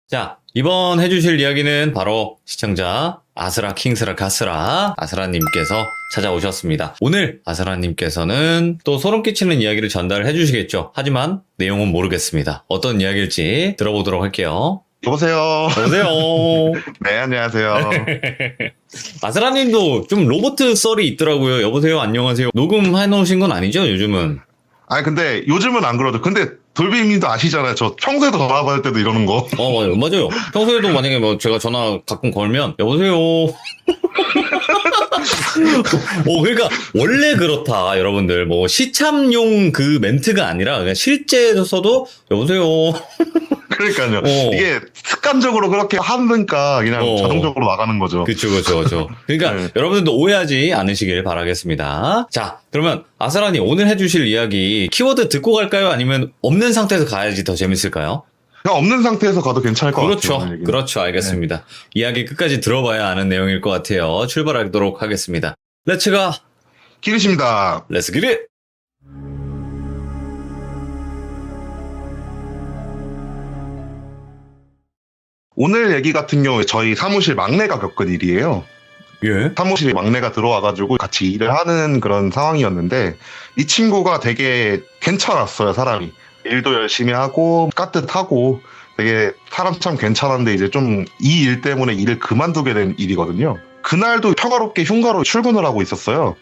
자, 이번 해주실 이야기는 바로 시청자 아스라 킹스라 가스라 아스라님께서 찾아오셨습니다. 오늘 아스라님께서는 또 소름 끼치는 이야기를 전달해 주시겠죠. 하지만 내용은 모르겠습니다. 어떤 이야기일지 들어보도록 할게요. 여보세요. 여보세요. 네, 안녕하세요. 아스라님도 좀 로보트 썰이 있더라고요. 여보세요, 안녕하세요. 녹음해 놓으신 건 아니죠, 요즘은? 아니, 근데 요즘은 안 그러죠. 근데 돌비님도 아시잖아요. 저 평소에도 전화 받을 때도 이러는 거. 맞아요. 평소에도 만약에 뭐 제가 전화 가끔 걸면, 여보세요. 그러니까, 원래 그렇다, 여러분들. 뭐, 시참용 그 멘트가 아니라, 그냥 실제에서도, 여보세요. 그러니까요. 이게 습관적으로 그렇게 하니까 그냥 자동적으로 나가는 거죠. 그쵸. 그러니까, 네. 여러분들도 오해하지 않으시길 바라겠습니다. 자, 그러면, 아스라님, 오늘 해주실 이야기, 키워드 듣고 갈까요? 아니면 없는 상태에서 가야지 더 재밌을까요? 그냥 없는 상태에서 가도 괜찮을 것 같아요. 그렇죠. 알겠습니다. 이야기 끝까지 들어봐야 아는 내용일 것 같아요. 출발하도록 하겠습니다. 렛츠가 기르십니다. 렛츠 기릿! 오늘 얘기 같은 경우에 저희 사무실 막내가 겪은 일이에요. 예. 사무실에 막내가 들어와가지고 같이 일을 하는 그런 상황이었는데 이 친구가 되게 괜찮았어요, 사람이. 일도 열심히 하고 깍듯하고 되게 사람 참 괜찮았는데 이제 좀 이 일 때문에 일을 그만두게 된 일이거든요. 그날도 평화롭게 흉가로 출근을 하고 있었어요.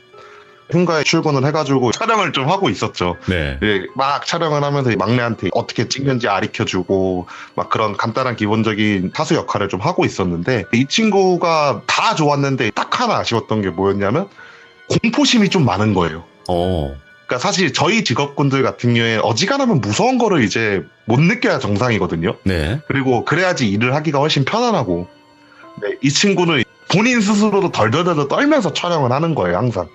흉가에 출근을 해가지고 촬영을 좀 하고 있었죠. 네. 막 촬영을 하면서 막내한테 어떻게 찍는지 가르쳐주고 막 그런 간단한 기본적인 타수 역할을 좀 하고 있었는데 이 친구가 다 좋았는데 딱 하나 아쉬웠던 게 뭐였냐면 공포심이 좀 많은 거예요. 그러니까 사실 저희 직업군들 같은 경우에 어지간하면 무서운 거를 이제 못 느껴야 정상이거든요. 네. 그리고 그래야지 일을 하기가 훨씬 편안하고. 이 친구는 본인 스스로도 덜덜덜 떨면서 촬영을 하는 거예요, 항상.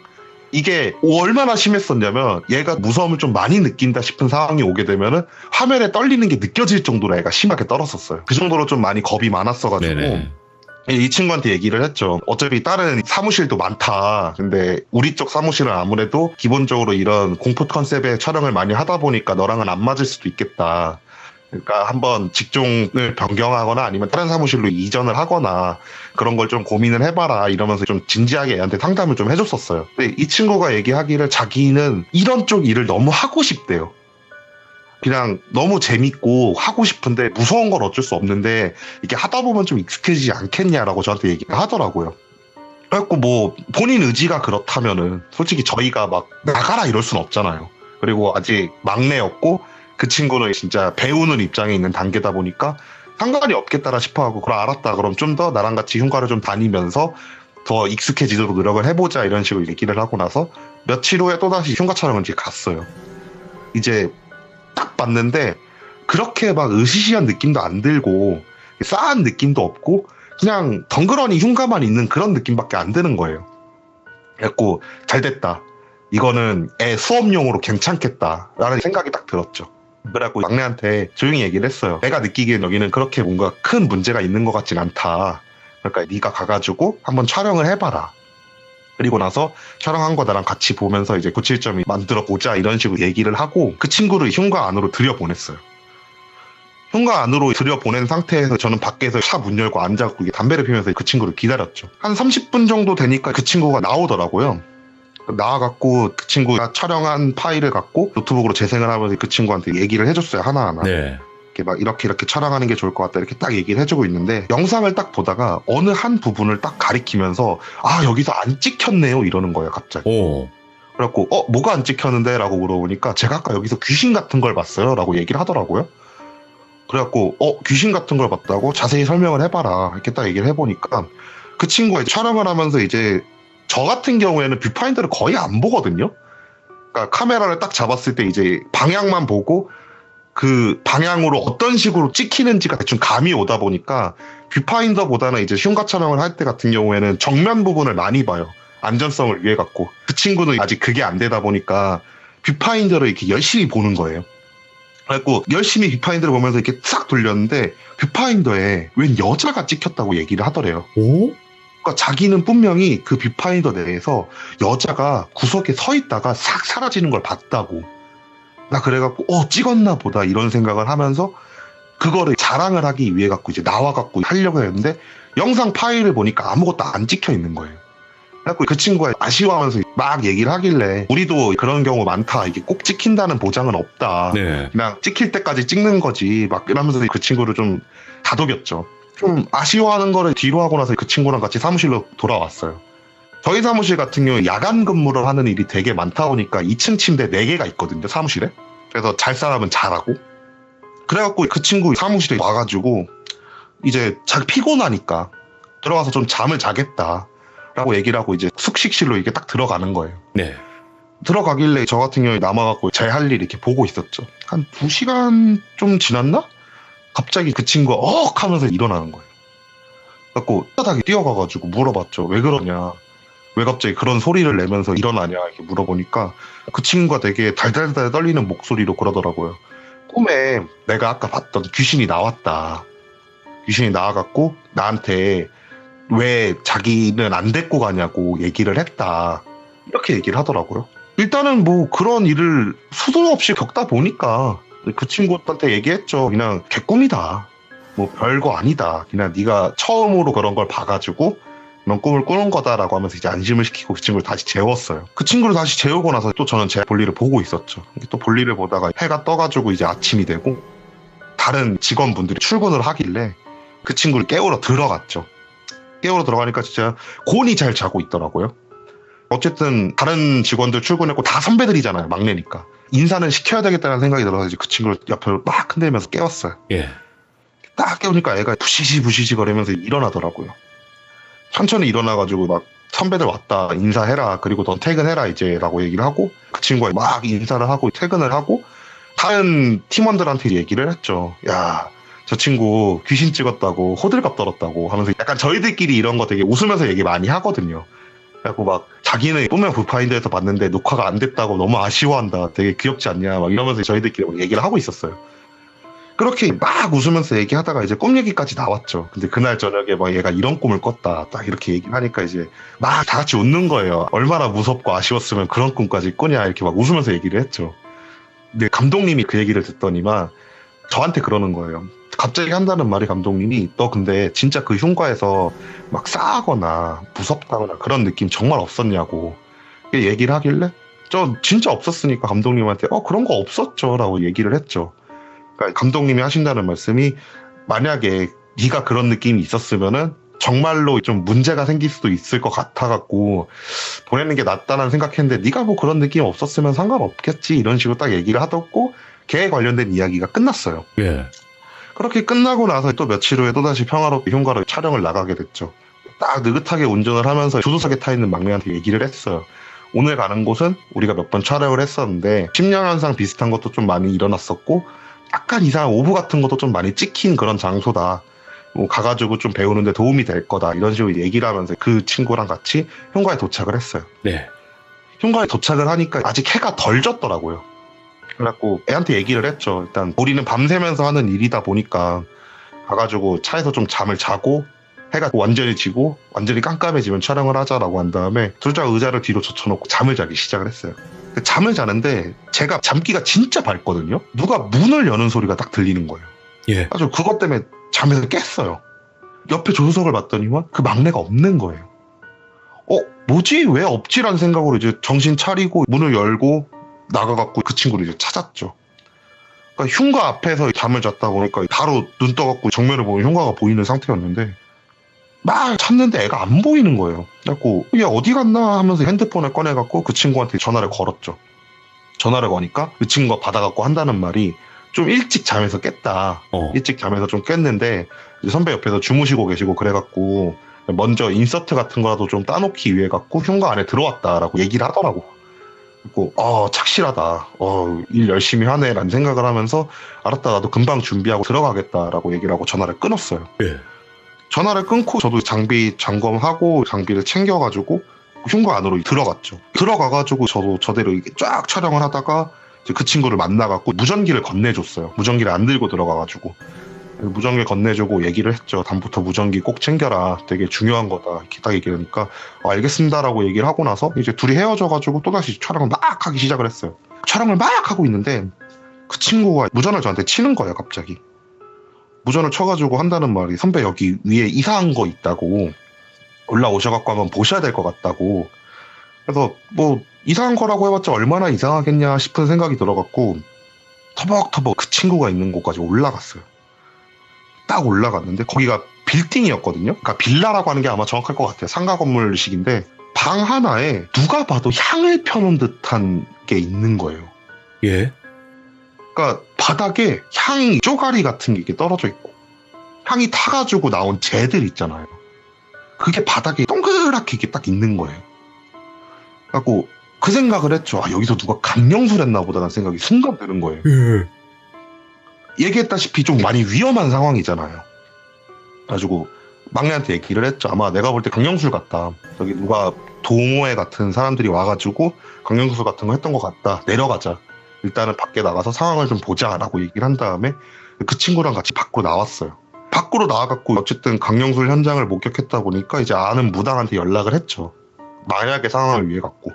이게 얼마나 심했었냐면 얘가 무서움을 좀 많이 느낀다 싶은 상황이 오게 되면은 화면에 떨리는 게 느껴질 정도로 애가 심하게 떨었었어요. 그 정도로 좀 많이 겁이 많았어가지고 네네. 이 친구한테 얘기를 했죠. 어차피 다른 사무실도 많다. 근데 우리 쪽 사무실은 아무래도 기본적으로 이런 공포 컨셉의 촬영을 많이 하다 보니까 너랑은 안 맞을 수도 있겠다. 그러니까 한번 직종을 변경하거나 아니면 다른 사무실로 이전을 하거나 그런 걸 좀 고민을 해봐라 이러면서 좀 진지하게 애한테 상담을 좀 해줬었어요. 근데 이 친구가 얘기하기를 자기는 이런 쪽 일을 너무 하고 싶대요. 그냥 너무 재밌고 하고 싶은데 무서운 건 어쩔 수 없는데 이게 하다 보면 좀 익숙해지지 않겠냐라고 저한테 얘기를 하더라고요. 그래갖고 뭐 본인 의지가 그렇다면은 솔직히 저희가 막 나가라 이럴 순 없잖아요. 그리고 아직 막내였고 그 친구는 진짜 배우는 입장에 있는 단계다 보니까 상관이 없겠다라 싶어하고 그럼 알았다. 그럼 좀 더 나랑 같이 흉가를 좀 다니면서 더 익숙해지도록 노력을 해보자 이런 식으로 얘기를 하고 나서 며칠 후에 또다시 흉가 촬영을 이제 갔어요. 이제 딱 봤는데 그렇게 막 으시시한 느낌도 안 들고 싸한 느낌도 없고 그냥 덩그러니 흉가만 있는 그런 느낌밖에 안 드는 거예요. 그래갖고 잘 됐다. 이거는 애 수업용으로 괜찮겠다라는 생각이 딱 들었죠. 그래갖고 막내한테 조용히 얘기를 했어요. 내가 느끼기엔 여기는 그렇게 뭔가 큰 문제가 있는 것 같진 않다. 그러니까 네가 가가지고 한번 촬영을 해봐라. 그리고 나서 촬영한 거 나랑 같이 보면서 이제 고칠 점이 만들어 보자 이런 식으로 얘기를 하고 그 친구를 흉가 안으로 들여보냈어요. 흉가 안으로 들여보낸 상태에서 저는 밖에서 차 문 열고 앉아갖고 담배를 피우면서 그 친구를 기다렸죠. 한 30분 정도 되니까 그 친구가 나오더라고요. 나와갖고 그 친구가 촬영한 파일을 갖고 노트북으로 재생을 하면서 그 친구한테 얘기를 해줬어요. 하나하나. 네. 이렇게 촬영하는 게 좋을 것 같다 이렇게 딱 얘기를 해주고 있는데 영상을 딱 보다가 어느 한 부분을 딱 가리키면서 여기서 안 찍혔네요 이러는 거예요 갑자기. 그래갖고 뭐가 안 찍혔는데? 라고 물어보니까 제가 아까 여기서 귀신 같은 걸 봤어요 라고 얘기를 하더라고요. 그래갖고 귀신 같은 걸 봤다고? 자세히 설명을 해봐라 이렇게 딱 얘기를 해보니까 그 친구가 촬영을 하면서 이제 저 같은 경우에는 뷰파인더를 거의 안 보거든요. 그러니까 카메라를 딱 잡았을 때 이제 방향만 보고 그 방향으로 어떤 식으로 찍히는지가 대충 감이 오다 보니까 뷰파인더보다는 이제 흉가 촬영을 할 때 같은 경우에는 정면 부분을 많이 봐요. 안전성을 위해 갖고. 그 친구는 아직 그게 안 되다 보니까 뷰파인더를 이렇게 열심히 보는 거예요. 그래갖고 열심히 뷰파인더를 보면서 이렇게 싹 돌렸는데 뷰파인더에 웬 여자가 찍혔다고 얘기를 하더래요. 그러니까 자기는 분명히 그 뷰파인더 내에서 여자가 구석에 서 있다가 싹 사라지는 걸 봤다고. 나 그래갖고 찍었나 보다 이런 생각을 하면서 그거를 자랑을 하기 위해 갖고 이제 나와갖고 하려고 했는데 영상 파일을 보니까 아무것도 안 찍혀 있는 거예요. 그래갖고 그 친구가 아쉬워하면서 막 얘기를 하길래 우리도 그런 경우 많다. 이게 꼭 찍힌다는 보장은 없다. 네. 그냥 찍힐 때까지 찍는 거지. 막 이러면서 그 친구를 좀 다독였죠. 좀 아쉬워하는 거를 뒤로 하고 나서 그 친구랑 같이 사무실로 돌아왔어요. 저희 사무실 같은 경우에 야간 근무를 하는 일이 되게 많다 보니까 2층 침대 4개가 있거든요, 사무실에. 그래서 잘 사람은 잘하고. 그래갖고 그 친구 사무실에 와가지고 이제 자기 피곤하니까 들어가서 좀 잠을 자겠다 라고 얘기를 하고 이제 숙식실로 이렇게 딱 들어가는 거예요. 네. 들어가길래 저 같은 경우에 남아갖고 제 할 일 이렇게 보고 있었죠. 한 2시간 좀 지났나? 갑자기 그 친구가 억 하면서 일어나는 거예요. 그래갖고 따닥이 뛰어가가지고 물어봤죠. 왜 그러냐. 왜 갑자기 그런 소리를 내면서 일어나냐 이렇게 물어보니까 그 친구가 되게 달달달 떨리는 목소리로 그러더라고요. 꿈에 내가 아까 봤던 귀신이 나왔다. 귀신이 나와갖고 나한테 왜 자기는 안 데리고 가냐고 얘기를 했다. 이렇게 얘기를 하더라고요. 일단은 뭐 그런 일을 수도 없이 겪다 보니까 그 친구한테 얘기했죠. 그냥 개꿈이다. 뭐 별거 아니다. 그냥 네가 처음으로 그런 걸 봐가지고 넌 꿈을 꾸는 거다라고 하면서 이제 안심을 시키고 그 친구를 다시 재웠어요. 그 친구를 다시 재우고 나서 또 저는 제 볼일을 보고 있었죠. 또 볼일을 보다가 해가 떠가지고 이제 아침이 되고 다른 직원분들이 출근을 하길래 그 친구를 깨우러 들어갔죠. 깨우러 들어가니까 진짜 곤히 잘 자고 있더라고요. 어쨌든 다른 직원들 출근했고 다 선배들이잖아요. 막내니까. 인사는 시켜야 되겠다는 생각이 들어서 이제 그 친구를 옆으로 막 흔들면서 깨웠어요. 예. 딱 깨우니까 애가 부시시 거리면서 일어나더라고요. 천천히 일어나가지고 막 선배들 왔다 인사해라 그리고 넌 퇴근해라 이제 라고 얘기를 하고 그 친구가 막 인사를 하고 퇴근을 하고 다른 팀원들한테 얘기를 했죠. 야, 저 친구 귀신 찍었다고 호들갑 떨었다고 하면서 약간 저희들끼리 이런 거 되게 웃으면서 얘기 많이 하거든요. 그래갖고 막 자기는 꿈의 부파인드에서 봤는데 녹화가 안 됐다고 너무 아쉬워한다. 되게 귀엽지 않냐 막 이러면서 저희들끼리 막 얘기를 하고 있었어요. 그렇게 막 웃으면서 얘기하다가 이제 꿈 얘기까지 나왔죠. 근데 그날 저녁에 막 얘가 이런 꿈을 꿨다. 딱 이렇게 얘기를 하니까 이제 막 다 같이 웃는 거예요. 얼마나 무섭고 아쉬웠으면 그런 꿈까지 꾸냐 이렇게 막 웃으면서 얘기를 했죠. 근데 감독님이 그 얘기를 듣더니만 저한테 그러는 거예요. 갑자기 한다는 말이 감독님이 너 근데 진짜 그 흉가에서 막 싸하거나 무섭다거나 그런 느낌 정말 없었냐고 얘기를 하길래 저 진짜 없었으니까 감독님한테 그런 거 없었죠 라고 얘기를 했죠. 그러니까 감독님이 하신다는 말씀이 만약에 네가 그런 느낌이 있었으면은 정말로 좀 문제가 생길 수도 있을 것 같아갖고 보내는 게 낫다는 생각했는데 네가 뭐 그런 느낌 없었으면 상관없겠지 이런 식으로 딱 얘기를 하더고 걔에 관련된 이야기가 끝났어요. 예. 그렇게 끝나고 나서 또 며칠 후에 또다시 평화롭게 흉가로 촬영을 나가게 됐죠. 딱 느긋하게 운전을 하면서 조수석에 타 있는 막내한테 얘기를 했어요. 오늘 가는 곳은 우리가 몇 번 촬영을 했었는데 심령현상 비슷한 것도 좀 많이 일어났었고 약간 이상한 오브 같은 것도 좀 많이 찍힌 그런 장소다. 뭐 가가지고 좀 배우는데 도움이 될 거다. 이런 식으로 얘기를 하면서 그 친구랑 같이 흉가에 도착을 했어요. 네. 흉가에 도착을 하니까 아직 해가 덜 졌더라고요. 그래갖고 애한테 얘기를 했죠. 일단 우리는 밤새면서 하는 일이다 보니까 가가지고 차에서 좀 잠을 자고 해가 완전히 지고 완전히 깜깜해지면 촬영을 하자라고 한 다음에 둘 다 의자를 뒤로 젖혀놓고 잠을 자기 시작을 했어요. 잠을 자는데 제가 잠기가 진짜 밝거든요. 누가 문을 여는 소리가 딱 들리는 거예요. 예. 아주 그것 때문에 잠에서 깼어요. 옆에 조수석을 봤더니만 그 막내가 없는 거예요. 뭐지? 왜 없지라는 생각으로 이제 정신 차리고 문을 열고 나가갖고 그 친구를 이제 찾았죠. 그러니까 흉가 앞에서 잠을 잤다 보니까 바로 눈 떠갖고 정면을 보면 흉가가 보이는 상태였는데 막 찾는데 애가 안 보이는 거예요. 그래갖고 얘 어디 갔나 하면서 핸드폰을 꺼내갖고 그 친구한테 전화를 걸었죠. 전화를 거니까 그 친구가 받아갖고 한다는 말이 좀 일찍 잠에서 깼다. 일찍 잠에서 좀 깼는데 이제 선배 옆에서 주무시고 계시고 그래갖고 먼저 인서트 같은 거라도 좀 따놓기 위해 갖고 흉가 안에 들어왔다라고 얘기를 하더라고. 그리고 착실하다. 일 열심히 하네 라는 생각을 하면서 알았다 나도 금방 준비하고 들어가겠다라고 얘기를 하고 전화를 끊었어요. 예. 전화를 끊고 저도 장비 점검하고 장비를 챙겨가지고 흉가 안으로 들어갔죠. 들어가가지고 저도 저대로 이렇게 쫙 촬영을 하다가 이제 그 친구를 만나갖고 무전기를 건네줬어요. 무전기를 안 들고 들어가가지고 무전기 건네주고 얘기를 했죠. 다음부터 무전기 꼭 챙겨라. 되게 중요한 거다. 이렇게 딱 얘기하니까 알겠습니다라고 얘기를 하고 나서 이제 둘이 헤어져가지고 또다시 촬영을 막 하기 시작을 했어요. 촬영을 막 하고 있는데 그 친구가 무전을 저한테 치는 거예요. 갑자기. 도전을 쳐가지고 한다는 말이 선배 여기 위에 이상한 거 있다고 올라오셔갖고 한번 보셔야 될 것 같다고. 그래서 뭐 이상한 거라고 해봤자 얼마나 이상하겠냐 싶은 생각이 들어갖고 터벅터벅 그 친구가 있는 곳까지 올라갔어요. 딱 올라갔는데 거기가 빌딩이었거든요. 그러니까 빌라라고 하는 게 아마 정확할 것 같아요. 상가 건물식인데 방 하나에 누가 봐도 향을 펴놓은 듯한 게 있는 거예요. 예. 그러니까 바닥에 향 쪼가리 같은 게 이렇게 떨어져 있고 향이 타가지고 나온 재들 있잖아요. 그게 바닥에 동그랗게 이렇게 딱 있는 거예요. 그래갖고 그 생각을 했죠. 아, 여기서 누가 강령술 했나 보다라는 생각이 순간 드는 거예요. 얘기했다시피 좀 많이 위험한 상황이잖아요. 그래가지고 막내한테 얘기를 했죠. 아마 내가 볼 때 강령술 같다. 저기 누가 동호회 같은 사람들이 와가지고 강령술 같은 거 했던 것 같다. 내려가자. 일단은 밖에 나가서 상황을 좀 보자라고 얘기를 한 다음에 그 친구랑 같이 밖으로 나왔어요. 밖으로 나와갖고 어쨌든 강령술 현장을 목격했다 보니까 이제 아는 무당한테 연락을 했죠. 만약의 상황을 위해 갖고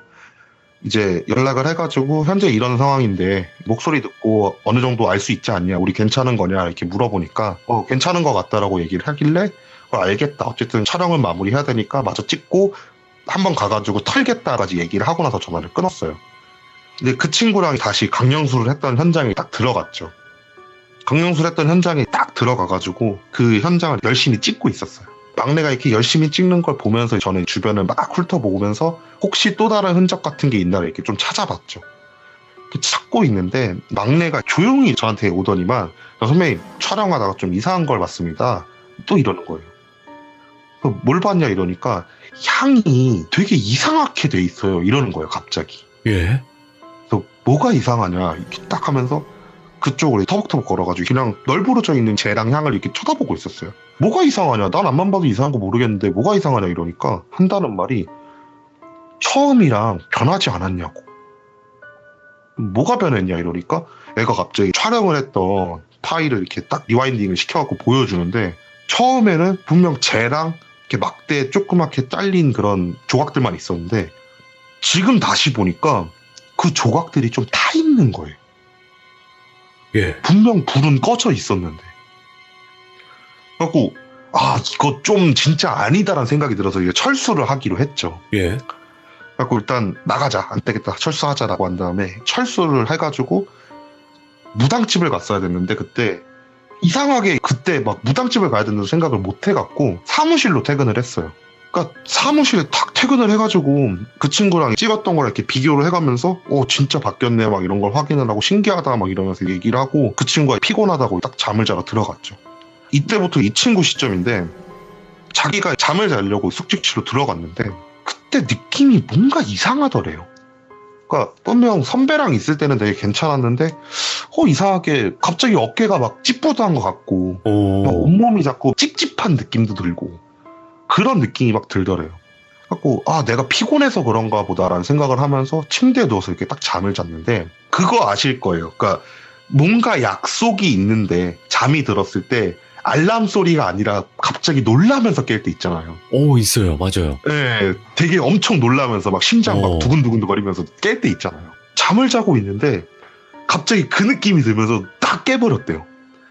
이제 연락을 해가지고 현재 이런 상황인데 목소리 듣고 어느 정도 알 수 있지 않냐, 우리 괜찮은 거냐 이렇게 물어보니까 괜찮은 것 같다라고 얘기를 하길래 알겠다, 어쨌든 촬영은 마무리해야 되니까 마저 찍고 한번 가가지고 털겠다까지 얘기를 하고 나서 전화를 끊었어요. 근데 그 친구랑 다시 강령술을 했던 현장에 딱 들어갔죠. 강령술 했던 현장에 딱 들어가가지고 그 현장을 열심히 찍고 있었어요. 막내가 이렇게 열심히 찍는 걸 보면서 저는 주변을 막 훑어보면서 혹시 또 다른 흔적 같은 게 있나 이렇게 좀 찾아봤죠. 이렇게 찾고 있는데 막내가 조용히 저한테 오더니만 선배님 촬영하다가 좀 이상한 걸 봤습니다. 또 이러는 거예요. 뭘 봤냐 이러니까 향이 되게 이상하게 돼 있어요. 이러는 거예요 갑자기. 예. 그래서 뭐가 이상하냐 이렇게 딱 하면서 그쪽으로 터벅터벅 걸어가지고 그냥 널브러져 있는 재랑 향을 이렇게 쳐다보고 있었어요. 뭐가 이상하냐, 난 앞만 봐도 이상한 거 모르겠는데 뭐가 이상하냐 이러니까 한다는 말이 처음이랑 변하지 않았냐고. 뭐가 변했냐 이러니까 애가 갑자기 촬영을 했던 파일을 이렇게 딱 리와인딩을 시켜갖고 보여주는데 처음에는 분명 재랑 이렇게 막대 조그맣게 잘린 그런 조각들만 있었는데 지금 다시 보니까 그 조각들이 좀 타 있는 거예요. 예. 분명 불은 꺼져 있었는데. 그래갖고 이거 좀 진짜 아니다라는 생각이 들어서 이제 철수를 하기로 했죠. 예. 그래갖고 일단 나가자, 안 되겠다, 철수하자라고 한 다음에 철수를 해가지고 무당집을 갔어야 됐는데 그때 이상하게 그때 막 무당집을 가야 된다는 생각을 못 해갖고 사무실로 퇴근을 했어요. 그러니까 사무실에 탁 퇴근을 해가지고 그 친구랑 찍었던 거랑 이렇게 비교를 해가면서 진짜 바뀌었네 막 이런 걸 확인을 하고 신기하다 막 이러면서 얘기를 하고 그 친구가 피곤하다고 딱 잠을 자러 들어갔죠. 이때부터 이 친구 시점인데 자기가 잠을 자려고 숙직실로 들어갔는데 그때 느낌이 뭔가 이상하더래요. 그러니까 분명 선배랑 있을 때는 되게 괜찮았는데 이상하게 갑자기 어깨가 막 찌뿌드한 것 같고 막 온몸이 자꾸 찝찝한 느낌도 들고 그런 느낌이 막 들더래요. 그래갖고 내가 피곤해서 그런가 보다라는 생각을 하면서 침대에 누워서 이렇게 딱 잠을 잤는데 그거 아실 거예요. 그러니까 뭔가 약속이 있는데 잠이 들었을 때 알람 소리가 아니라 갑자기 놀라면서 깰 때 있잖아요. 있어요. 맞아요. 네, 되게 엄청 놀라면서 막 심장 막 두근두근 거리면서 깰 때 있잖아요. 잠을 자고 있는데 갑자기 그 느낌이 들면서 딱 깨버렸대요.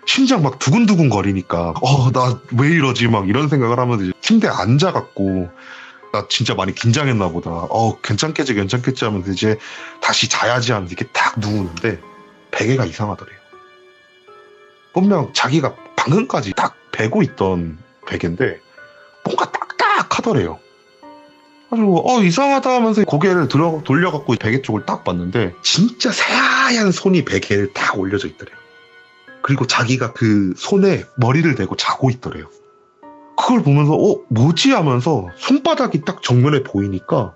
심장 막 두근두근 거리니까 나 왜 이러지 막 이런 생각을 하면서 침대에 앉아갖고 나 진짜 많이 긴장했나 보다. 괜찮겠지 하면서 이제 다시 자야지 하면서 이렇게 딱 누우는데 베개가 이상하더래요. 분명 자기가 방금까지 딱 베고 있던 베개인데 뭔가 딱딱하더래요. 그래가지고 이상하다 하면서 고개를 돌려갖고 베개 쪽을 딱 봤는데 진짜 새하얀 손이 베개를 딱 올려져 있더래요. 그리고 자기가 그 손에 머리를 대고 자고 있더래요. 그걸 보면서 뭐지 하면서 손바닥이 딱 정면에 보이니까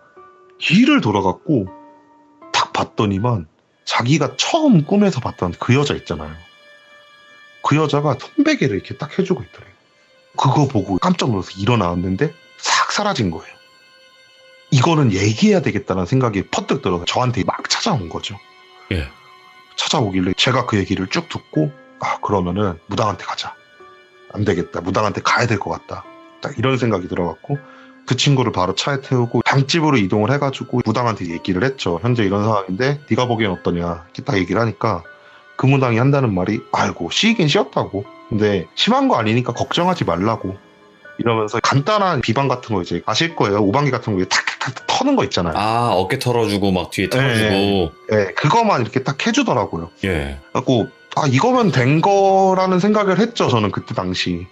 뒤를 돌아갔고 딱 봤더니만 자기가 처음 꿈에서 봤던 그 여자 있잖아요. 그 여자가 손베개를 이렇게 딱 해주고 있더래요. 그거 보고 깜짝 놀라서 일어나왔는데 싹 사라진 거예요. 이거는 얘기해야 되겠다는 생각이 퍼뜩 들어서 저한테 막 찾아온 거죠. 예. 찾아오길래 제가 그 얘기를 쭉 듣고 그러면은 무당한테 가자. 안 되겠다. 무당한테 가야 될 것 같다. 딱 이런 생각이 들어갖고 그 친구를 바로 차에 태우고 방집으로 이동을 해가지고 무당한테 얘기를 했죠. 현재 이런 상황인데 네가 보기엔 어떠냐. 이렇게 딱 얘기를 하니까 그 무당이 한다는 말이 아이고 씌이긴 씌었다고. 근데 심한 거 아니니까 걱정하지 말라고 이러면서 간단한 비방 같은 거 이제 아실 거예요. 오방기 같은 거 탁탁탁 터는 거 있잖아요. 아, 어깨 털어주고 막 뒤에 털어주고. 네, 그거만 이렇게 딱 해주더라고요. 예. 그래갖고 이거면 된 거라는 생각을 했죠. 저는 그때 당시.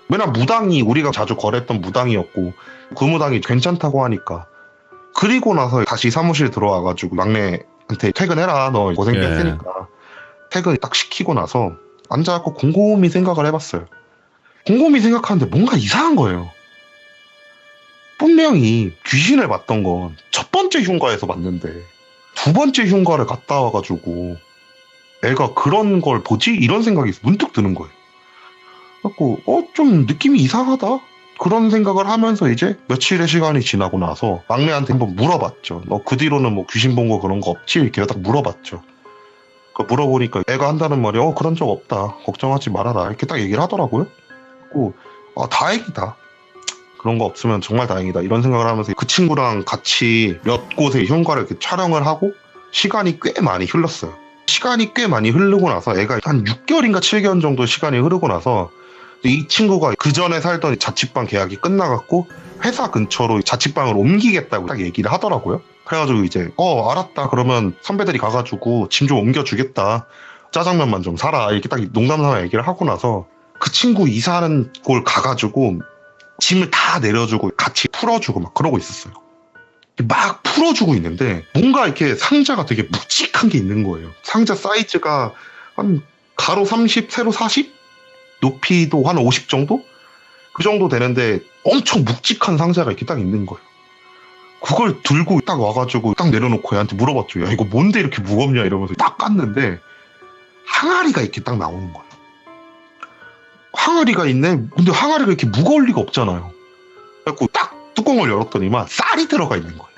왜냐면 무당이 우리가 자주 거래했던 무당이었고 그 무당이 괜찮다고 하니까. 그리고 나서 다시 사무실 들어와가지고 막내한테 퇴근해라. 너 고생했으니까. 퇴근 딱 시키고 나서 앉아갖고 곰곰이 생각을 해봤어요. 곰곰이 생각하는데 뭔가 이상한 거예요. 분명히 귀신을 봤던 건 첫 번째 흉가에서 봤는데 두 번째 흉가를 갔다 와가지고 애가 그런 걸 보지? 이런 생각이 문득 드는 거예요. 그래갖고 좀 느낌이 이상하다? 그런 생각을 하면서 이제 며칠의 시간이 지나고 나서 막내한테 한번 물어봤죠. 너 그 뒤로는 뭐 귀신 본 거 그런 거 없지? 이렇게 딱 물어봤죠. 물어보니까 애가 한다는 말이 그런 적 없다. 걱정하지 말아라. 이렇게 딱 얘기를 하더라고요. 그리고 다행이다. 그런 거 없으면 정말 다행이다. 이런 생각을 하면서 그 친구랑 같이 몇 곳의 흉가를 이렇게 촬영을 하고 시간이 꽤 많이 흘렀어요. 시간이 꽤 많이 흐르고 나서 애가 한 6개월인가 7개월 정도 시간이 흐르고 나서 이 친구가 그 전에 살던 자취방 계약이 끝나갖고 회사 근처로 자취방을 옮기겠다고 딱 얘기를 하더라고요. 그래가지고 이제 알았다. 그러면 선배들이 가가지고 짐 좀 옮겨주겠다. 짜장면만 좀 사라. 이렇게 딱 농담삼아 얘기를 하고 나서 그 친구 이사하는 곳 가가지고 짐을 다 내려주고 같이 풀어주고 막 그러고 있었어요. 막 풀어주고 있는데 뭔가 이렇게 상자가 되게 묵직한 게 있는 거예요. 상자 사이즈가 한 가로 30, 세로 40? 높이도 한 50 정도? 그 정도 되는데 엄청 묵직한 상자가 이렇게 딱 있는 거예요. 그걸 들고 딱 와가지고 딱 내려놓고 얘한테 물어봤죠. 야, 이거 뭔데 이렇게 무겁냐 이러면서 딱 깠는데 항아리가 이렇게 딱 나오는 거예요. 항아리가 있네? 근데 항아리가 이렇게 무거울 리가 없잖아요. 그래갖고 딱 뚜껑을 열었더니만 쌀이 들어가 있는 거예요.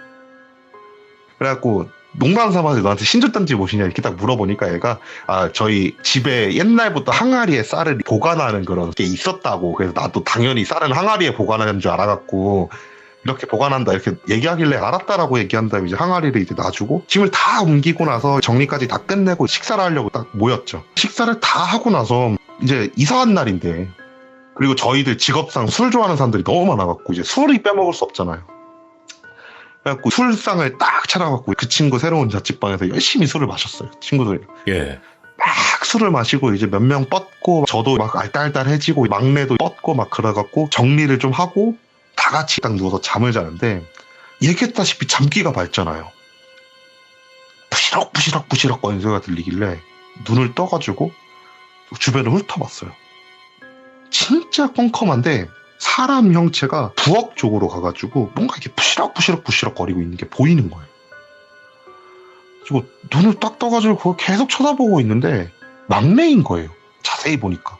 그래갖고 농담 삼아서 너한테 신주단지 무엇이냐 이렇게 딱 물어보니까 얘가 저희 집에 옛날부터 항아리에 쌀을 보관하는 그런 게 있었다고. 그래서 나도 당연히 쌀은 항아리에 보관하는 줄 알아갖고 이렇게 보관한다 이렇게 얘기하길래 알았다라고 얘기한 다음에 이제 항아리를 이제 놔주고 짐을 다 옮기고 나서 정리까지 다 끝내고 식사를 하려고 딱 모였죠. 식사를 다 하고 나서 이제 이사한 날인데 그리고 저희들 직업상 술 좋아하는 사람들이 너무 많아갖고 이제 술이 빼먹을 수 없잖아요. 그래갖고 술상을 딱 차려갖고 그 친구 새로운 자취방에서 열심히 술을 마셨어요. 친구들이. 예. 막 술을 마시고 이제 몇 명 뻗고 저도 막 알딸딸해지고 막내도 뻗고 막 그래갖고 정리를 좀 하고 다 같이 딱 누워서 잠을 자는데 얘기했다시피 잠기가 밝잖아요. 부시럭부시럭 거리는 소리가 들리길래 눈을 떠가지고 주변을 훑어봤어요. 진짜 컴컴한데 사람 형체가 부엌 쪽으로 가가지고 뭔가 이렇게 부시럭 거리고 있는 게 보이는 거예요. 그리고 눈을 딱 떠가지고 그걸 계속 쳐다보고 있는데 막내인 거예요. 자세히 보니까.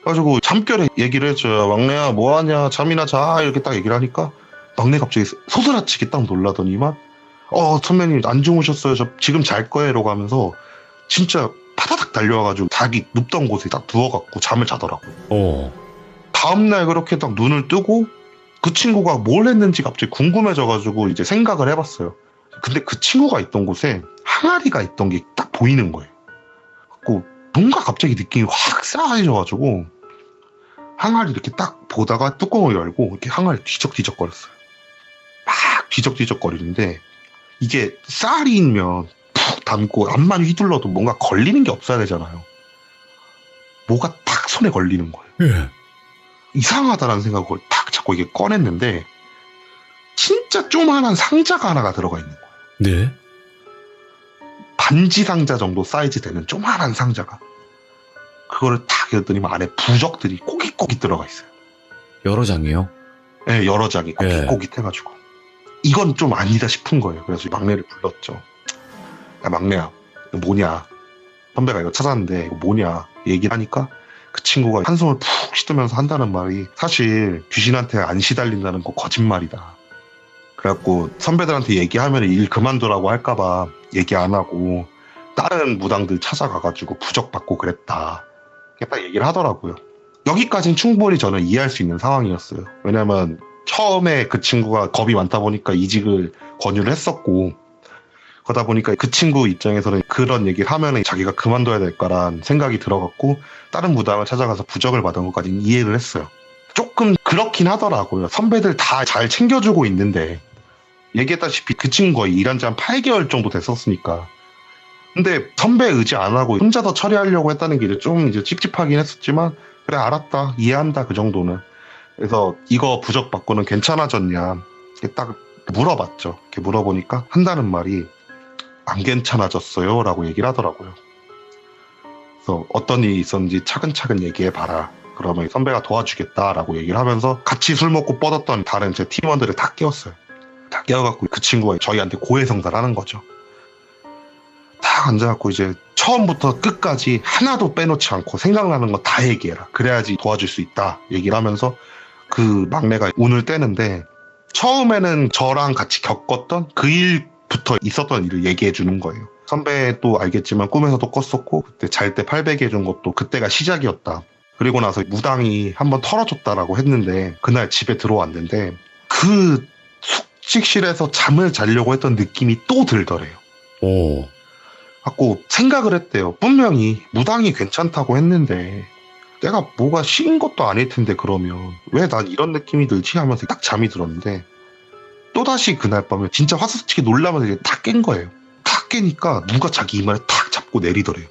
그래가지고 잠결에 얘기를 했죠. 막내야 뭐하냐 잠이나 자 이렇게 딱 얘기를 하니까 막내 갑자기 소스라치게 딱 놀라더니만 선배님 안 주무셨어요? 저 지금 잘 거예요 이러고 하면서 진짜 파다닥 달려와가지고 자기 눕던 곳에 딱 누워갖고 잠을 자더라고요. 다음날 그렇게 딱 눈을 뜨고 그 친구가 뭘 했는지 갑자기 궁금해져가지고 이제 생각을 해봤어요. 근데 그 친구가 있던 곳에 항아리가 있던 게 딱 보이는 거예요. 그래서 뭔가 갑자기 느낌이 확 싸해져가지고 항아리 이렇게 딱 보다가 뚜껑을 열고 이렇게 항아리 뒤적뒤적거렸어요. 막 뒤적뒤적거리는데 이게 쌀이면 푹 담고 앞만 휘둘러도 뭔가 걸리는 게 없어야 되잖아요. 뭐가 딱 손에 걸리는 거예요. 예. 이상하다라는 생각을 탁 자꾸 이게 꺼냈는데 진짜 조그만한 상자가 하나가 들어가 있는 거예요. 네. 반지 상자 정도 사이즈 되는 조그만한 상자가. 그거를 탁 열더니 안에 부적들이 꼬깃꼬깃 들어가 있어요. 여러 장이요? 네, 여러 장이 꼬깃꼬깃 해가지고. 이건 좀 아니다 싶은 거예요. 그래서 막내를 불렀죠. 야, 막내야, 이거 뭐냐. 선배가 이거 찾았는데 이거 뭐냐. 얘기하니까 그 친구가 한숨을 푹 쉬면서 한다는 말이 사실 귀신한테 안 시달린다는 거 거짓말이다. 그래갖고 선배들한테 얘기하면 일 그만두라고 할까봐 얘기 안 하고 다른 무당들 찾아가가지고 부적받고 그랬다. 이렇게 딱 얘기를 하더라고요. 여기까지는 충분히 저는 이해할 수 있는 상황이었어요. 왜냐면 처음에 그 친구가 겁이 많다 보니까 이직을 권유를 했었고 그러다 보니까 그 친구 입장에서는 그런 얘기를 하면 자기가 그만둬야 될까란 생각이 들어갖고 다른 무당을 찾아가서 부적을 받은 것까지 이해를 했어요. 조금 그렇긴 하더라고요. 선배들 다 잘 챙겨주고 있는데 얘기했다시피 그 친구 거의 일한 지 한 8개월 정도 됐었으니까. 근데 선배 의지 안 하고 혼자서 처리하려고 했다는 게 좀 이제 찝찝하긴 했었지만 그래 알았다 이해한다 그 정도는. 그래서 이거 부적 받고는 괜찮아졌냐 이렇게 딱 물어봤죠. 이렇게 물어보니까 한다는 말이 안 괜찮아졌어요 라고 얘기를 하더라고요. 그래서 어떤 일이 있었는지 차근차근 얘기해봐라. 그러면 선배가 도와주겠다라고 얘기를 하면서 같이 술 먹고 뻗었던 다른 제 팀원들을 다 깨웠어요. 다 깨워갖고 그 친구가 저희한테 고해성사를 하는 거죠. 딱 앉아갖고 이제 처음부터 끝까지 하나도 빼놓지 않고 생각나는 거 다 얘기해라. 그래야지 도와줄 수 있다 얘기를 하면서 그 막내가 운을 떼는데 처음에는 저랑 같이 겪었던 그 일부터 있었던 일을 얘기해 주는 거예요. 선배도 알겠지만 꿈에서도 꿨었고 그때 잘 때 800 해준 것도 그때가 시작이었다. 그리고 나서 무당이 한번 털어줬다라고 했는데 그날 집에 들어왔는데 그 숙직실에서 잠을 자려고 했던 느낌이 또 들더래요. 오. 갖고 생각을 했대요. 분명히 무당이 괜찮다고 했는데 내가 뭐가 씌인 것도 아닐 텐데 그러면 왜 난 이런 느낌이 들지 하면서 딱 잠이 들었는데 또다시 그날 밤에 진짜 화수치게 놀라면서 이제 탁 깬 거예요. 탁 깨니까 누가 자기 이마를 탁 잡고 내리더래요.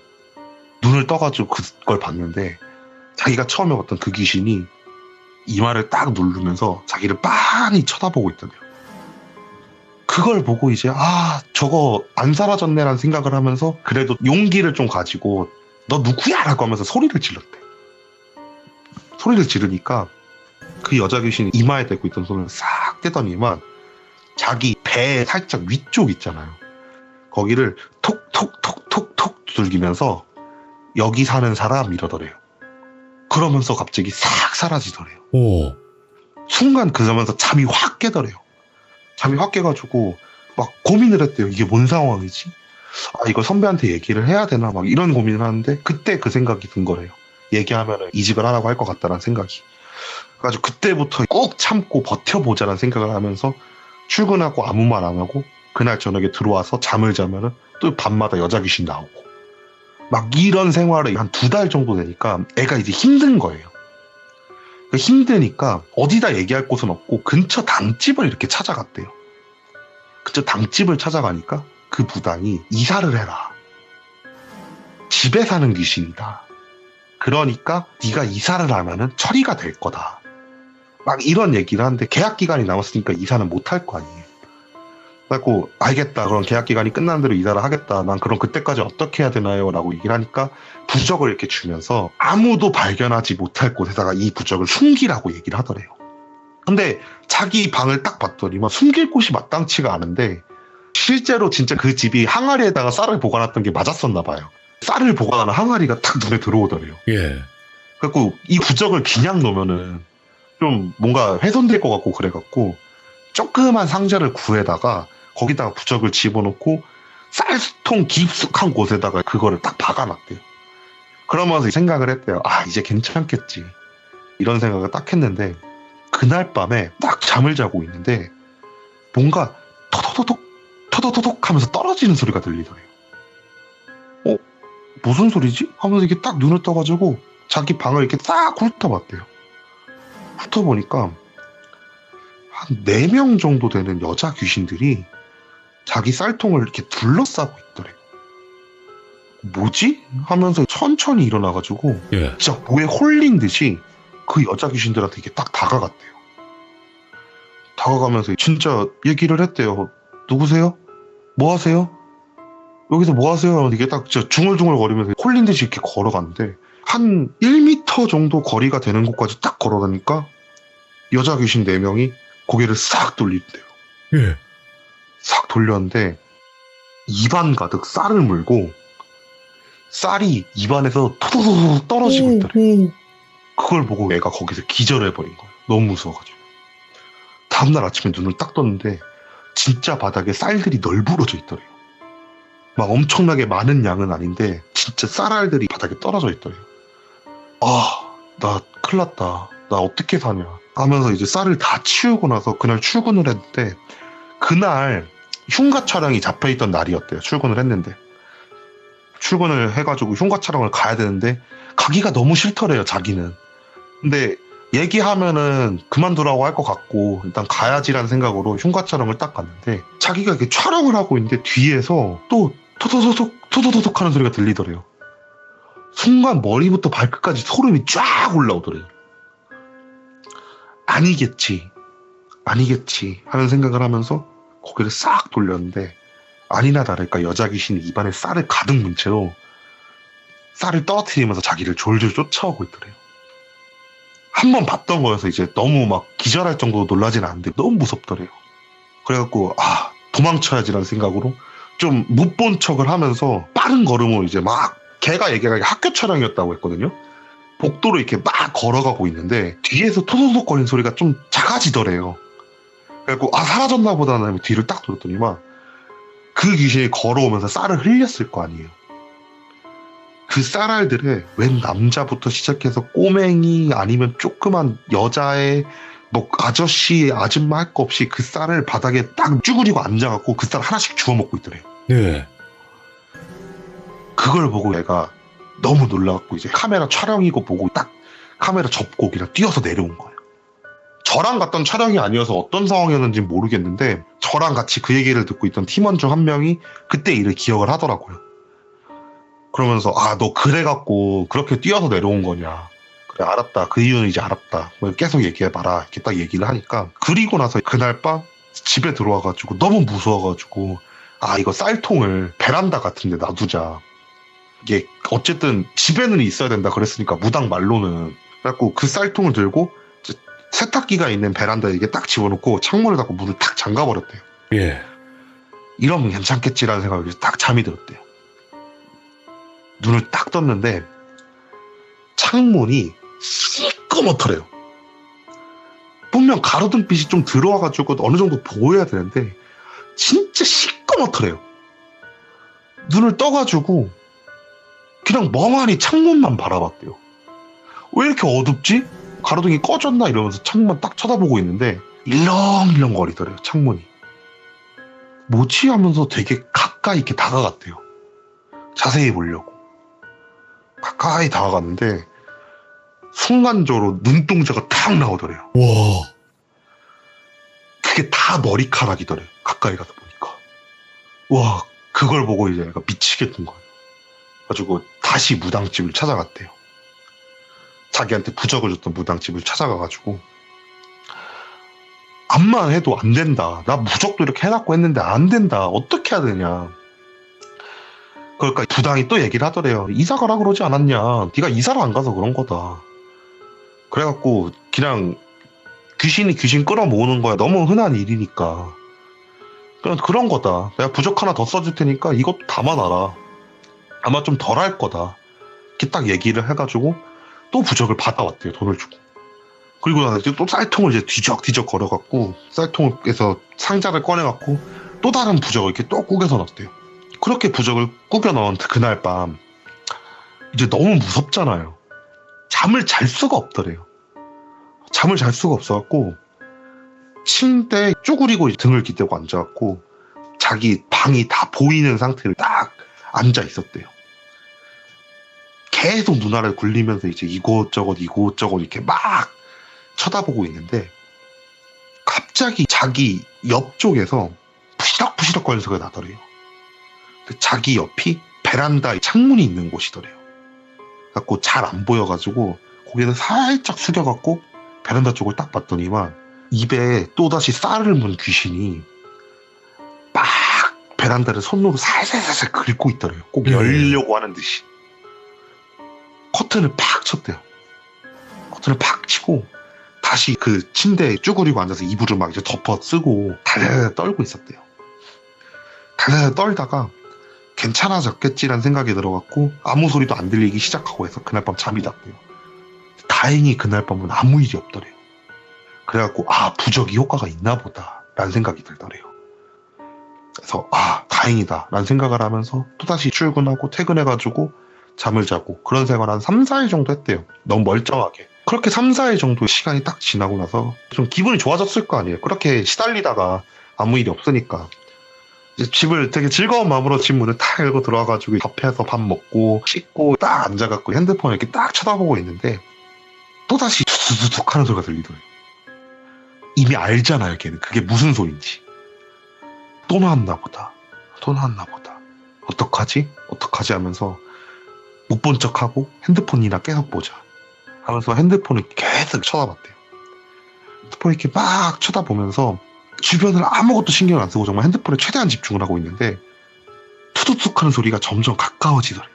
눈을 떠가지고 그걸 봤는데 자기가 처음에 봤던 그 귀신이 이마를 딱 누르면서 자기를 빤히 쳐다보고 있더래요. 그걸 보고 이제 저거 안 사라졌네라는 생각을 하면서 그래도 용기를 좀 가지고 너 누구야? 라고 하면서 소리를 질렀대. 소리를 지르니까 그 여자 귀신이 이마에 대고 있던 손을 싹 떼더니만 자기 배 살짝 위쪽 있잖아요. 거기를 톡톡톡톡톡 두들기면서 여기 사는 사람 이러더래요. 그러면서 갑자기 싹 사라지더래요. 오. 순간 그러면서 잠이 확 깨더래요. 잠이 확 깨가지고 막 고민을 했대요. 이게 뭔 상황이지? 이거 선배한테 얘기를 해야 되나? 막 이런 고민을 하는데 그때 그 생각이 든 거래요. 얘기하면 이직을 하라고 할 것 같다는 생각이. 그래가지고 그때부터 꾹 참고 버텨보자는 생각을 하면서 출근하고 아무 말 안 하고 그날 저녁에 들어와서 잠을 자면은 또 밤마다 여자 귀신 나오고 막 이런 생활을 한 2달 정도 되니까 애가 이제 힘든 거예요. 힘드니까 어디다 얘기할 곳은 없고 근처 당집을 이렇게 찾아갔대요. 근처 당집을 찾아가니까 그 무당이 이사를 해라. 집에 사는 귀신이다. 그러니까 네가 이사를 하면은 처리가 될 거다. 막 이런 얘기를 하는데 계약 기간이 남았으니까 이사는 못 할 거 아니에요. 그래갖고 알겠다. 그럼 계약 기간이 끝나는 대로 이사를 하겠다. 난 그럼 그때까지 어떻게 해야 되나요? 라고 얘기를 하니까 부적을 이렇게 주면서 아무도 발견하지 못할 곳에다가 이 부적을 숨기라고 얘기를 하더래요. 근데 자기 방을 딱 봤더니 막 숨길 곳이 마땅치가 않은데 실제로 진짜 그 집이 항아리에다가 쌀을 보관했던 게 맞았었나 봐요. 쌀을 보관하는 항아리가 딱 눈에 들어오더래요. 예. 그래갖고 이 부적을 그냥 놓으면은 좀 뭔가 훼손될 것 같고 그래갖고 조그만 상자를 구해다가 거기다가 부적을 집어넣고 쌀통 깊숙한 곳에다가 그거를 딱 박아놨대요. 그러면서 생각을 했대요. 이제 괜찮겠지. 이런 생각을 딱 했는데 그날 밤에 딱 잠을 자고 있는데 뭔가 토도도독 토도도독 하면서 떨어지는 소리가 들리더래요. 무슨 소리지? 하면서 이렇게 딱 눈을 떠가지고 자기 방을 이렇게 싹 훑어봤대요. 훑어보니까 한 4명 정도 되는 여자 귀신들이 자기 쌀통을 이렇게 둘러싸고 있더래요. 뭐지? 하면서 천천히 일어나가지고 예. 진짜 뭐에 홀린 듯이 그 여자 귀신들한테 이렇게 딱 다가갔대요. 다가가면서 진짜 얘기를 했대요. 누구세요? 뭐 하세요? 여기서 뭐 하세요? 이게 딱 진짜 중얼중얼 거리면서 홀린 듯이 이렇게 걸어갔는데 한 1m 정도 거리가 되는 곳까지 딱 걸어가니까 여자 귀신 4명이 고개를 싹 돌린대요. 예. 싹 돌렸는데 입안 가득 쌀을 물고 쌀이 입안에서 토도도도 떨어지고 있더래요. 그걸 보고 애가 거기서 기절해버린 거예요. 너무 무서워가지고. 다음날 아침에 눈을 딱 떴는데 진짜 바닥에 쌀들이 널브러져 있더래요. 막 엄청나게 많은 양은 아닌데 진짜 쌀알들이 바닥에 떨어져 있더래요. 나 큰일 났다. 나 어떻게 사냐 하면서 이제 쌀을 다 치우고 나서 그날 출근을 했는데 그날 흉가 촬영이 잡혀있던 날이었대요. 출근을 했는데. 출근을 해가지고 흉가 촬영을 가야 되는데 가기가 너무 싫더래요, 자기는. 근데 얘기하면은 그만두라고 할 것 같고 일단 가야지라는 생각으로 흉가 촬영을 딱 갔는데 자기가 이렇게 촬영을 하고 있는데 뒤에서 또 토도독 하는 소리가 들리더래요. 순간 머리부터 발끝까지 소름이 쫙 올라오더래요. 아니겠지 하는 생각을 하면서 고개를 싹 돌렸는데 아니나 다를까 여자 귀신이 입안에 쌀을 가득 문 채로 쌀을 떨어뜨리면서 자기를 졸졸 쫓아오고 있더래요. 한 번 봤던 거여서 이제 너무 막 기절할 정도로 놀라진 않는데 너무 무섭더래요. 그래갖고 도망쳐야지라는 생각으로 좀 못 본 척을 하면서 빠른 걸음으로 이제 막 걔가 얘기하기에 학교 촬영이었다고 했거든요. 복도로 이렇게 막 걸어가고 있는데 뒤에서 토도독 거리는 소리가 좀 작아지더래요. 그래갖고 사라졌나 보다는 뒤를 딱 돌았더니만 그 귀신이 걸어오면서 쌀을 흘렸을 거 아니에요. 그 쌀알들에 웬 남자부터 시작해서 꼬맹이 아니면 조그만 여자의 뭐 아저씨 아줌마 할 거 없이 그 쌀을 바닥에 딱 쭈그리고 앉아갖고 그 쌀 하나씩 주워 먹고 있더래요. 네. 그걸 보고 얘가 너무 놀라갖고 이제 카메라 촬영이고 보고 딱 카메라 접고 그냥 뛰어서 내려온 거예요. 저랑 갔던 촬영이 아니어서 어떤 상황이었는지 모르겠는데 저랑 같이 그 얘기를 듣고 있던 팀원 중 한 명이 그때 일을 기억을 하더라고요. 그러면서 너 그래갖고 그렇게 뛰어서 내려온 거냐. 그래 알았다. 그 이유는 이제 알았다. 계속 얘기해봐라. 이렇게 딱 얘기를 하니까 그리고 나서 그날 밤 집에 들어와가지고 너무 무서워가지고 이거 쌀통을 베란다 같은데 놔두자. 이게 어쨌든 집에는 있어야 된다 그랬으니까 무당 말로는. 그래갖고 그 쌀통을 들고 세탁기가 있는 베란다에 이게 딱 집어넣고 창문을 닫고 문을 탁 잠가버렸대요. 예. 이러면 괜찮겠지라는 생각이 딱 잠이 들었대요. 눈을 딱 떴는데 창문이 시꺼멓더래요. 분명 가로등빛이 좀 들어와가지고 어느 정도 보여야 되는데 진짜 시꺼멓더래요. 눈을 떠가지고 그냥 멍하니 창문만 바라봤대요. 왜 이렇게 어둡지? 가로등이 꺼졌나 이러면서 창문 딱 쳐다보고 있는데 일렁일렁 거리더래요. 창문이. 뭐지? 하면서 되게 가까이 이렇게 다가갔대요. 자세히 보려고. 가까이 다가갔는데 순간적으로 눈동자가 탁 나오더래요. 와. 그게 다 머리카락이더래요. 가까이 가다 보니까. 와, 그걸 보고 이제 얘가 미치겠는 거예요. 가지고 다시 무당집을 찾아갔대요. 자기한테 부적을 줬던 무당집을 찾아가가지고 암만 해도 안 된다. 나 무적도 이렇게 해놨고 했는데 안 된다. 어떻게 해야 되냐. 그러니까 부당이 또 얘기를 하더래요. 이사 가라 그러지 않았냐. 네가 이사를 안 가서 그런 거다. 그래갖고 그냥 귀신이 귀신 끌어모으는 거야. 너무 흔한 일이니까. 그냥 그런 거다. 내가 부적 하나 더 써줄 테니까 이것도 담아놔라. 아마 좀 덜 할 거다. 이렇게 딱 얘기를 해가지고 또 부적을 받아왔대요. 돈을 주고. 그리고 나서 또 쌀통을 이제 뒤적뒤적 걸어갖고 쌀통에서 상자를 꺼내갖고 또 다른 부적을 이렇게 또 꾸겨서 넣었대요. 그렇게 부적을 꾸겨 넣은 그날 밤 이제 너무 무섭잖아요. 잠을 잘 수가 없더래요. 잠을 잘 수가 없어갖고 침대에 쪼그리고 등을 기대고 앉아갖고 자기 방이 다 보이는 상태로 딱 앉아 있었대요. 계속 눈알을 굴리면서 이제 이곳저곳 이렇게 막 쳐다보고 있는데 갑자기 자기 옆쪽에서 푸시럭푸시럭 거리는 소리가 나더래요. 자기 옆이 베란다에 창문이 있는 곳이더래요. 그래갖고 잘 안 보여가지고 고개를 살짝 숙여갖고 베란다 쪽을 딱 봤더니만 입에 또다시 쌀을 문 귀신이 막 베란다를 손으로 살살살살 긁고 있더래요. 꼭 열려고 하는 듯이. 커튼을 팍 쳤대요. 커튼을 팍 치고 다시 그 침대에 쭈그리고 앉아서 이불을 막 이제 덮어 쓰고 달달달 떨고 있었대요. 달달달 떨다가 괜찮아졌겠지라는 생각이 들어갖고 아무 소리도 안 들리기 시작하고 해서 그날 밤 잠이 잤대요. 다행히 그날 밤은 아무 일이 없더래요. 그래갖고 부적이 효과가 있나 보다 라는 생각이 들더래요. 그래서 다행이다 라는 생각을 하면서 또다시 출근하고 퇴근해가지고 잠을 자고 그런 생활 한 3, 4일 정도 했대요. 너무 멀쩡하게. 그렇게 3, 4일 정도 시간이 딱 지나고 나서 좀 기분이 좋아졌을 거 아니에요. 그렇게 시달리다가 아무 일이 없으니까. 이제 집을 되게 즐거운 마음으로 집 문을 탁 열고 들어와가지고 밥해서 밥 먹고 씻고 딱 앉아갖고 핸드폰을 이렇게 딱 쳐다보고 있는데 또다시 두둑둑 하는 소리가 들리더래요. 이미 알잖아요, 걔는. 그게 무슨 소린지. 또 나왔나 보다. 또 나왔나 보다. 어떡하지? 어떡하지? 하면서 못 본 척하고 핸드폰이나 계속 보자 하면서 핸드폰을 계속 쳐다봤대요. 핸드폰 이렇게 막 쳐다보면서 주변을 아무것도 신경을 안 쓰고 정말 핸드폰에 최대한 집중을 하고 있는데 투둑툭 하는 소리가 점점 가까워지더래요.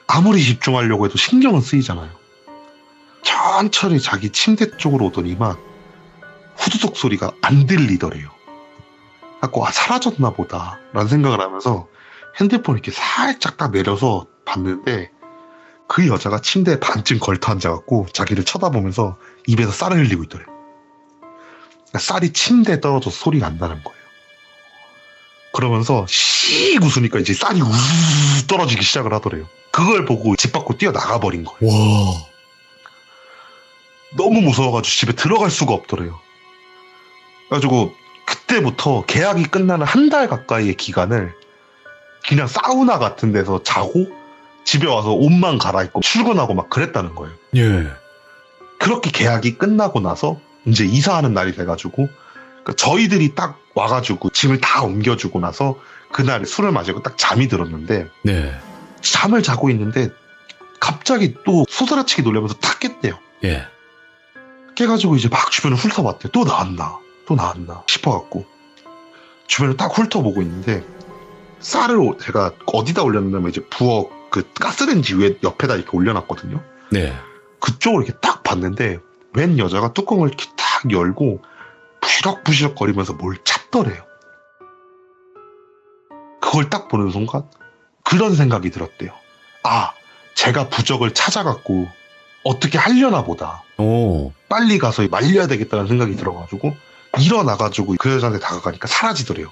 아무리 집중하려고 해도 신경은 쓰이잖아요. 천천히 자기 침대 쪽으로 오더니만 후두둑 소리가 안 들리더래요. 갖고 사라졌나 보다 라는 생각을 하면서 핸드폰을 이렇게 살짝 딱 내려서 봤는데 그 여자가 침대에 반쯤 걸터 앉아갖고 자기를 쳐다보면서 입에서 쌀을 흘리고 있더래요. 쌀이 침대에 떨어져서 소리가 안 나는 거예요. 그러면서 씩 웃으니까 이제 쌀이 우르르 떨어지기 시작을 하더래요. 그걸 보고 집 밖으로 뛰어나가버린 거예요. 와. 너무 무서워가지고 집에 들어갈 수가 없더래요. 그래가지고 그때부터 계약이 끝나는 한 달 가까이의 기간을 그냥 사우나 같은 데서 자고 집에 와서 옷만 갈아입고 출근하고 막 그랬다는 거예요. 예. 그렇게 계약이 끝나고 나서 이제 이사하는 날이 돼가지고 그러니까 저희들이 딱 와가지고 짐을 다 옮겨주고 나서 그날 술을 마시고 딱 잠이 들었는데 네. 잠을 자고 있는데 갑자기 또 소스라치게 놀라면서 탁 깼대요. 예. 깨가지고 이제 막 주변을 훑어봤대요. 또 나왔나 싶어갖고 주변을 딱 훑어보고 있는데 쌀을 제가 어디다 올렸냐면 이제 부엌 그 가스레인지 위에 옆에다 이렇게 올려놨거든요. 네. 그쪽을 이렇게 딱 봤는데 웬 여자가 뚜껑을 이렇게 딱 열고 부시럭부시럭 거리면서 뭘 찾더래요. 그걸 딱 보는 순간 그런 생각이 들었대요. 아, 제가 부적을 찾아갖고 어떻게 하려나 보다. 오. 빨리 가서 말려야 되겠다는 생각이 들어가지고 일어나가지고 그 여자한테 다가가니까 사라지더래요.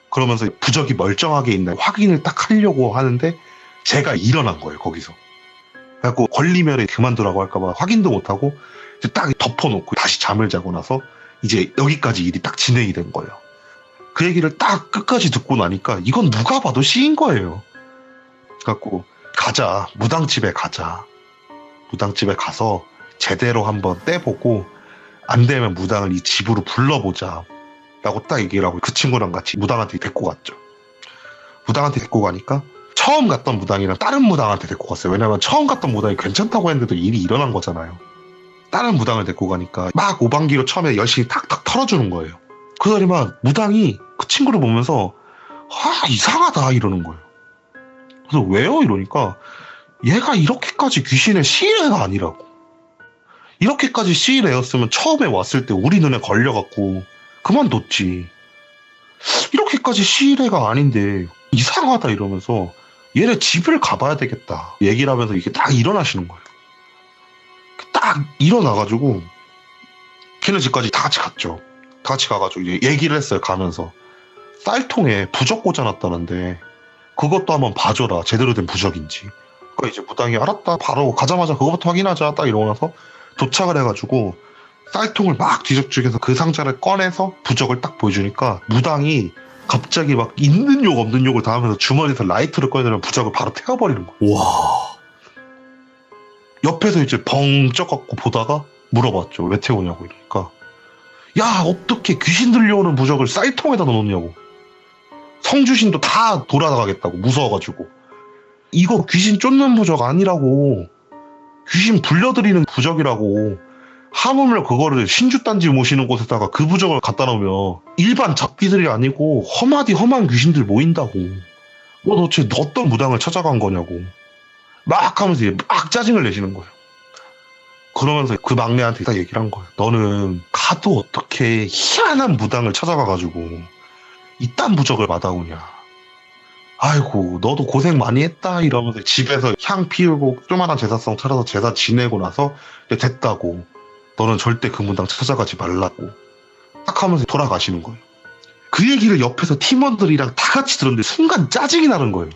그러면서 부적이 멀쩡하게 있나 확인을 딱 하려고 하는데 제가 일어난 거예요, 거기서. 그래갖고 걸리면 그만두라고 할까봐 확인도 못하고 이제 딱 덮어놓고 다시 잠을 자고 나서 이제 여기까지 일이 딱 진행이 된 거예요. 그 얘기를 딱 끝까지 듣고 나니까 이건 누가 봐도 시인 거예요. 그래갖고 가자, 무당집에 가자. 무당집에 가서 제대로 한번 떼보고 안 되면 무당을 이 집으로 불러보자 라고 딱 얘기를 하고 그 친구랑 같이 무당한테 데리고 갔죠. 무당한테 데리고 가니까 처음 갔던 무당이랑 다른 무당한테 데리고 갔어요. 왜냐면 처음 갔던 무당이 괜찮다고 했는데도 일이 일어난 거잖아요. 다른 무당을 데리고 가니까 막 오방기로 처음에 열심히 탁탁 털어주는 거예요. 그러더니만 무당이 그 친구를 보면서 아, 이상하다 이러는 거예요. 그래서 왜요? 이러니까 얘가 이렇게까지 귀신의 시인애가 아니라고. 이렇게까지 시인애였으면 처음에 왔을 때 우리 눈에 걸려갖고 그만뒀지. 이렇게까지 시인애가 아닌데 이상하다 이러면서 얘네 집을 가봐야 되겠다 얘기를 하면서 이게 딱 일어나시는 거예요. 딱 일어나가지고 걔네 집까지 다 같이 갔죠. 다 같이 가가지고 이제 얘기를 했어요. 가면서 쌀통에 부적 꽂아놨다는데 그것도 한번 봐줘라, 제대로 된 부적인지. 그러니까 이제 무당이 알았다, 바로 가자마자 그거부터 확인하자 딱 이러고 나서 도착을 해가지고 쌀통을 막 뒤적뒤적해서 그 상자를 꺼내서 부적을 딱 보여주니까 무당이 갑자기 막 있는 욕 없는 욕을 다 하면서 주머니에서 라이터를 꺼내면 부적을 바로 태워버리는 거예요. 와. 옆에서 이제 벙쩍 갖고 보다가 물어봤죠. 왜 태우냐고. 이러니까 야, 어떻게 귀신 들려오는 부적을 쌀통에다 넣어놓냐고. 성주신도 다 돌아가겠다고 무서워가지고. 이거 귀신 쫓는 부적 아니라고. 귀신 불려드리는 부적이라고. 하물며 그거를 신주단지 모시는 곳에다가 그 부적을 갖다 놓으면 일반 잡기들이 아니고 험한 귀신들 모인다고. 너 도대체 어떤 무당을 찾아간 거냐고. 막 하면서 막 짜증을 내시는 거예요. 그러면서 그 막내한테 딱 얘기를 한 거예요. 너는 가도 어떻게 희한한 무당을 찾아가가지고 이딴 부적을 받아오냐. 아이고, 너도 고생 많이 했다 이러면서 집에서 향 피우고 조그만한 제사성 차려서 제사 지내고 나서 이제 됐다고. 너는 절대 그 무당 찾아가지 말라고 딱 하면서 돌아가시는 거예요. 그 얘기를 옆에서 팀원들이랑 다 같이 들었는데 순간 짜증이 나는 거예요.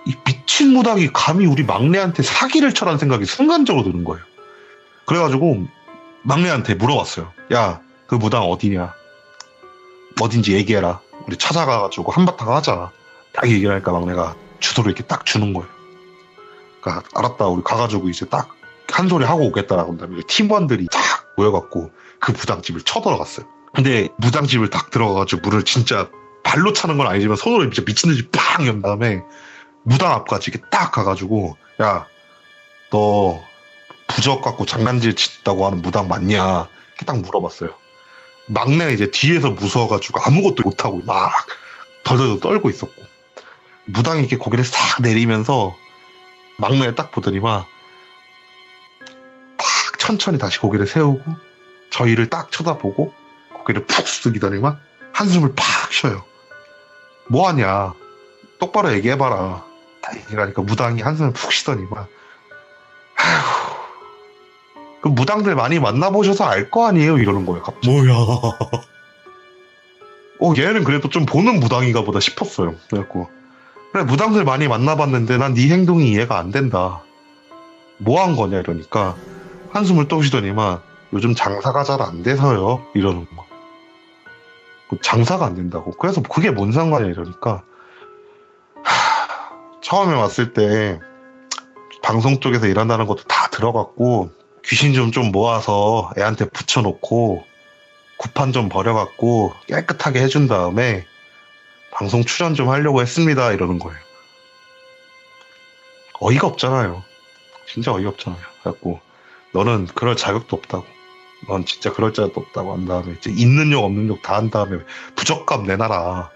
이 미친 무당이 감히 우리 막내한테 사기를 쳐라는 생각이 순간적으로 드는 거예요. 그래가지고 막내한테 물어봤어요. 야, 그 무당 어디냐? 어딘지 얘기해라. 우리 찾아가가지고 한바탕 하자. 딱 얘기를 하니까 막내가 주소를 이렇게 딱 주는 거예요. 그러니까 알았다. 우리 가가지고 이제 딱 한 소리 하고 오겠다라고 한다음에 팀원들이 딱 모여갖고 그 무당집을 쳐들어갔어요. 근데 무당집을 딱 들어가가지고 문을 진짜 발로 차는 건 아니지만 손으로 진짜 미친 듯이 팡 연 다음에 무당 앞까지 이렇게 딱 가가지고 야, 너 부적 갖고 장난질 친다고 하는 무당 맞냐? 이렇게 딱 물어봤어요. 막내가 이제 뒤에서 무서워가지고 아무것도 못하고 막 덜덜 떨고 있었고 무당이 이렇게 고개를 싹 내리면서 막내를 딱 보더니만 딱 천천히 다시 고개를 세우고 저희를 딱 쳐다보고 고개를 푹 숙이더니만 한숨을 팍 쉬어요. 뭐하냐? 똑바로 얘기해봐라. 딱 얘기하니까 무당이 한숨을 푹 쉬더니만 아휴, 그 무당들 많이 만나보셔서 알 거 아니에요? 이러는 거예요, 갑자기. 뭐야. 얘는 그래도 좀 보는 무당인가 보다 싶었어요. 그래갖고 그래, 무당들 많이 만나봤는데 난 네 행동이 이해가 안 된다. 뭐 한 거냐 이러니까 한숨을 또 쉬더니만 요즘 장사가 잘 안 돼서요. 이러는 거. 장사가 안 된다고. 그래서 그게 뭔 상관이야 이러니까 처음에 왔을 때 방송 쪽에서 일한다는 것도 다 들어갔고 귀신 좀 모아서 애한테 붙여놓고 구판 좀 버려갖고 깨끗하게 해준 다음에 방송 출연 좀 하려고 했습니다. 이러는 거예요. 어이가 없잖아요. 진짜 어이가 없잖아요. 그래갖고 너는 그럴 자격도 없다고. 넌 진짜 그럴 자격도 없다고 한 다음에 이제 있는 욕 없는 욕 다 한 다음에 부적값 내놔라.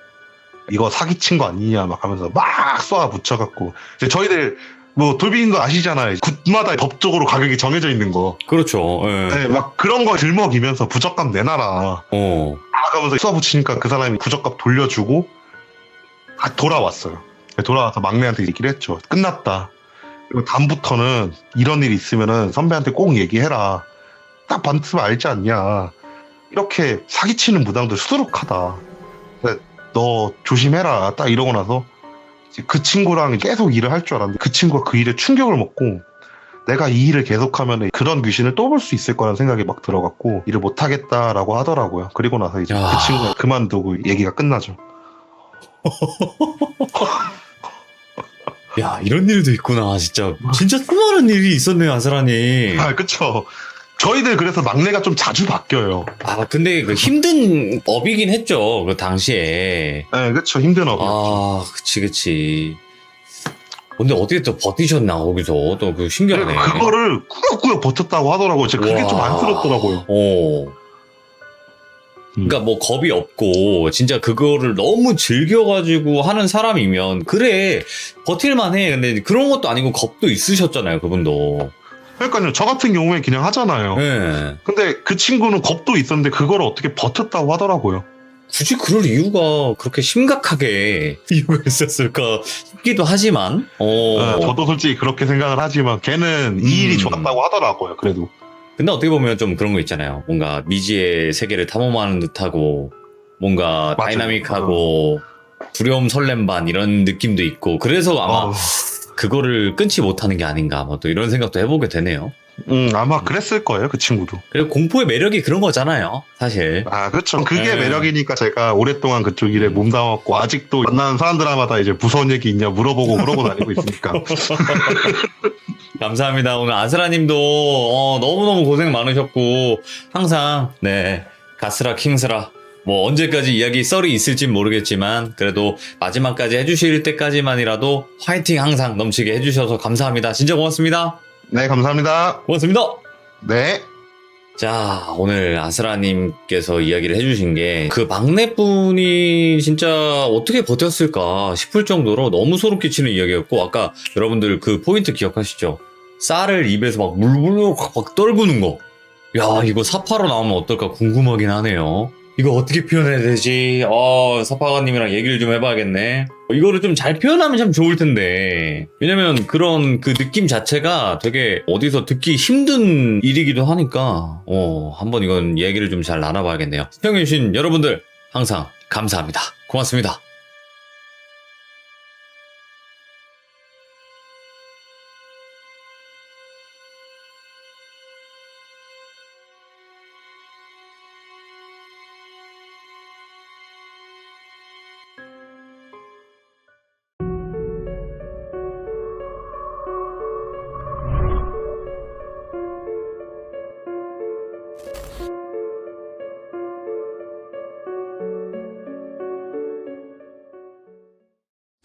이거 사기친 거 아니냐 막 하면서 막 쏘아 붙여갖고 이제 저희들 뭐 돌비인 거 아시잖아요. 굿마다 법적으로 가격이 정해져 있는 거. 그렇죠. 예. 네, 막 그런 거 들먹이면서 부적값 내놔라. 막 하면서 쏘아 붙이니까 그 사람이 부적값 돌려주고 돌아왔어요. 돌아와서 막내한테 얘기를 했죠. 끝났다. 그리고 다음부터는 이런 일이 있으면은 선배한테 꼭 얘기해라. 딱 반드시 알지 않냐. 이렇게 사기치는 무당들 수두룩하다. 너 조심해라. 딱 이러고 나서 그 친구랑 계속 일을 할 줄 알았는데 그 친구가 그 일에 충격을 먹고 내가 이 일을 계속하면 그런 귀신을 또 볼 수 있을 거라는 생각이 막 들어갖고 일을 못하겠다라고 하더라고요. 그리고 나서 이제 야. 그 친구가 그만두고 얘기가 끝나죠. 야, 이런 일도 있구나. 진짜 수많은 일이 있었네요, 아스라님. 아, 그쵸. 저희들 그래서 막내가 좀 자주 바뀌어요. 아, 근데 그 힘든 업이긴 했죠. 그 당시에. 네, 그쵸. 힘든 업이었죠. 아, 그치. 근데 어떻게 또 버티셨나, 거기서. 또 그 신기하네. 그거를 꾸역꾸역 버텼다고 하더라고요. 제가 그게 좀 와. 안쓰럽더라고요. 그러니까 뭐 겁이 없고 진짜 그거를 너무 즐겨가지고 하는 사람이면 그래 버틸만해. 근데 그런 것도 아니고 겁도 있으셨잖아요, 그분도. 그러니까요. 저 같은 경우에 그냥 하잖아요. 네. 근데 그 친구는 겁도 있었는데 그걸 어떻게 버텼다고 하더라고요. 굳이 그럴 이유가 그렇게 심각하게 이유가 있었을까 싶기도 하지만. 네, 저도 솔직히 그렇게 생각을 하지만 걔는 이 일이 좋았다고 하더라고요. 그래도. 근데 어떻게 보면 좀 그런 거 있잖아요. 뭔가 미지의 세계를 탐험하는 듯하고 뭔가 맞아요. 다이나믹하고 두려움 설렘 반 이런 느낌도 있고 그래서 아마 그거를 끊지 못하는 게 아닌가 뭐 또 이런 생각도 해보게 되네요. 아마 그랬을 거예요. 그 친구도. 그리고 공포의 매력이 그런 거잖아요, 사실. 아, 그렇죠. 그게 네. 매력이니까 제가 오랫동안 그쪽 일에 몸담았고 아직도 만나는 사람들마다 이제 무서운 얘기 있냐 물어보고 그러고 다니고 있으니까. 감사합니다. 오늘 아스라님도 너무너무 고생 많으셨고 항상 네 가스라 킹스라 뭐 언제까지 이야기 썰이 있을진 모르겠지만 그래도 마지막까지 해주실 때까지만이라도 화이팅 항상 넘치게 해주셔서 감사합니다. 진짜 고맙습니다. 네, 감사합니다. 고맙습니다. 네. 자, 오늘 아스라님께서 이야기를 해주신 게 그 막내분이 진짜 어떻게 버텼을까 싶을 정도로 너무 소름 끼치는 이야기였고 아까 여러분들 그 포인트 기억하시죠? 쌀을 입에서 막 물불 막 떨구는 거. 야, 이거 사파로 나오면 어떨까 궁금하긴 하네요. 이거 어떻게 표현해야 되지? 사파가님이랑 얘기를 좀 해봐야겠네. 이거를 좀 잘 표현하면 참 좋을 텐데. 왜냐면 그런 그 느낌 자체가 되게 어디서 듣기 힘든 일이기도 하니까, 한번 이건 얘기를 좀 잘 나눠봐야겠네요. 시청해주신 여러분들 항상 감사합니다. 고맙습니다.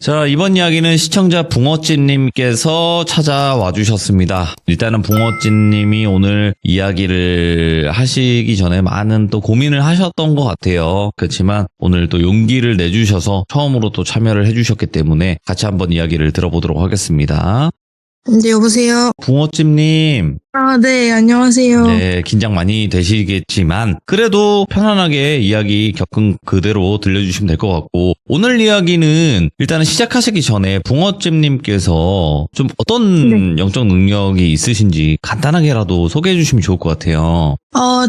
자, 이번 이야기는 시청자 붕어찜님께서 찾아와 주셨습니다. 일단은 붕어찜님이 오늘 이야기를 하시기 전에 많은 또 고민을 하셨던 것 같아요. 그렇지만 오늘 또 용기를 내주셔서 처음으로 또 참여를 해주셨기 때문에 같이 한번 이야기를 들어보도록 하겠습니다. 네, 여보세요? 붕어찜님. 아, 네, 안녕하세요. 네, 긴장 많이 되시겠지만 그래도 편안하게 이야기 겪은 그대로 들려주시면 될 것 같고, 오늘 이야기는 일단은 시작하시기 전에 붕어찜님께서 좀 어떤 영적 능력이 있으신지 간단하게라도 소개해 주시면 좋을 것 같아요.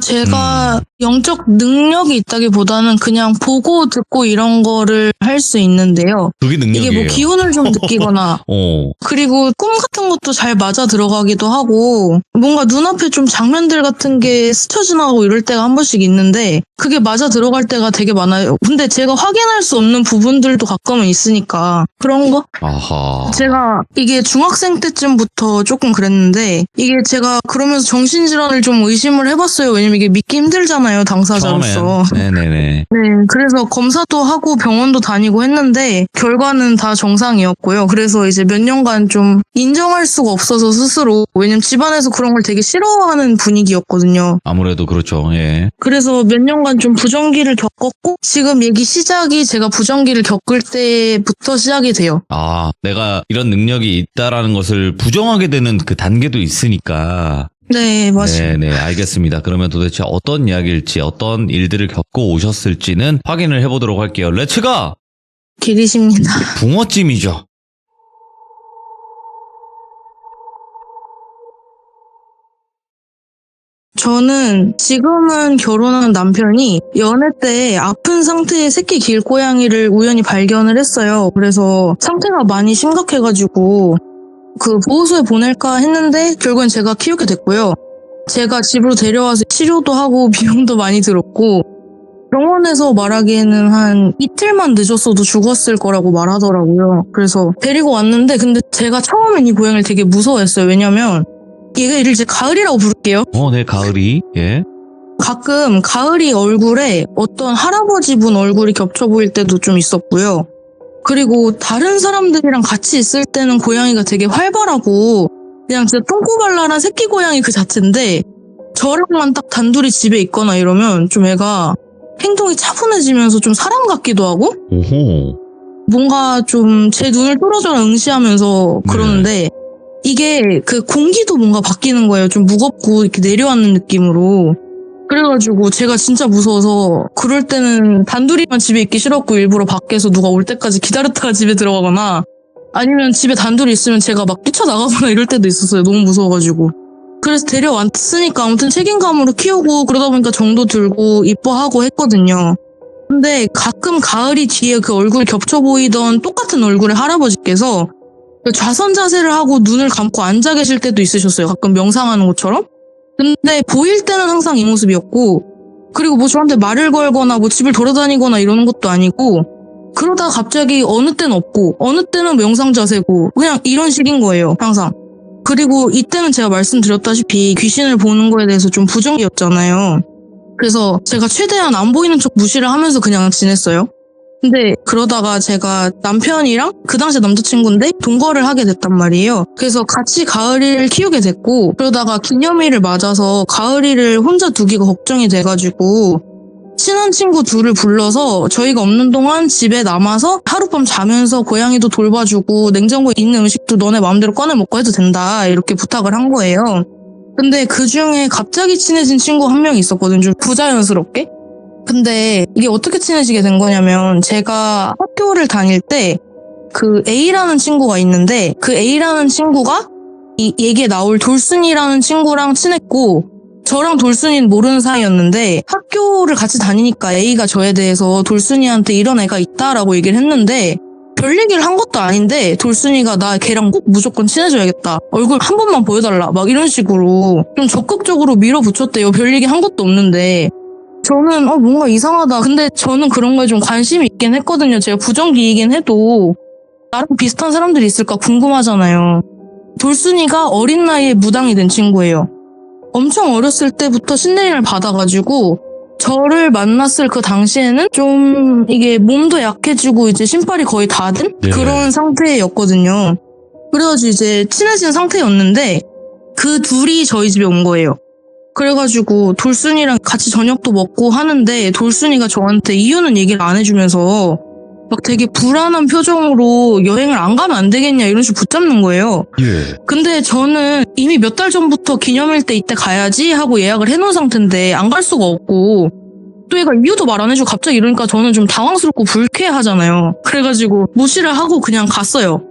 제가 영적 능력이 있다기보다는 그냥 보고 듣고 이런 거를 할 수 있는데요. 그게 능력이에요. 이게 뭐 기운을 좀 느끼거나 그리고 꿈 같은 것도 잘 맞아 들어가기도 하고, 뭔가 눈앞에 좀 장면들 같은 게 스쳐 지나가고 이럴 때가 한 번씩 있는데 그게 맞아 들어갈 때가 되게 많아요. 근데 제가 확인할 수 없는 부분들도 가끔은 있으니까 그런 거? 아하. 제가 이게 중학생 때쯤부터 조금 그랬는데, 이게 제가 그러면서 정신질환을 좀 의심을 해봤어요. 왜냐면 이게 믿기 힘들잖아요, 당사자로서. 처음엔. 네네네. 네, 그래서 검사도 하고 병원도 다니고 했는데 결과는 다 정상이었고요. 그래서 이제 몇 년간 좀 인정할 수가 없어서 스스로, 왜냐면 집안에서 그런 걸 되게 싫어하는 분위기였거든요. 아무래도 그렇죠. 예. 그래서 몇 년간 좀 부정기를 겪었고, 지금 얘기 시작이 제가 부정기를 겪을 때부터 시작이 돼요. 아, 내가 이런 능력이 있다라는 것을 부정하게 되는 그 단계도 있으니까. 네, 맞아요. 네네, 알겠습니다. 그러면 도대체 어떤 이야기일지, 어떤 일들을 겪고 오셨을지는 확인을 해보도록 할게요. 렛츠가! 길이십니다. 붕어찜이죠. 저는 지금은 결혼한 남편이 연애 때 아픈 상태의 새끼 길고양이를 우연히 발견을 했어요. 그래서 상태가 많이 심각해가지고 그 보호소에 보낼까 했는데 결국엔 제가 키우게 됐고요. 제가 집으로 데려와서 치료도 하고 비용도 많이 들었고, 병원에서 말하기에는 한 이틀만 늦었어도 죽었을 거라고 말하더라고요. 그래서 데리고 왔는데, 근데 제가 처음엔 이 고양이를 되게 무서워했어요. 왜냐면 얘를 이제 가을이라고 부를게요. 네, 가을이. 예. 가끔 가을이 얼굴에 어떤 할아버지 분 얼굴이 겹쳐 보일 때도 좀 있었고요. 그리고 다른 사람들이랑 같이 있을 때는 고양이가 되게 활발하고 그냥 진짜 똥꼬발랄한 새끼 고양이 그 자체인데, 저랑만 딱 단둘이 집에 있거나 이러면 좀 애가 행동이 차분해지면서 좀 사람 같기도 하고, 오호. 뭔가 좀 제 눈을 뚫어져라 응시하면서 그러는데, 이게 그 공기도 뭔가 바뀌는 거예요. 좀 무겁고 이렇게 내려앉는 느낌으로. 그래가지고 제가 진짜 무서워서 그럴 때는 단둘이만 집에 있기 싫었고 일부러 밖에서 누가 올 때까지 기다렸다가 집에 들어가거나, 아니면 집에 단둘이 있으면 제가 막 뛰쳐나가거나 이럴 때도 있었어요. 너무 무서워가지고. 그래서 데려왔으니까 아무튼 책임감으로 키우고 그러다 보니까 정도 들고 이뻐하고 했거든요. 근데 가끔 가을이 뒤에 그 얼굴이 겹쳐 보이던 똑같은 얼굴의 할아버지께서 좌선 자세를 하고 눈을 감고 앉아 계실 때도 있으셨어요. 가끔 명상하는 것처럼. 근데 보일 때는 항상 이 모습이었고, 그리고 뭐 저한테 말을 걸거나 뭐 집을 돌아다니거나 이러는 것도 아니고, 그러다가 갑자기 어느 때는 없고 어느 때는 명상 자세고 그냥 이런 식인 거예요, 항상. 그리고 이때는 제가 말씀드렸다시피 귀신을 보는 거에 대해서 좀 부정이었잖아요. 그래서 제가 최대한 안 보이는 척 무시를 하면서 그냥 지냈어요. 근데 그러다가 제가 남편이랑 그 당시 남자친구인데 동거를 하게 됐단 말이에요. 그래서 같이 가을이를 키우게 됐고, 그러다가 기념일을 맞아서 가을이를 혼자 두기가 걱정이 돼가지고 친한 친구 둘을 불러서 저희가 없는 동안 집에 남아서 하룻밤 자면서 고양이도 돌봐주고 냉장고에 있는 음식도 너네 마음대로 꺼내 먹고 해도 된다, 이렇게 부탁을 한 거예요. 근데 그 중에 갑자기 친해진 친구 한 명이 있었거든요. 좀 부자연스럽게. 근데 이게 어떻게 친해지게 된 거냐면, 제가 학교를 다닐 때 그 A라는 친구가 있는데, 그 A라는 친구가 이 얘기에 나올 돌순이라는 친구랑 친했고, 저랑 돌순이는 모르는 사이였는데, 학교를 같이 다니니까 A가 저에 대해서 돌순이한테 이런 애가 있다라고 얘기를 했는데, 별 얘기를 한 것도 아닌데 돌순이가 나 걔랑 꼭 무조건 친해져야겠다, 얼굴 한 번만 보여달라, 막 이런 식으로 좀 적극적으로 밀어붙였대요. 별 얘기 한 것도 없는데. 저는 뭔가 이상하다. 근데 저는 그런 거에 좀 관심이 있긴 했거든요. 제가 부정기이긴 해도 나랑 비슷한 사람들이 있을까 궁금하잖아요. 돌순이가 어린 나이에 무당이 된 친구예요. 엄청 어렸을 때부터 신내림을 받아가지고 저를 만났을 그 당시에는 좀 이게 몸도 약해지고 이제 신발이 거의 닫은 네. 그런 상태였거든요. 그래가지고 이제 친해진 상태였는데 그 둘이 저희 집에 온 거예요. 그래가지고 돌순이랑 같이 저녁도 먹고 하는데 돌순이가 저한테 이유는 얘기를 안 해주면서 막 되게 불안한 표정으로 여행을 안 가면 안 되겠냐 이런 식으로 붙잡는 거예요. 예. 근데 저는 이미 몇 달 전부터 기념일 때 이때 가야지 하고 예약을 해놓은 상태인데 안 갈 수가 없고 또 얘가 이유도 말 안 해주고 갑자기 이러니까 저는 좀 당황스럽고 불쾌하잖아요. 그래가지고 무시를 하고 그냥 갔어요.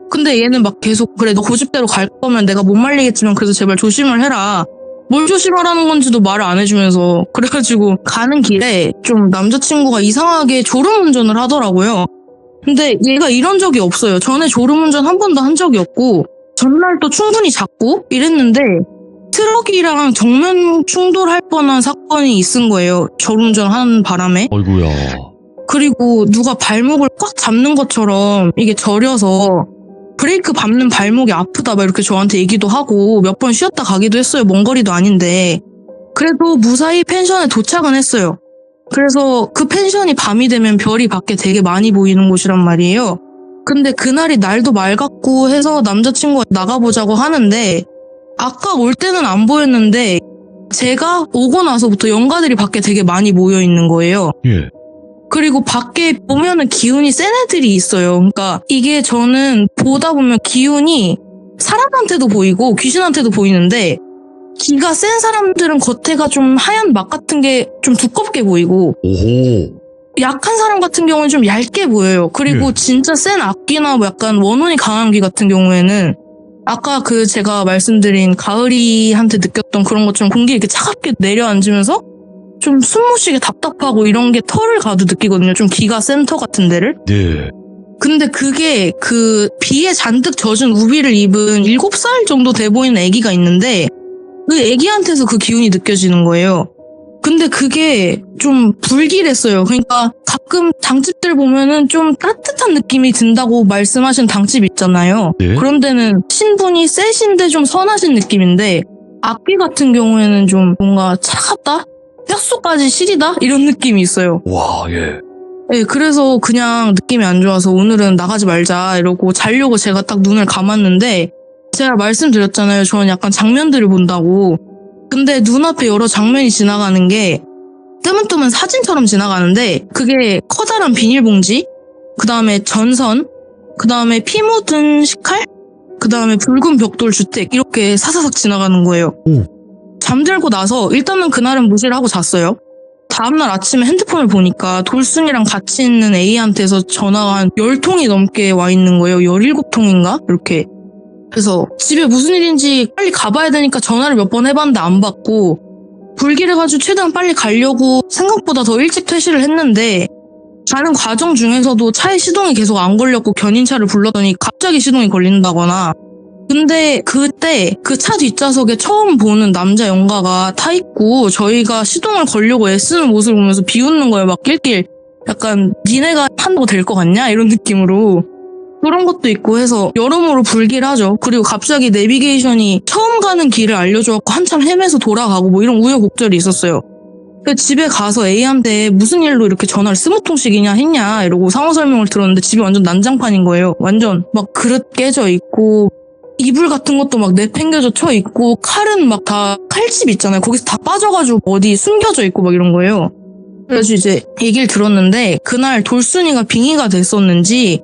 근데 얘는 막 계속 그래 너 고집대로 갈 거면 내가 못 말리겠지만 그래도 제발 조심을 해라. 뭘 조심하라는 건지도 말을 안 해주면서 그래가지고 가는 길에 좀 남자친구가 이상하게 졸음운전을 하더라고요. 근데 얘가 이런 적이 없어요. 전에 졸음운전 한 번도 한 적이 없고 전날 또 충분히 잤고 이랬는데 트럭이랑 정면 충돌할 뻔한 사건이 있은 거예요. 졸음운전 하는 바람에. 어이구야. 그리고 누가 발목을 꽉 잡는 것처럼 이게 저려서 브레이크 밟는 발목이 아프다 막 이렇게 저한테 얘기도 하고 몇 번 쉬었다 가기도 했어요. 먼 거리도 아닌데. 그래도 무사히 펜션에 도착은 했어요. 그래서 그 펜션이 밤이 되면 별이 밖에 되게 많이 보이는 곳이란 말이에요. 근데 그날이 날도 맑았고 해서 남자친구가 나가보자고 하는데 아까 올 때는 안 보였는데 제가 오고 나서부터 연가들이 밖에 되게 많이 모여 있는 거예요. 예. 그리고 밖에 보면은 기운이 센 애들이 있어요. 그러니까 이게 저는 보다 보면 기운이 사람한테도 보이고 귀신한테도 보이는데 기가 센 사람들은 겉에가 좀 하얀 막 같은 게 좀 두껍게 보이고 오호. 약한 사람 같은 경우는 좀 얇게 보여요. 그리고 예. 진짜 센 악기나 뭐 약간 원혼이 강한 귀 같은 경우에는 아까 그 제가 말씀드린 가을이한테 느꼈던 그런 것처럼 공기 이렇게 차갑게 내려앉으면서 좀 숨 못 쉬게 답답하고 이런 게 털을 가도 느끼거든요. 좀 기가 센터 같은 데를. 네. 근데 그게 그 비에 잔뜩 젖은 우비를 입은 7살 정도 돼 보이는 아기가 있는데 그 아기한테서 그 기운이 느껴지는 거예요. 근데 그게 좀 불길했어요. 그러니까 가끔 당집들 보면은 좀 따뜻한 느낌이 든다고 말씀하신 당집 있잖아요. 네. 그런 데는 신분이 세신데 좀 선하신 느낌인데 악기 같은 경우에는 좀 뭔가 차갑다? 뼛속까지 시리다? 이런 느낌이 있어요. 와, 예. 네, 그래서 그냥 느낌이 안 좋아서 오늘은 나가지 말자 이러고 자려고 제가 딱 눈을 감았는데 제가 말씀드렸잖아요. 저는 약간 장면들을 본다고. 근데 눈앞에 여러 장면이 지나가는 게 뜨문뜨문 사진처럼 지나가는데 그게 커다란 비닐봉지, 그 다음에 전선, 그 다음에 피 묻은 식칼, 그 다음에 붉은 벽돌 주택 이렇게 사사삭 지나가는 거예요. 오. 잠들고 나서 일단은 그날은 무시를 하고 잤어요. 다음날 아침에 핸드폰을 보니까 돌순이랑 같이 있는 A한테서 전화가 한 10통이 넘게 와 있는 거예요. 17통인가? 이렇게. 그래서 집에 무슨 일인지 빨리 가봐야 되니까 전화를 몇 번 해봤는데 안 받고 불길해가지고 최대한 빨리 가려고 생각보다 더 일찍 퇴실을 했는데 가는 과정 중에서도 차에 시동이 계속 안 걸렸고 견인차를 불렀더니 갑자기 시동이 걸린다거나 근데 그때 그 차 뒷좌석에 처음 보는 남자 연가가 타있고 저희가 시동을 걸려고 애쓰는 모습을 보면서 비웃는 거예요. 막 낄낄 약간 니네가 한다고 될 것 같냐? 이런 느낌으로 그런 것도 있고 해서 여러모로 불길하죠. 그리고 갑자기 내비게이션이 처음 가는 길을 알려줘갖고 한참 헤매서 돌아가고 뭐 이런 우여곡절이 있었어요. 집에 가서 A한테 무슨 일로 이렇게 전화를 20통씩이냐 했냐 이러고 상호 설명을 들었는데 집이 완전 난장판인 거예요. 완전 막 그릇 깨져 있고 이불 같은 것도 막 내팽겨져 쳐 있고 칼은 막 다 칼집 있잖아요. 거기서 다 빠져가지고 어디 숨겨져 있고 막 이런 거예요. 그래서 이제 얘기를 들었는데 그날 돌순이가 빙의가 됐었는지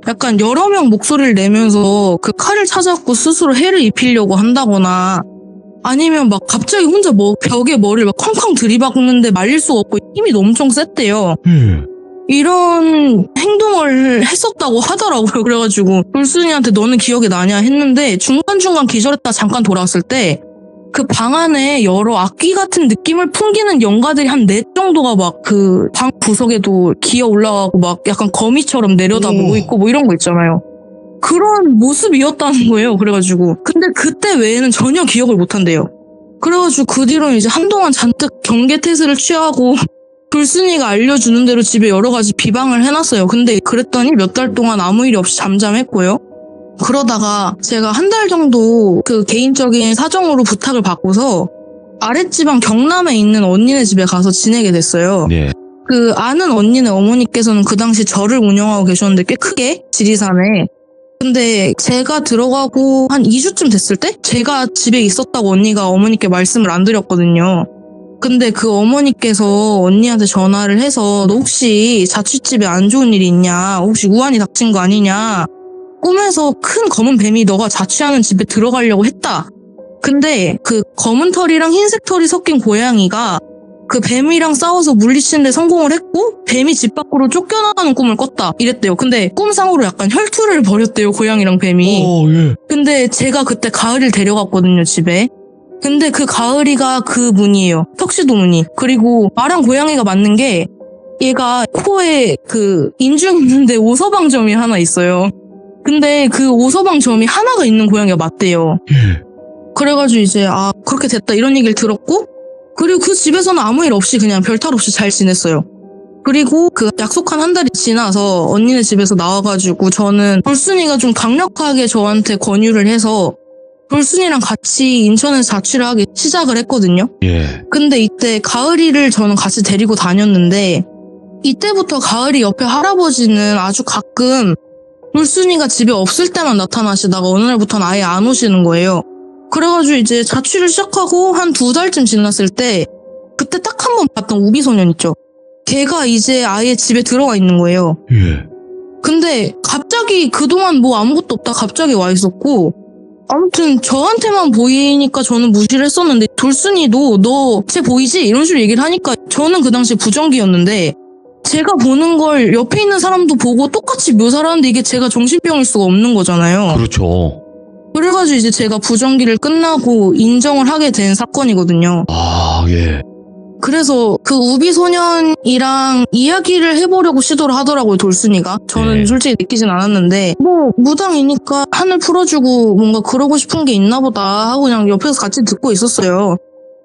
약간 여러 명 목소리를 내면서 그 칼을 찾아갖고 스스로 해를 입히려고 한다거나 아니면 막 갑자기 혼자 벽에 머리를 막 쾅쾅 들이박는데 말릴 수가 없고 힘이 엄청 셌대요. 이런 행동을 했었다고 하더라고요. 그래가지고 돌순이한테 너는 기억이 나냐 했는데 중간중간 기절했다 잠깐 돌아왔을 때 그 방 안에 여러 악기 같은 느낌을 풍기는 연가들이 한 4 정도가 막 그 방 구석에도 기어 올라가고 막 약간 거미처럼 내려다보고 있고 뭐 이런 거 있잖아요. 그런 모습이었다는 거예요. 그래가지고 근데 그때 외에는 전혀 기억을 못 한대요. 그래가지고 그 뒤로는 이제 한동안 잔뜩 경계태세를 취하고 돌순이가 알려주는 대로 집에 여러 가지 비방을 해놨어요. 근데 그랬더니 몇 달 동안 아무 일이 없이 잠잠했고요. 그러다가 제가 한 달 정도 그 개인적인 사정으로 부탁을 받고서 아랫지방 경남에 있는 언니네 집에 가서 지내게 됐어요. 네. 그 아는 언니네 어머니께서는 그 당시 절을 운영하고 계셨는데 꽤 크게 지리산에. 근데 제가 들어가고 한 2주쯤 됐을 때 제가 집에 있었다고 언니가 어머니께 말씀을 안 드렸거든요. 근데 그 어머니께서 언니한테 전화를 해서 너 혹시 자취집에 안 좋은 일이 있냐? 혹시 우환이 닥친 거 아니냐? 꿈에서 큰 검은 뱀이 너가 자취하는 집에 들어가려고 했다. 근데 그 검은 털이랑 흰색 털이 섞인 고양이가 그 뱀이랑 싸워서 물리치는데 성공을 했고 뱀이 집 밖으로 쫓겨나가는 꿈을 꿨다 이랬대요. 근데 꿈상으로 약간 혈투를 벌였대요, 고양이랑 뱀이. 예. 근데 제가 그때 가을이를 데려갔거든요, 집에. 근데 그 가을이가 그 무늬예요. 턱시도 무늬. 그리고 말한 고양이가 맞는 게 얘가 코에 그 인중 있는데 오서방점이 하나 있어요. 근데 그 오서방점이 하나가 있는 고양이가 맞대요. 예. 그래가지고 이제 그렇게 됐다 이런 얘기를 들었고, 그리고 그 집에서는 아무 일 없이 그냥 별탈 없이 잘 지냈어요. 그리고 그 약속한 한 달이 지나서 언니네 집에서 나와가지고 저는 돌순이가 좀 강력하게 저한테 권유를 해서 돌순이랑 같이 인천에서 자취를 하기 시작을 했거든요. 예. 근데 이때 가을이를 저는 같이 데리고 다녔는데 이때부터 가을이 옆에 할아버지는 아주 가끔 돌순이가 집에 없을 때만 나타나시다가 어느 날부터는 아예 안 오시는 거예요. 그래가지고 이제 자취를 시작하고 한 2달쯤 지났을 때 그때 딱 한 번 봤던 우비소년 있죠. 걔가 이제 아예 집에 들어와 있는 거예요. 예. 근데 갑자기 그동안 뭐 아무것도 없다 갑자기 와 있었고, 아무튼 저한테만 보이니까 저는 무시를 했었는데 돌순이도 너 쟤 보이지? 이런 식으로 얘기를 하니까 저는 그 당시에 부정기였는데 제가 보는 걸 옆에 있는 사람도 보고 똑같이 묘사를 하는데 이게 제가 정신병일 수가 없는 거잖아요. 그렇죠. 그래가지고 이제 제가 부정기를 끝나고 인정을 하게 된 사건이거든요. 예. 그래서 그 우비소년이랑 이야기를 해보려고 시도를 하더라고요, 돌순이가. 저는 네. 솔직히 느끼진 않았는데 뭐 무당이니까 한을 풀어주고 뭔가 그러고 싶은 게 있나 보다 하고 그냥 옆에서 같이 듣고 있었어요.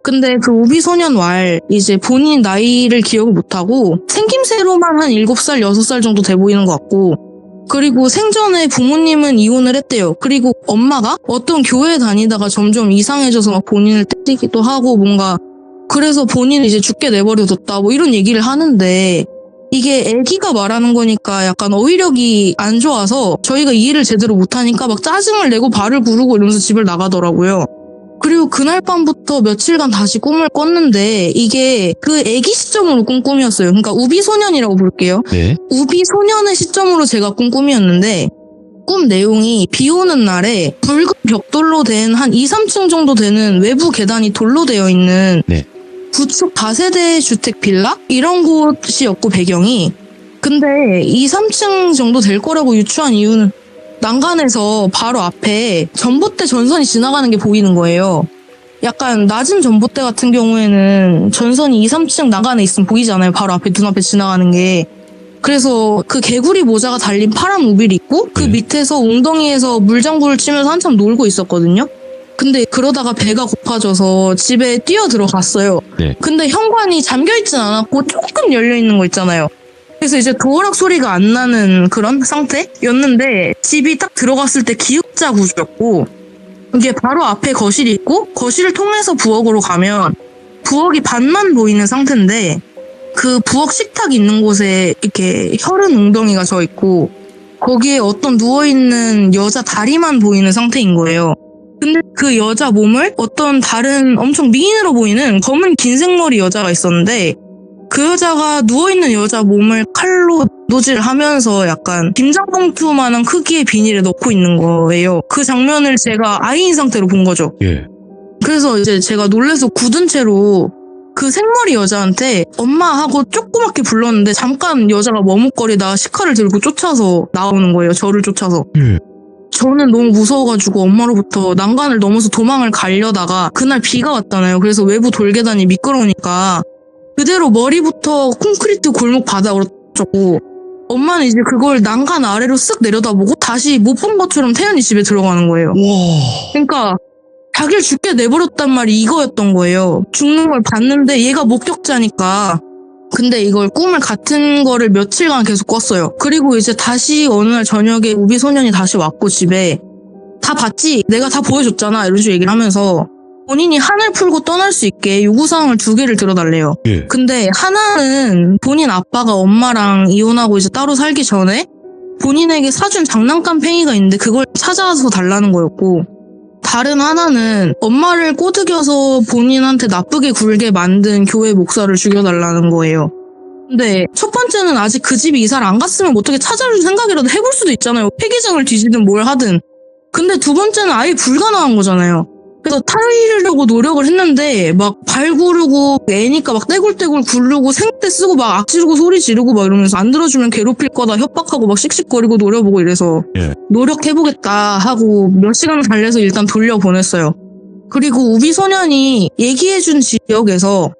근데 그 우비소년 왈 이제 본인 나이를 기억을 못하고 생김새로만 한 7살, 6살 정도 돼 보이는 것 같고, 그리고 생전에 부모님은 이혼을 했대요. 그리고 엄마가 어떤 교회에 다니다가 점점 이상해져서 막 본인을 때리기도 하고 뭔가 그래서 본인을 이제 죽게 내버려뒀다 뭐 이런 얘기를 하는데 이게 애기가 말하는 거니까 약간 어휘력이 안 좋아서 저희가 이해를 제대로 못하니까 막 짜증을 내고 발을 구르고 이러면서 집을 나가더라고요. 그리고 그날 밤부터 며칠간 다시 꿈을 꿨는데 이게 그 애기 시점으로 꾼 꿈이었어요. 그러니까 우비소년이라고 부를게요. 네. 우비소년의 시점으로 제가 꾼 꿈이었는데 꿈 내용이 비 오는 날에 붉은 벽돌로 된 한 2, 3층 정도 되는 외부 계단이 돌로 되어 있는 네. 구축 다세대 주택 빌라? 이런 곳이었고 배경이. 근데 2, 3층 정도 될 거라고 유추한 이유는 난간에서 바로 앞에 전봇대 전선이 지나가는 게 보이는 거예요. 약간 낮은 전봇대 같은 경우에는 전선이 2, 3층 난간에 있으면 보이잖아요. 바로 앞에 눈앞에 지나가는 게. 그래서 그 개구리 모자가 달린 파란 우비를 입고 그 밑에서 웅덩이에서 물장구를 치면서 한참 놀고 있었거든요. 근데 그러다가 배가 고파져서 집에 뛰어 들어갔어요. 네. 근데 현관이 잠겨있진 않았고 조금 열려있는 거 있잖아요. 그래서 이제 도어락 소리가 안 나는 그런 상태였는데 집이 딱 들어갔을 때 기역자 구조였고 이게 바로 앞에 거실이 있고 거실을 통해서 부엌으로 가면 부엌이 반만 보이는 상태인데 그 부엌 식탁 있는 곳에 이렇게 혈흔 웅덩이가 져 있고 거기에 어떤 누워있는 여자 다리만 보이는 상태인 거예요. 근데 그 여자 몸을 어떤 다른 엄청 미인으로 보이는 검은 긴 생머리 여자가 있었는데 그 여자가 누워있는 여자 몸을 칼로 노질을 하면서 약간 김장봉투만한 크기의 비닐에 넣고 있는 거예요. 그 장면을 제가 아이인 상태로 본 거죠. 예. 그래서 이제 제가 놀라서 굳은 채로 그 생머리 여자한테 엄마 하고 조그맣게 불렀는데 잠깐 여자가 머뭇거리다가 식칼을 들고 쫓아서 나오는 거예요. 저를 쫓아서. 예. 저는 너무 무서워가지고 엄마로부터 난간을 넘어서 도망을 가려다가 그날 비가 왔잖아요. 그래서 외부 돌계단이 미끄러우니까 그대로 머리부터 콘크리트 골목 바닥으로 떨어졌고 엄마는 이제 그걸 난간 아래로 쓱 내려다보고 다시 못 본 것처럼 태연이 집에 들어가는 거예요. 와. 그러니까 자기를 죽게 내버렸단 말이 이거였던 거예요. 죽는 걸 봤는데 얘가 목격자니까. 근데 이걸 꿈을 같은 거를 며칠간 계속 꿨어요. 그리고 이제 다시 어느 날 저녁에 우비소년이 다시 왔고 집에 다 봤지? 내가 다 보여줬잖아. 이런 식으로 얘기를 하면서 본인이 한을 풀고 떠날 수 있게 요구사항을 2개를 들어달래요. 예. 근데 하나는 본인 아빠가 엄마랑 이혼하고 이제 따로 살기 전에 본인에게 사준 장난감 팽이가 있는데 그걸 찾아와서 달라는 거였고, 다른 하나는 엄마를 꼬드겨서 본인한테 나쁘게 굴게 만든 교회 목사를 죽여달라는 거예요. 근데 첫 번째는 아직 그 집이 이사를 안 갔으면 어떻게 찾아줄 생각이라도 해볼 수도 있잖아요. 폐기증을 뒤지든 뭘 하든. 근데 두 번째는 아예 불가능한 거잖아요. 그래서 타이려고 노력을 했는데 막 발 구르고 애니까 막 떼굴떼굴 굴르고 생떼 쓰고 막 악지르고 소리 지르고 막 이러면서 안 들어주면 괴롭힐 거다 협박하고 막 씩씩거리고 노려보고 이래서 예. 노력해보겠다 하고 몇 시간을 달래서 일단 돌려보냈어요. 그리고 우비소년이 얘기해준 지역에서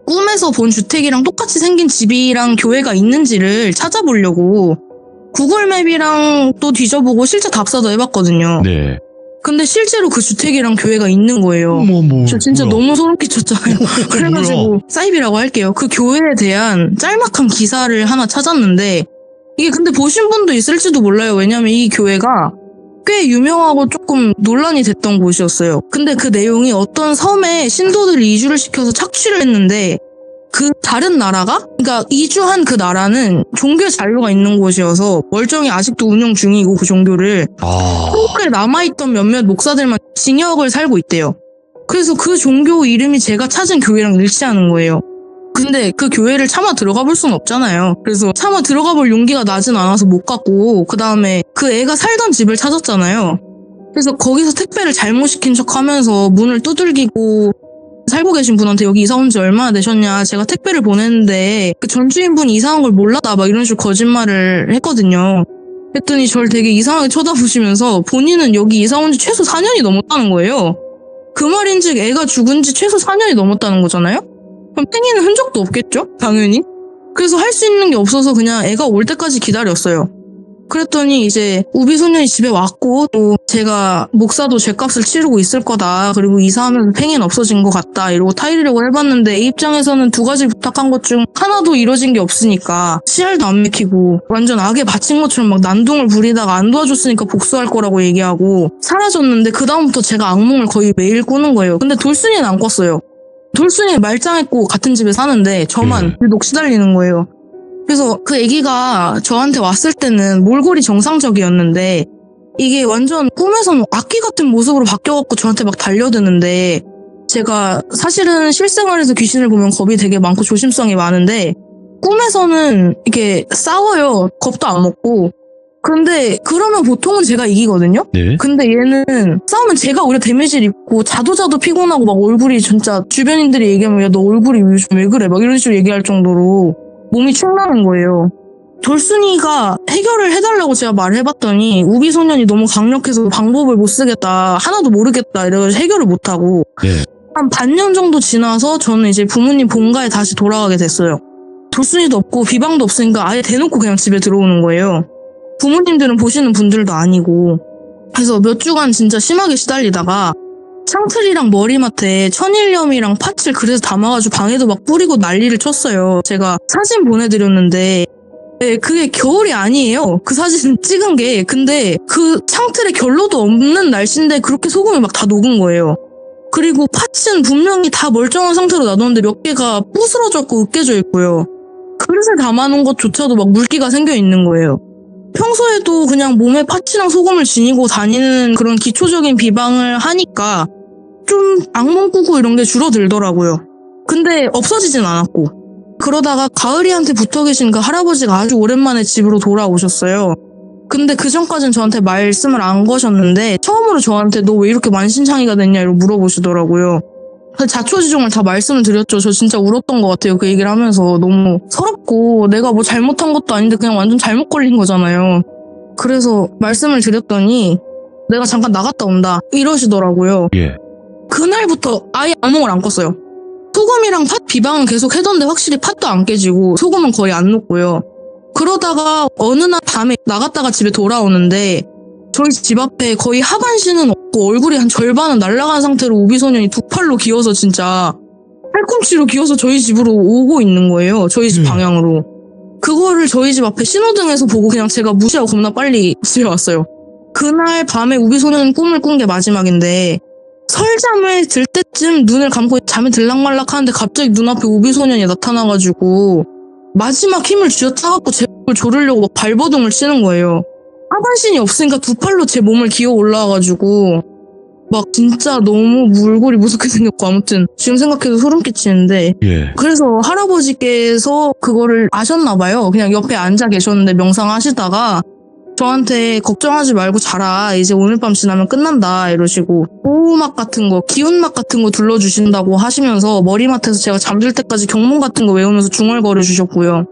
꿈에서 본 주택이랑 똑같이 생긴 집이랑 교회가 있는지를 찾아보려고 구글맵이랑 또 뒤져보고 실제 답사도 해봤거든요. 네. 근데 실제로 그 주택이랑 교회가 있는 거예요. 저 진짜 뭐야. 너무 소름 끼쳤잖아요. 그래가지고 사이비라고 할게요. 그 교회에 대한 짤막한 기사를 하나 찾았는데 이게 근데 보신 분도 있을지도 몰라요. 왜냐면 이 교회가 꽤 유명하고 조금 논란이 됐던 곳이었어요. 근데 그 내용이 어떤 섬에 신도들을 이주를 시켜서 착취를 했는데 그 다른 나라가? 그러니까 이주한 그 나라는 종교 자유가 있는 곳이어서 멀쩡히 아직도 운영 중이고 그 종교를 한국에 남아있던 몇몇 목사들만 징역을 살고 있대요. 그래서 그 종교 이름이 제가 찾은 교회랑 일치하는 거예요. 근데 그 교회를 차마 들어가 볼 수는 없잖아요. 그래서 차마 들어가 볼 용기가 나진 않아서 못 갔고 그 다음에 그 애가 살던 집을 찾았잖아요. 그래서 거기서 택배를 잘못 시킨 척 하면서 문을 두들기고 살고 계신 분한테 여기 이사 온 지 얼마나 되셨냐, 제가 택배를 보냈는데 그 전주인분이 이사한 걸 몰랐다 막 이런 식으로 거짓말을 했거든요. 했더니 저를 되게 이상하게 쳐다보시면서 본인은 여기 이사 온 지 최소 4년이 넘었다는 거예요. 그 말인즉 애가 죽은 지 최소 4년이 넘었다는 거잖아요? 그럼 팽이는 흔적도 없겠죠? 당연히. 그래서 할 수 있는 게 없어서 그냥 애가 올 때까지 기다렸어요. 그랬더니 이제 우비소년이 집에 왔고 또 제가 목사도 죗값을 치르고 있을 거다. 그리고 이사하면서 팽이는 없어진 것 같다. 이러고 타이르려고 해봤는데 이 입장에서는 2가지 부탁한 것 중 하나도 이뤄진 게 없으니까 씨알도 안 맥히고 완전 악에 바친 것처럼 막 난동을 부리다가 안 도와줬으니까 복수할 거라고 얘기하고 사라졌는데 그 다음부터 제가 악몽을 거의 매일 꾸는 거예요. 근데 돌순이는 안 꿨어요. 돌순이 말짱했고 같은 집에 사는데 저만 유독 시달리는 거예요. 그래서 그 애기가 저한테 왔을 때는 몰골이 정상적이었는데 이게 완전 꿈에서는 악귀 같은 모습으로 바뀌어갖고 저한테 막 달려드는데 제가 사실은 실생활에서 귀신을 보면 겁이 되게 많고 조심성이 많은데 꿈에서는 이렇게 싸워요. 겁도 안 먹고. 근데 그러면 보통은 제가 이기거든요? 네. 근데 얘는 싸우면 제가 오히려 데미지를 입고 자도 피곤하고 막 얼굴이 진짜 주변인들이 얘기하면 야 너 얼굴이 요즘 왜 그래? 막 이런 식으로 얘기할 정도로 몸이 축나는 거예요. 돌순이가 해결을 해달라고 제가 말을 해봤더니 우비소년이 너무 강력해서 방법을 못 쓰겠다, 하나도 모르겠다 이래가지고 해결을 못하고 네. 한 반년 정도 지나서 저는 이제 부모님 본가에 다시 돌아가게 됐어요. 돌순이도 없고 비방도 없으니까 아예 대놓고 그냥 집에 들어오는 거예요. 부모님들은 보시는 분들도 아니고. 그래서 몇 주간 진짜 심하게 시달리다가 창틀이랑 머리맡에 천일염이랑 팥을 그래서 담아가지고 방에도 막 뿌리고 난리를 쳤어요. 제가 사진 보내드렸는데 네, 그게 겨울이 아니에요. 그 사진 찍은 게. 근데 그 창틀에 결로도 없는 날씨인데 그렇게 소금이 막 다 녹은 거예요. 그리고 팥은 분명히 다 멀쩡한 상태로 놔뒀는데 몇 개가 부스러졌고 으깨져 있고요. 그릇에 담아놓은 것조차도 막 물기가 생겨 있는 거예요. 평소에도 그냥 몸에 팥이랑 소금을 지니고 다니는 그런 기초적인 비방을 하니까 좀 악몽 꾸고 이런 게 줄어들더라고요. 근데 없어지진 않았고. 그러다가 가을이한테 붙어 계신 그 할아버지가 아주 오랜만에 집으로 돌아오셨어요. 근데 그 전까진 저한테 말씀을 안 거셨는데 처음으로 저한테 너 왜 이렇게 만신창이가 됐냐 이러고 물어보시더라고요. 자초지종을 다 말씀을 드렸죠. 저 진짜 울었던 것 같아요. 그 얘기를 하면서 너무 서럽고 내가 뭐 잘못한 것도 아닌데 그냥 완전 잘못 걸린 거잖아요. 그래서 말씀을 드렸더니 내가 잠깐 나갔다 온다 이러시더라고요. 예. 그날부터 아예 악몽을 안 꿨어요. 소금이랑 팥 비방은 계속 해던데 확실히 팥도 안 깨지고 소금은 거의 안 녹고요. 그러다가 어느 날 밤에 나갔다가 집에 돌아오는데 저희 집 앞에 거의 하반신은 없고 얼굴이 한 절반은 날아간 상태로 우비소년이 2팔로 기어서 진짜 팔꿈치로 기어서 저희 집으로 오고 있는 거예요. 저희 집 방향으로. 그거를 저희 집 앞에 신호등에서 보고 그냥 제가 무시하고 겁나 빨리 집에 왔어요. 그날 밤에 우비소년은 꿈을 꾼 게 마지막인데 설잠을 들 때쯤 눈을 감고 잠이 들락말락 하는데 갑자기 눈앞에 우비소년이 나타나가지고 마지막 힘을 쥐어짜갖고 제 몸을 조르려고 막 발버둥을 치는 거예요. 하반신이 없으니까 두 팔로 제 몸을 기어 올라와가지고 막 진짜 너무 물골이 무섭게 생겼고 아무튼 지금 생각해도 소름 끼치는데 예. 그래서 할아버지께서 그거를 아셨나봐요. 그냥 옆에 앉아 계셨는데 명상하시다가 저한테 걱정하지 말고 자라. 이제 오늘 밤 지나면 끝난다. 이러시고 보호막 같은 거, 기운막 같은 거 둘러주신다고 하시면서 머리맡에서 제가 잠들 때까지 경문 같은 거 외우면서 중얼거려 주셨고요.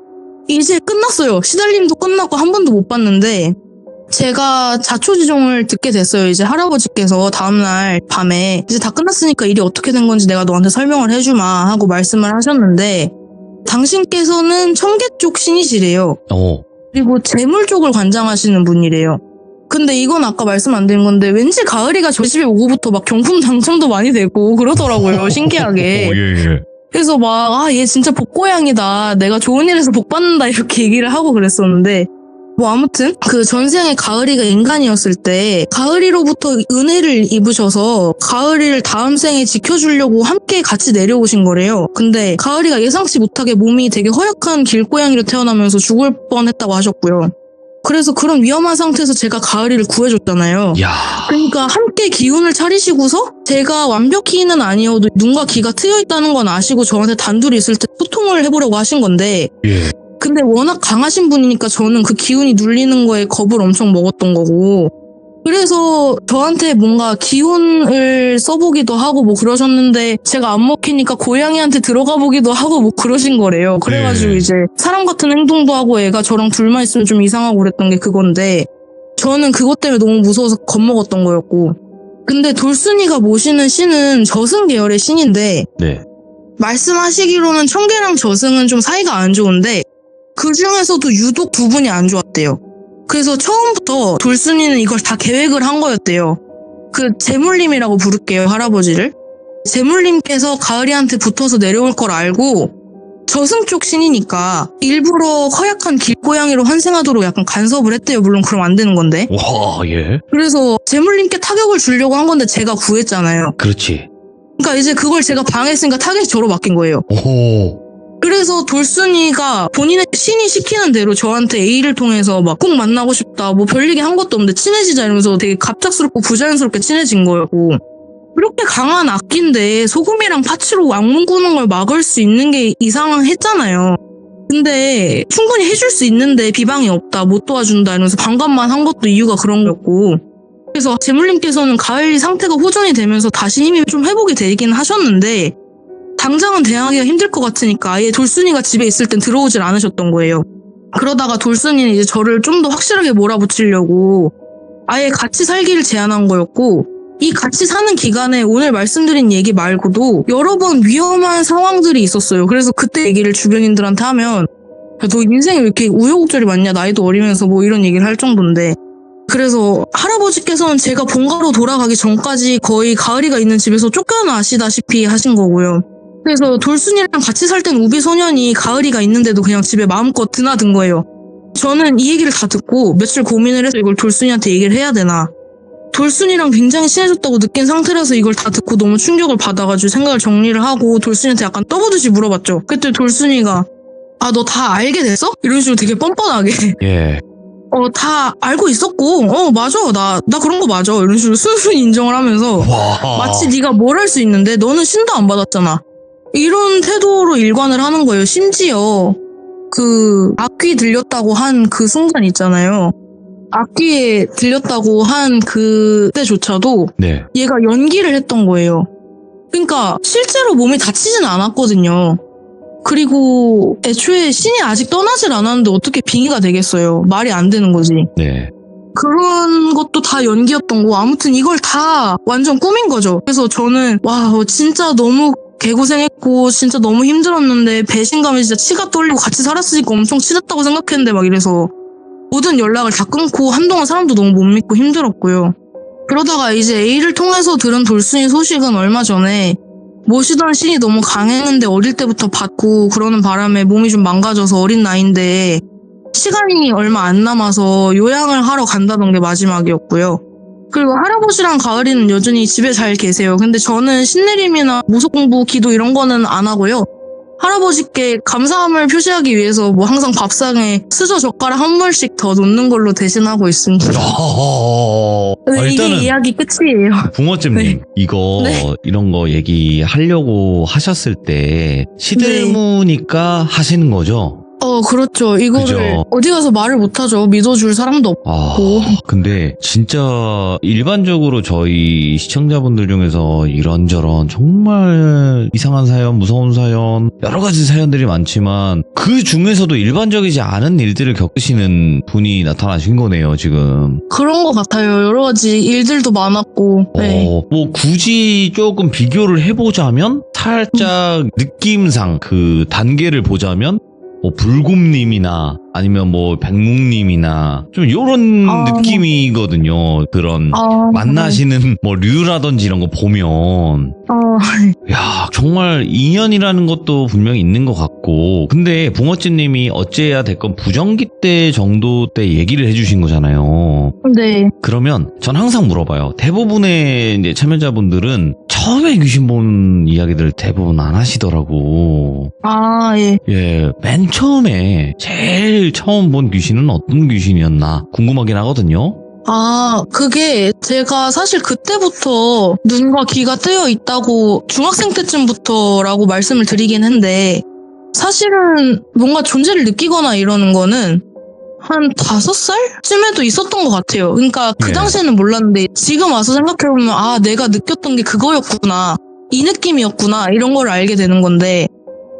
이제 끝났어요. 시달림도 끝났고 한 번도 못 봤는데 제가 자초지종을 듣게 됐어요. 이제 할아버지께서 다음날 밤에 이제 다 끝났으니까 일이 어떻게 된 건지 내가 너한테 설명을 해주마 하고 말씀을 하셨는데 당신께서는 청계 쪽 신이시래요. 그리고 재물 쪽을 관장하시는 분이래요. 근데 이건 아까 말씀 안 드린 건데 왠지 가을이가 저희 집에 오고부터 막 경품 당첨도 많이 되고 그러더라고요. 신기하게. 예. 그래서 막 얘 진짜 복고양이다. 내가 좋은 일에서 복 받는다 이렇게 얘기를 하고 그랬었는데 뭐 아무튼 그 전생에 가을이가 인간이었을 때 가을이로부터 은혜를 입으셔서 가을이를 다음 생에 지켜주려고 함께 같이 내려오신 거래요. 근데 가을이가 예상치 못하게 몸이 되게 허약한 길고양이로 태어나면서 죽을 뻔했다고 하셨고요. 그래서 그런 위험한 상태에서 제가 가을이를 구해줬잖아요. 야. 그러니까 함께 기운을 차리시고서 제가 완벽히는 아니어도 눈과 귀가 트여있다는 건 아시고 저한테 단둘이 있을 때 소통을 해보려고 하신 건데 예. 근데 워낙 강하신 분이니까 저는 그 기운이 눌리는 거에 겁을 엄청 먹었던 거고 그래서 저한테 뭔가 기운을 써보기도 하고 뭐 그러셨는데 제가 안 먹히니까 고양이한테 들어가 보기도 하고 뭐 그러신 거래요. 그래가지고 네. 이제 사람 같은 행동도 하고 애가 저랑 둘만 있으면 좀 이상하고 그랬던 게 그건데 저는 그것 때문에 너무 무서워서 겁먹었던 거였고 근데 돌순이가 모시는 신은 저승 계열의 신인데 네. 말씀하시기로는 청계랑 저승은 좀 사이가 안 좋은데 그 중에서도 유독 두 분이 안 좋았대요. 그래서 처음부터 돌순이는 이걸 다 계획을 한 거였대요. 그 재물님이라고 부를게요, 할아버지를. 재물님께서 가을이한테 붙어서 내려올 걸 알고 저승 쪽 신이니까 일부러 허약한 길고양이로 환생하도록 약간 간섭을 했대요. 물론 그럼 안 되는 건데. 와, 예. 그래서 재물님께 타격을 주려고 한 건데 제가 구했잖아요. 그렇지. 그러니까 이제 그걸 제가 방해했으니까 타겟이 저로 바뀐 거예요. 오호. 그래서 돌순이가 본인의 신이 시키는 대로 저한테 A를 통해서 막 꼭 만나고 싶다, 뭐 별얘기 한 것도 없는데 친해지자 이러면서 되게 갑작스럽고 부자연스럽게 친해진 거였고 그렇게 강한 악기인데 소금이랑 파츠로 악몽 꾸는 걸 막을 수 있는 게 이상했잖아요. 근데 충분히 해줄 수 있는데 비방이 없다, 못 도와준다 이러면서 반감만 한 것도 이유가 그런 거였고 그래서 재물님께서는 가을이 상태가 호전이 되면서 다시 힘이 좀 회복이 되긴 하셨는데 당장은 대응하기가 힘들 것 같으니까 아예 돌순이가 집에 있을 땐 들어오질 않으셨던 거예요. 그러다가 돌순이는 이제 저를 좀 더 확실하게 몰아붙이려고 아예 같이 살기를 제안한 거였고 이 같이 사는 기간에 오늘 말씀드린 얘기 말고도 여러 번 위험한 상황들이 있었어요. 그래서 그때 얘기를 주변인들한테 하면 너 인생에 왜 이렇게 우여곡절이 많냐 나이도 어리면서 뭐 이런 얘기를 할 정도인데 그래서 할아버지께서는 제가 본가로 돌아가기 전까지 거의 가을이가 있는 집에서 쫓겨나시다시피 하신 거고요. 그래서 돌순이랑 같이 살 땐 우비소년이 가을이가 있는데도 그냥 집에 마음껏 드나든 거예요. 저는 이 얘기를 다 듣고 며칠 고민을 해서 이걸 돌순이한테 얘기를 해야 되나. 돌순이랑 굉장히 친해졌다고 느낀 상태라서 이걸 다 듣고 너무 충격을 받아가지고 생각을 정리를 하고 돌순이한테 약간 떠보듯이 물어봤죠. 그때 돌순이가 너 다 알게 됐어? 이런 식으로 되게 뻔뻔하게 예. 다 알고 있었고 맞아 나 그런 거 맞아 이런 식으로 순순히 인정을 하면서 와. 마치 네가 뭘 할 수 있는데 너는 신도 안 받았잖아 이런 태도로 일관을 하는 거예요. 심지어 그 악귀 들렸다고 한 그 순간 있잖아요. 악귀에 들렸다고 한 그때조차도 네. 얘가 연기를 했던 거예요. 그러니까 실제로 몸이 다치진 않았거든요. 그리고 애초에 신이 아직 떠나질 않았는데 어떻게 빙의가 되겠어요. 말이 안 되는 거지. 네. 그런 것도 다 연기였던 거. 아무튼 이걸 다 완전 꾸민 거죠. 그래서 저는 와 진짜 너무 개고생했고 진짜 너무 힘들었는데 배신감에 진짜 치가 떨리고 같이 살았으니까 엄청 친했다고 생각했는데 막 이래서 모든 연락을 다 끊고 한동안 사람도 너무 못 믿고 힘들었고요. 그러다가 이제 A를 통해서 들은 돌순이 소식은 얼마 전에 모시던 신이 너무 강했는데 어릴 때부터 받고 그러는 바람에 몸이 좀 망가져서 어린 나이인데 시간이 얼마 안 남아서 요양을 하러 간다던 게 마지막이었고요. 그리고 할아버지랑 가을이는 여전히 집에 잘 계세요. 근데 저는 신내림이나 모속공부, 기도 이런 거는 안 하고요. 할아버지께 감사함을 표시하기 위해서 뭐 항상 밥상에 수저 젓가락 한 번씩 더 놓는 걸로 대신하고 있습니다. 네, 이게 일단은 이야기 끝이에요. 붕어잼님 네. 이거 네. 이런 거 얘기하려고 하셨을 때 시들무니까 하시는 거죠? 그렇죠. 이거를 그죠. 어디 가서 말을 못하죠. 믿어줄 사람도 없고. 근데 진짜 일반적으로 저희 시청자분들 중에서 이런저런 정말 이상한 사연, 무서운 사연, 여러 가지 사연들이 많지만 그 중에서도 일반적이지 않은 일들을 겪으시는 분이 나타나신 거네요, 지금. 그런 것 같아요. 여러 가지 일들도 많았고. 네. 뭐 굳이 조금 비교를 해보자면 살짝 느낌상 그 단계를 보자면 뭐 불곰님이나 아니면 뭐 백묵님이나 좀 요런 느낌이거든요. 그런 만나시는 뭐 류라든지 이런 거 보면 야 정말 인연이라는 것도 분명히 있는 것 같고 근데 붕어찌님이 어째야 됐건 부정기 때 정도 때 얘기를 해주신 거잖아요. 네. 그러면 전 항상 물어봐요. 대부분의 이제 참여자분들은 처음에 귀신 본 이야기들 대부분 안 하시더라고. 예. 예, 맨 처음에 제일 처음 본 귀신은 어떤 귀신이었나 궁금하긴 하거든요. 그게 제가 사실 그때부터 눈과 귀가 뜨여 있다고 중학생 때쯤부터라고 말씀을 드리긴 했는데 사실은 뭔가 존재를 느끼거나 이러는 거는 한 5살쯤에도 있었던 것 같아요. 그러니까 그 예. 당시에는 몰랐는데 지금 와서 생각해보면 내가 느꼈던 게 그거였구나. 이 느낌이었구나. 이런 걸 알게 되는 건데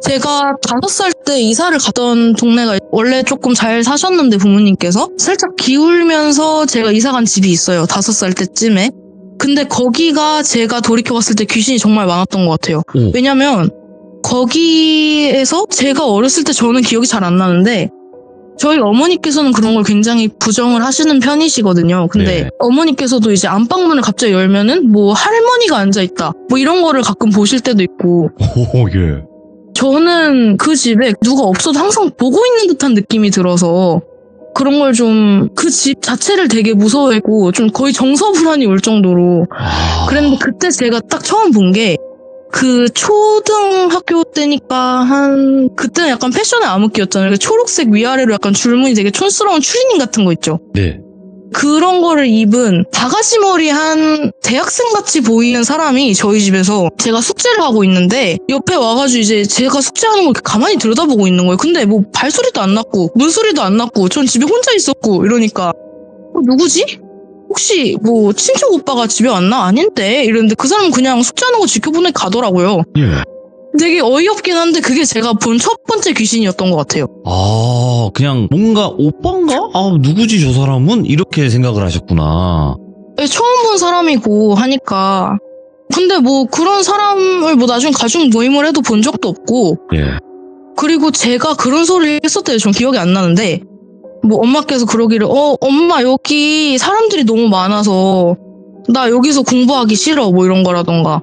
제가 5살 때 이사를 갔던 동네가 원래 조금 잘 사셨는데 부모님께서 살짝 기울면서 제가 이사 간 집이 있어요. 5살 때쯤에. 근데 거기가 제가 돌이켜봤을 때 귀신이 정말 많았던 것 같아요. 오. 왜냐면 거기에서 제가 어렸을 때 저는 기억이 잘 안 나는데 저희 어머니께서는 그런 걸 굉장히 부정을 하시는 편이시거든요. 근데 네. 어머니께서도 이제 안방문을 갑자기 열면은 뭐 할머니가 앉아있다. 뭐 이런 거를 가끔 보실 때도 있고. 오, 예. 저는 그 집에 누가 없어도 항상 보고 있는 듯한 느낌이 들어서 그런 걸 좀 그 집 자체를 되게 무서워했고 좀 거의 정서불안이 올 정도로 그랬는데 그때 제가 딱 처음 본 게 그 초등학교 때니까 그때는 약간 패션의 암흑기였잖아요. 그 초록색 위아래로 약간 줄무늬 되게 촌스러운 추리닝 같은 거 있죠. 네. 그런 거를 입은 바가지 머리 한 대학생같이 보이는 사람이 저희 집에서 제가 숙제를 하고 있는데 옆에 와가지고 이제 제가 숙제하는 걸 가만히 들여다보고 있는 거예요. 근데 뭐 발소리도 안 났고 문소리도 안 났고 전 집에 혼자 있었고 이러니까 누구지? 혹시 뭐 친척 오빠가 집에 왔나? 아닌데 이랬는데 그 사람은 그냥 숙제하는 거 지켜보니 가더라고요. 예. 되게 어이없긴 한데 그게 제가 본 첫 번째 귀신이었던 것 같아요. 그냥 뭔가 오빠인가? 누구지 저 사람은? 이렇게 생각을 하셨구나. 처음 본 사람이고 하니까 근데 뭐 그런 사람을 뭐 나중에 가족 모임을 해도 본 적도 없고 예. 그리고 제가 그런 소리를 했었대요. 전 기억이 안 나는데 뭐 엄마께서 그러기를 엄마 여기 사람들이 너무 많아서 나 여기서 공부하기 싫어 뭐 이런 거라던가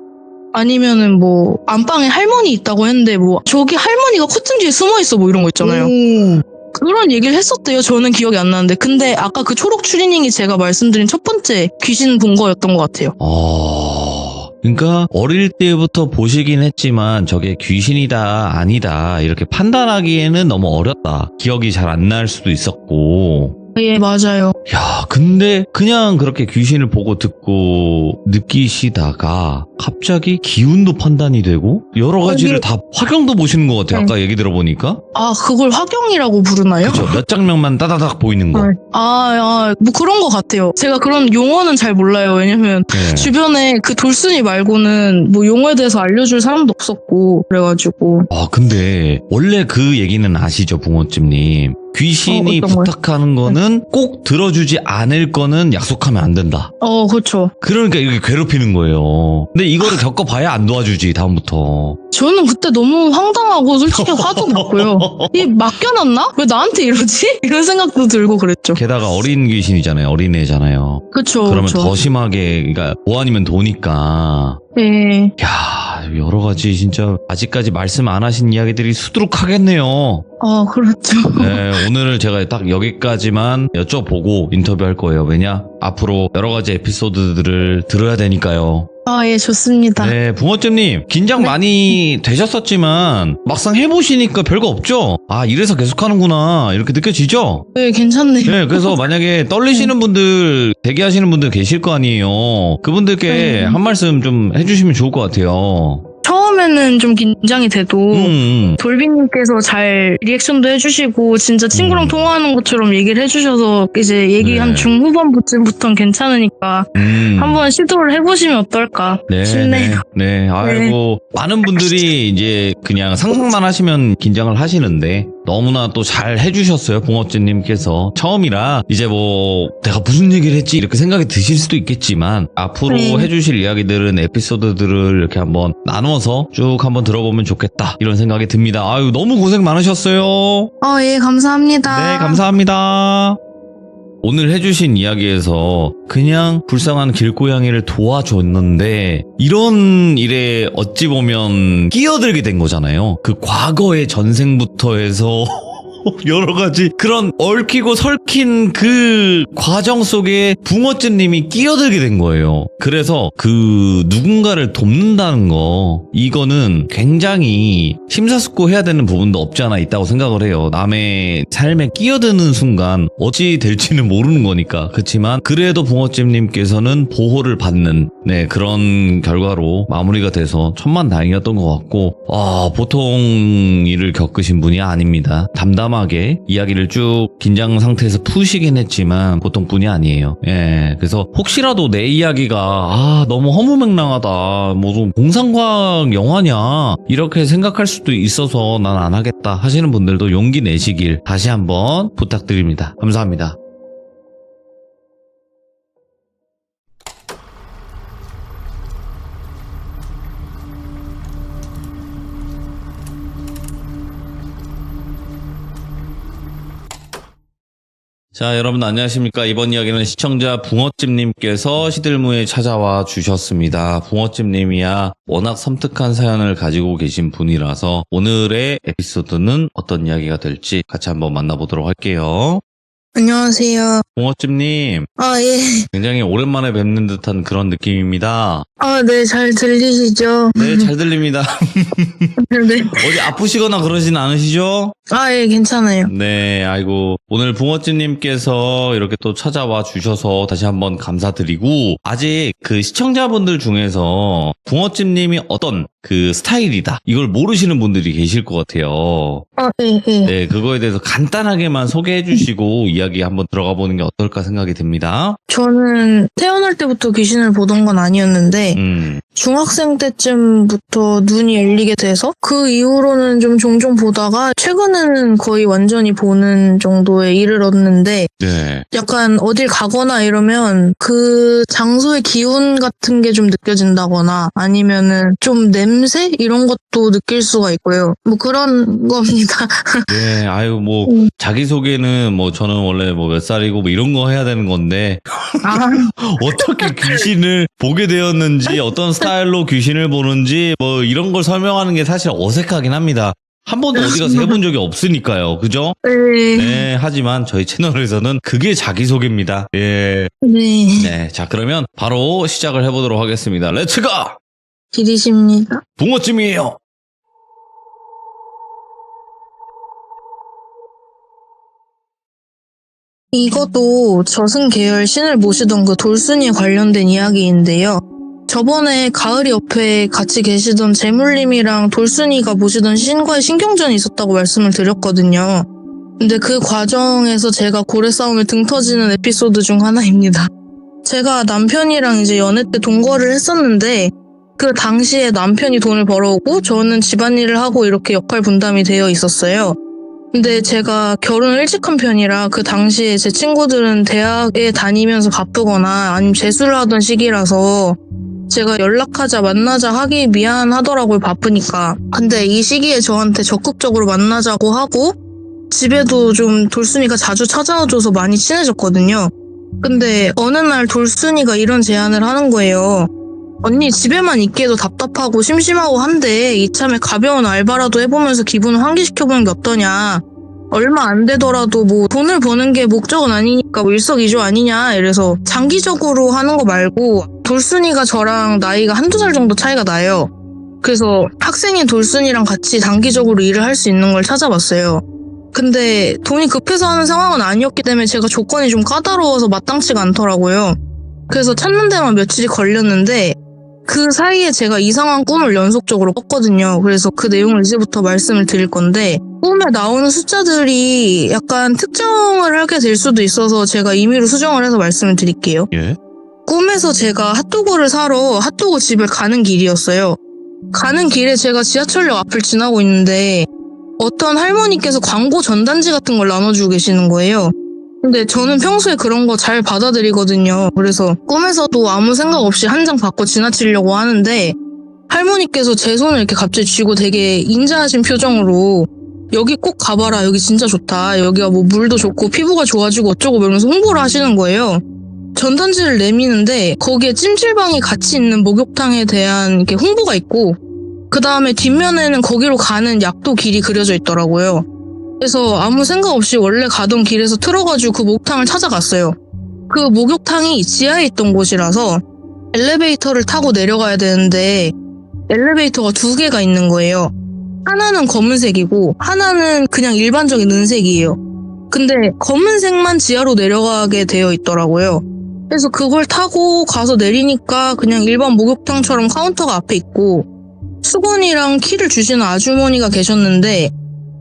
아니면은 뭐 안방에 할머니 있다고 했는데 뭐 저기 할머니가 커튼 뒤에 숨어있어 뭐 이런 거 있잖아요. 그런 얘기를 했었대요. 저는 기억이 안 나는데 근데 아까 그 초록 추리닝이 제가 말씀드린 첫 번째 귀신 본 거였던 것 같아요. 그러니까 어릴 때부터 보시긴 했지만 저게 귀신이다 아니다 이렇게 판단하기에는 너무 어렸다. 기억이 잘 안 날 수도 있었고. 예, 맞아요. 야, 근데 그냥 그렇게 귀신을 보고 듣고 느끼시다가 갑자기 기운도 판단이 되고 여러 가지를 다 화경도 보시는 것 같아요. 아까 얘기 들어보니까. 그걸 화경이라고 부르나요? 그렇죠. 몇 장면만 따다닥 보이는 거. 뭐 그런 것 같아요. 제가 그런 용어는 잘 몰라요. 왜냐면 네. 주변에 그 돌순이 말고는 뭐 용어에 대해서 알려줄 사람도 없었고 그래가지고. 근데 원래 그 얘기는 아시죠, 붕어찜님? 귀신이 어떤 거요? 부탁하는 거는 꼭 들어주지 않을 거는 약속하면 안 된다. 그렇죠. 그러니까 이렇게 괴롭히는 거예요. 근데 이거를 겪어봐야 안 도와주지, 다음부터. 저는 그때 너무 황당하고 솔직히 화도 났고요. 이 맡겨놨나? 왜 나한테 이러지? 이런 생각도 들고 그랬죠. 게다가 어린 귀신이잖아요. 어린애잖아요. 그쵸. 그러면 그쵸. 더 심하게, 그러니까 뭐 아니면 도니까. 네. 야, 여러 가지 진짜 아직까지 말씀 안 하신 이야기들이 수두룩하겠네요. 그렇죠. 네, 오늘 제가 딱 여기까지만 여쭤보고 인터뷰할 거예요. 왜냐? 앞으로 여러 가지 에피소드들을 들어야 되니까요. 예, 좋습니다. 네, 붕어잼님 긴장 네. 많이 되셨었지만 막상 해보시니까 별거 없죠? 이래서 계속 하는구나 이렇게 느껴지죠? 네, 괜찮네요. 네, 그래서 만약에 떨리시는 분들, 대기하시는 분들 계실 거 아니에요. 그분들께 네. 한 말씀 좀 해주시면 좋을 것 같아요. 처음에는 좀 긴장이 돼도 돌비님께서 잘 리액션도 해주시고 진짜 친구랑 통화하는 것처럼 얘기를 해주셔서 이제 얘기 네. 한 중후반부터는 괜찮으니까 한번 시도를 해보시면 어떨까 싶네요. 네, 아이고 많은 분들이 이제 그냥 상상만 하시면 긴장을 하시는데 너무나 또 잘 해주셨어요. 붕어찌님께서 처음이라 이제 뭐 내가 무슨 얘기를 했지 이렇게 생각이 드실 수도 있겠지만 앞으로 네. 해주실 이야기들은 에피소드들을 이렇게 한번 나눠서 쭉 한번 들어보면 좋겠다 이런 생각이 듭니다. 아유 너무 고생 많으셨어요. 예, 감사합니다. 네, 감사합니다. 오늘 해주신 이야기에서 그냥 불쌍한 길고양이를 도와줬는데 이런 일에 어찌 보면 끼어들게 된 거잖아요. 그 과거의 전생부터 해서 여러 가지 그런 얽히고 설킨 그 과정 속에 붕어찌님이 끼어들게 된 거예요. 그래서 그 누군가를 돕는다는 거 이거는 굉장히 심사숙고해야 되는 부분도 없지 않아 있다고 생각을 해요. 남의 삶에 끼어드는 순간 어찌 될지는 모르는 거니까. 그렇지만 그래도 붕어찌님께서는 보호를 받는 그런 결과로 마무리가 돼서 천만다행이었던 것 같고 보통 일을 겪으신 분이 아닙니다. 담담하게 이야기를 쭉 긴장 상태에서 푸시긴 했지만 보통 분이 아니에요. 그래서 혹시라도 내 이야기가 너무 허무맹랑하다 무슨 공상과학 영화냐 이렇게 생각할 수도 있어서 난 안 하겠다 하시는 분들도 용기 내시길 다시 한번 부탁드립니다. 감사합니다. 자, 여러분 안녕하십니까. 이번 이야기는 시청자 붕어찜님께서 시들무에 찾아와 주셨습니다. 붕어찜님이야 워낙 섬뜩한 사연을 가지고 계신 분이라서 오늘의 에피소드는 어떤 이야기가 될지 같이 한번 만나보도록 할게요. 안녕하세요. 붕어찜님, 예. 굉장히 오랜만에 뵙는 듯한 그런 느낌입니다. 네, 잘 들리시죠? 네, 잘 들립니다. 네. 어디 아프시거나 그러진 않으시죠? 예, 괜찮아요. 네, 아이고 오늘 붕어찜님께서 이렇게 또 찾아와 주셔서 다시 한번 감사드리고 아직 그 시청자분들 중에서 붕어찜님이 어떤 그 스타일이다 이걸 모르시는 분들이 계실 것 같아요. 예. 네, 그거에 대해서 간단하게만 소개해 주시고 이야기 한번 들어가 보는 게 어떨까 생각이 듭니다. 저는 태어날 때부터 귀신을 보던 건 아니었는데 중학생 때쯤부터 눈이 열리게 돼서 그 이후로는 좀 종종 보다가 최근에는 거의 완전히 보는 정도에 이르렀는데 네. 약간 어딜 가거나 이러면 그 장소의 기운 같은 게 좀 느껴진다거나 아니면은 좀 냄새 이런 것도 느낄 수가 있고요. 뭐 그런 겁니다. 네, 아유 뭐 자기소개는 뭐 저는 원래 뭐 몇 살이고 뭐 이런 거 해야 되는 건데 어떻게 귀신을 보게 되었는지 어떤 스타일로 귀신을 보는지 뭐 이런 걸 설명하는 게 사실 어색하긴 합니다. 한 번도 어디 가서 해본 적이 없으니까요. 그죠? 네. 네, 하지만 저희 채널에서는 그게 자기소개입니다. 예. 네. 네, 자 그러면 바로 시작을 해보도록 하겠습니다. 렛츠고! 길이십니다. 붕어찜이에요. 이것도 저승 계열 신을 모시던 그 돌순이에 관련된 이야기인데요. 저번에 가을이 옆에 같이 계시던 재물님이랑 돌순이가 모시던 신과의 신경전이 있었다고 말씀을 드렸거든요. 근데 그 과정에서 제가 고래 싸움에 등 터지는 에피소드 중 하나입니다. 제가 남편이랑 이제 연애 때 동거를 했었는데 그 당시에 남편이 돈을 벌어오고 저는 집안일을 하고 이렇게 역할 분담이 되어 있었어요. 근데 제가 결혼을 일찍 한 편이라 그 당시에 제 친구들은 대학에 다니면서 바쁘거나 아니면 재수를 하던 시기라서 제가 연락하자 만나자 하기 미안하더라고요. 바쁘니까. 근데 이 시기에 저한테 적극적으로 만나자고 하고 집에도 좀 돌순이가 자주 찾아와줘서 많이 친해졌거든요. 근데 어느 날 돌순이가 이런 제안을 하는 거예요. 언니 집에만 있기에도 답답하고 심심하고 한데 이참에 가벼운 알바라도 해보면서 기분을 환기시켜보는 게 어떠냐. 얼마 안 되더라도 뭐 돈을 버는 게 목적은 아니니까 뭐 일석이조 아니냐. 이래서 장기적으로 하는 거 말고 돌순이가 저랑 나이가 한두 살 정도 차이가 나요. 그래서 학생인 돌순이랑 같이 단기적으로 일을 할 수 있는 걸 찾아봤어요. 근데 돈이 급해서 하는 상황은 아니었기 때문에 제가 조건이 좀 까다로워서 마땅치가 않더라고요. 그래서 찾는 데만 며칠이 걸렸는데 그 사이에 제가 이상한 꿈을 연속적으로 꿨거든요. 그래서 그 내용을 이제부터 말씀을 드릴 건데 꿈에 나오는 숫자들이 약간 특정을 하게 될 수도 있어서 제가 임의로 수정을 해서 말씀을 드릴게요. 예? 꿈에서 제가 핫도그를 사러 핫도그 집을 가는 길이었어요. 가는 길에 제가 지하철역 앞을 지나고 있는데 어떤 할머니께서 광고 전단지 같은 걸 나눠주고 계시는 거예요. 근데 저는 평소에 그런 거 잘 받아들이거든요. 그래서 꿈에서도 아무 생각 없이 한 장 받고 지나치려고 하는데 할머니께서 제 손을 이렇게 갑자기 쥐고 되게 인자하신 표정으로 여기 꼭 가봐라. 여기 진짜 좋다. 여기가 뭐 물도 좋고 피부가 좋아지고 어쩌고 이러면서 홍보를 하시는 거예요. 전단지를 내미는데 거기에 찜질방이 같이 있는 목욕탕에 대한 이렇게 홍보가 있고 그 다음에 뒷면에는 거기로 가는 약도 길이 그려져 있더라고요. 그래서 아무 생각 없이 원래 가던 길에서 틀어가지고 그 목욕탕을 찾아갔어요. 그 목욕탕이 지하에 있던 곳이라서 엘리베이터를 타고 내려가야 되는데 엘리베이터가 2개가 있는 거예요. 하나는 검은색이고 하나는 그냥 일반적인 은색이에요. 근데 검은색만 지하로 내려가게 되어 있더라고요. 그래서 그걸 타고 가서 내리니까 그냥 일반 목욕탕처럼 카운터가 앞에 있고 수건이랑 키를 주시는 아주머니가 계셨는데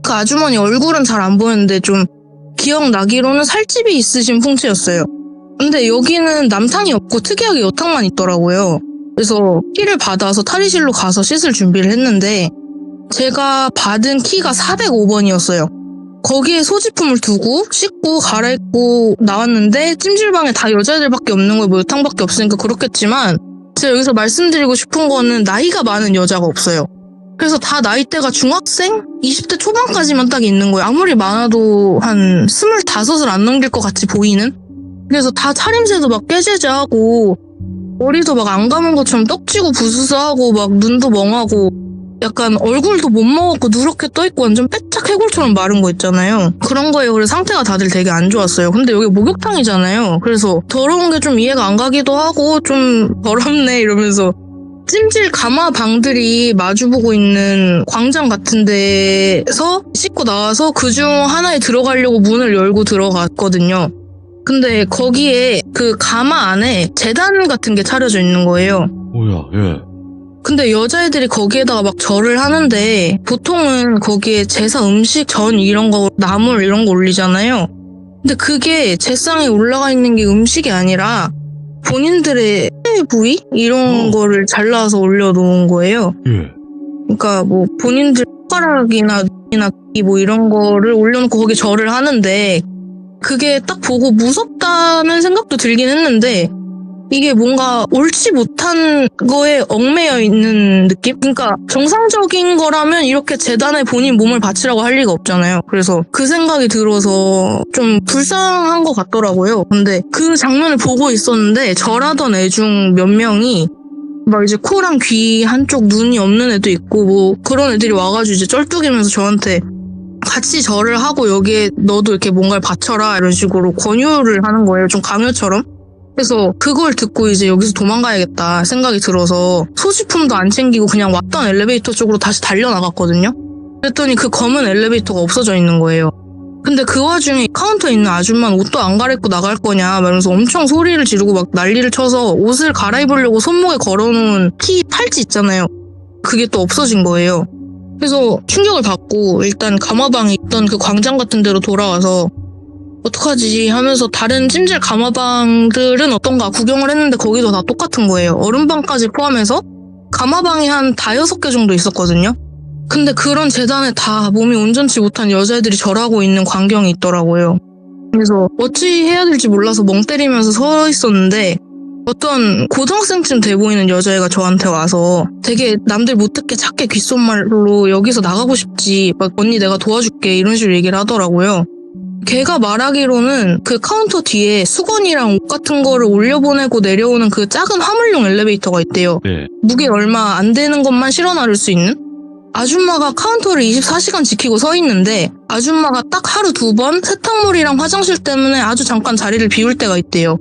그 아주머니 얼굴은 잘 안 보였는데 좀 기억나기로는 살집이 있으신 풍채였어요. 근데 여기는 남탕이 없고 특이하게 여탕만 있더라고요. 그래서 키를 받아서 탈의실로 가서 씻을 준비를 했는데 제가 받은 키가 405번이었어요. 거기에 소지품을 두고 씻고 갈아입고 나왔는데 찜질방에 다 여자애들밖에 없는 거예요. 뭐 여탕밖에 없으니까 그렇겠지만 제가 여기서 말씀드리고 싶은 거는 나이가 많은 여자가 없어요. 그래서 다 나이대가 중학생? 20대 초반까지만 딱 있는 거예요. 아무리 많아도 한 25을 안 넘길 것 같이 보이는? 그래서 다 차림새도 막 깨제제하고 머리도 막 안 감은 것처럼 떡지고 부스스하고 막 눈도 멍하고 약간 얼굴도 못 먹었고 누렇게 떠있고 완전 빼짝 해골처럼 마른 거 있잖아요. 그런 거예요. 그래서 상태가 다들 되게 안 좋았어요. 근데 여기 목욕탕이잖아요. 그래서 더러운 게 좀 이해가 안 가기도 하고 좀 더럽네 이러면서 찜질 가마방들이 마주보고 있는 광장 같은 데서 씻고 나와서 그중 하나에 들어가려고 문을 열고 들어갔거든요. 근데 거기에 그 가마 안에 제단 같은 게 차려져 있는 거예요. 뭐야, 예. 근데 여자애들이 거기에다가 막 절을 하는데 보통은 거기에 제사 음식 전 이런 거 나물 이런 거 올리잖아요. 근데 그게 제상에 올라가 있는 게 음식이 아니라 본인들의 부위 이런 거를 잘라서 올려놓은 거예요. 예. 그러니까 뭐 본인들 손가락이나 뭐 이런 거를 올려놓고 거기 절을 하는데 그게 딱 보고 무섭다는 생각도 들긴 했는데 이게 뭔가 옳지 못한 거에 얽매여 있는 느낌? 그러니까 정상적인 거라면 이렇게 재단에 본인 몸을 바치라고 할 리가 없잖아요. 그래서 그 생각이 들어서 좀 불쌍한 것 같더라고요. 근데 그 장면을 보고 있었는데 절하던 애 중 몇 명이 막 이제 코랑 귀 한쪽 눈이 없는 애도 있고 뭐 그런 애들이 와가지고 이제 쩔뚝이면서 저한테 같이 절을 하고 여기에 너도 이렇게 뭔가를 바쳐라 이런 식으로 권유를 하는 거예요. 좀 강요처럼. 그래서 그걸 듣고 이제 여기서 도망가야겠다 생각이 들어서 소지품도 안 챙기고 그냥 왔던 엘리베이터 쪽으로 다시 달려나갔거든요. 그랬더니 그 검은 엘리베이터가 없어져 있는 거예요. 근데 그 와중에 카운터에 있는 아줌마는 옷도 안 갈아입고 나갈 거냐 말면서 엄청 소리를 지르고 막 난리를 쳐서 옷을 갈아입으려고 손목에 걸어놓은 키 팔찌 있잖아요. 그게 또 없어진 거예요. 그래서 충격을 받고 일단 가마방에 있던 그 광장 같은 데로 돌아와서 어떡하지 하면서 다른 찜질 가마방들은 어떤가 구경을 했는데 거기도 다 똑같은 거예요. 얼음방까지 포함해서 가마방이 한 5-6개 정도 있었거든요. 근데 그런 재단에 다 몸이 온전치 못한 여자애들이 절하고 있는 광경이 있더라고요. 그래서 어찌 해야 될지 몰라서 멍 때리면서 서 있었는데 어떤 고등학생쯤 돼 보이는 여자애가 저한테 와서 되게 남들 못 듣게 작게 귓속말로 여기서 나가고 싶지 막 언니 내가 도와줄게 이런 식으로 얘기를 하더라고요. 걔가 말하기로는 그 카운터 뒤에 수건이랑 옷 같은 거를 올려보내고 내려오는 그 작은 화물용 엘리베이터가 있대요. 네. 무게 얼마 안 되는 것만 실어 나를 수 있는? 아줌마가 카운터를 24시간 지키고 서 있는데 아줌마가 딱 하루 2번 세탁물이랑 화장실 때문에 아주 잠깐 자리를 비울 때가 있대요.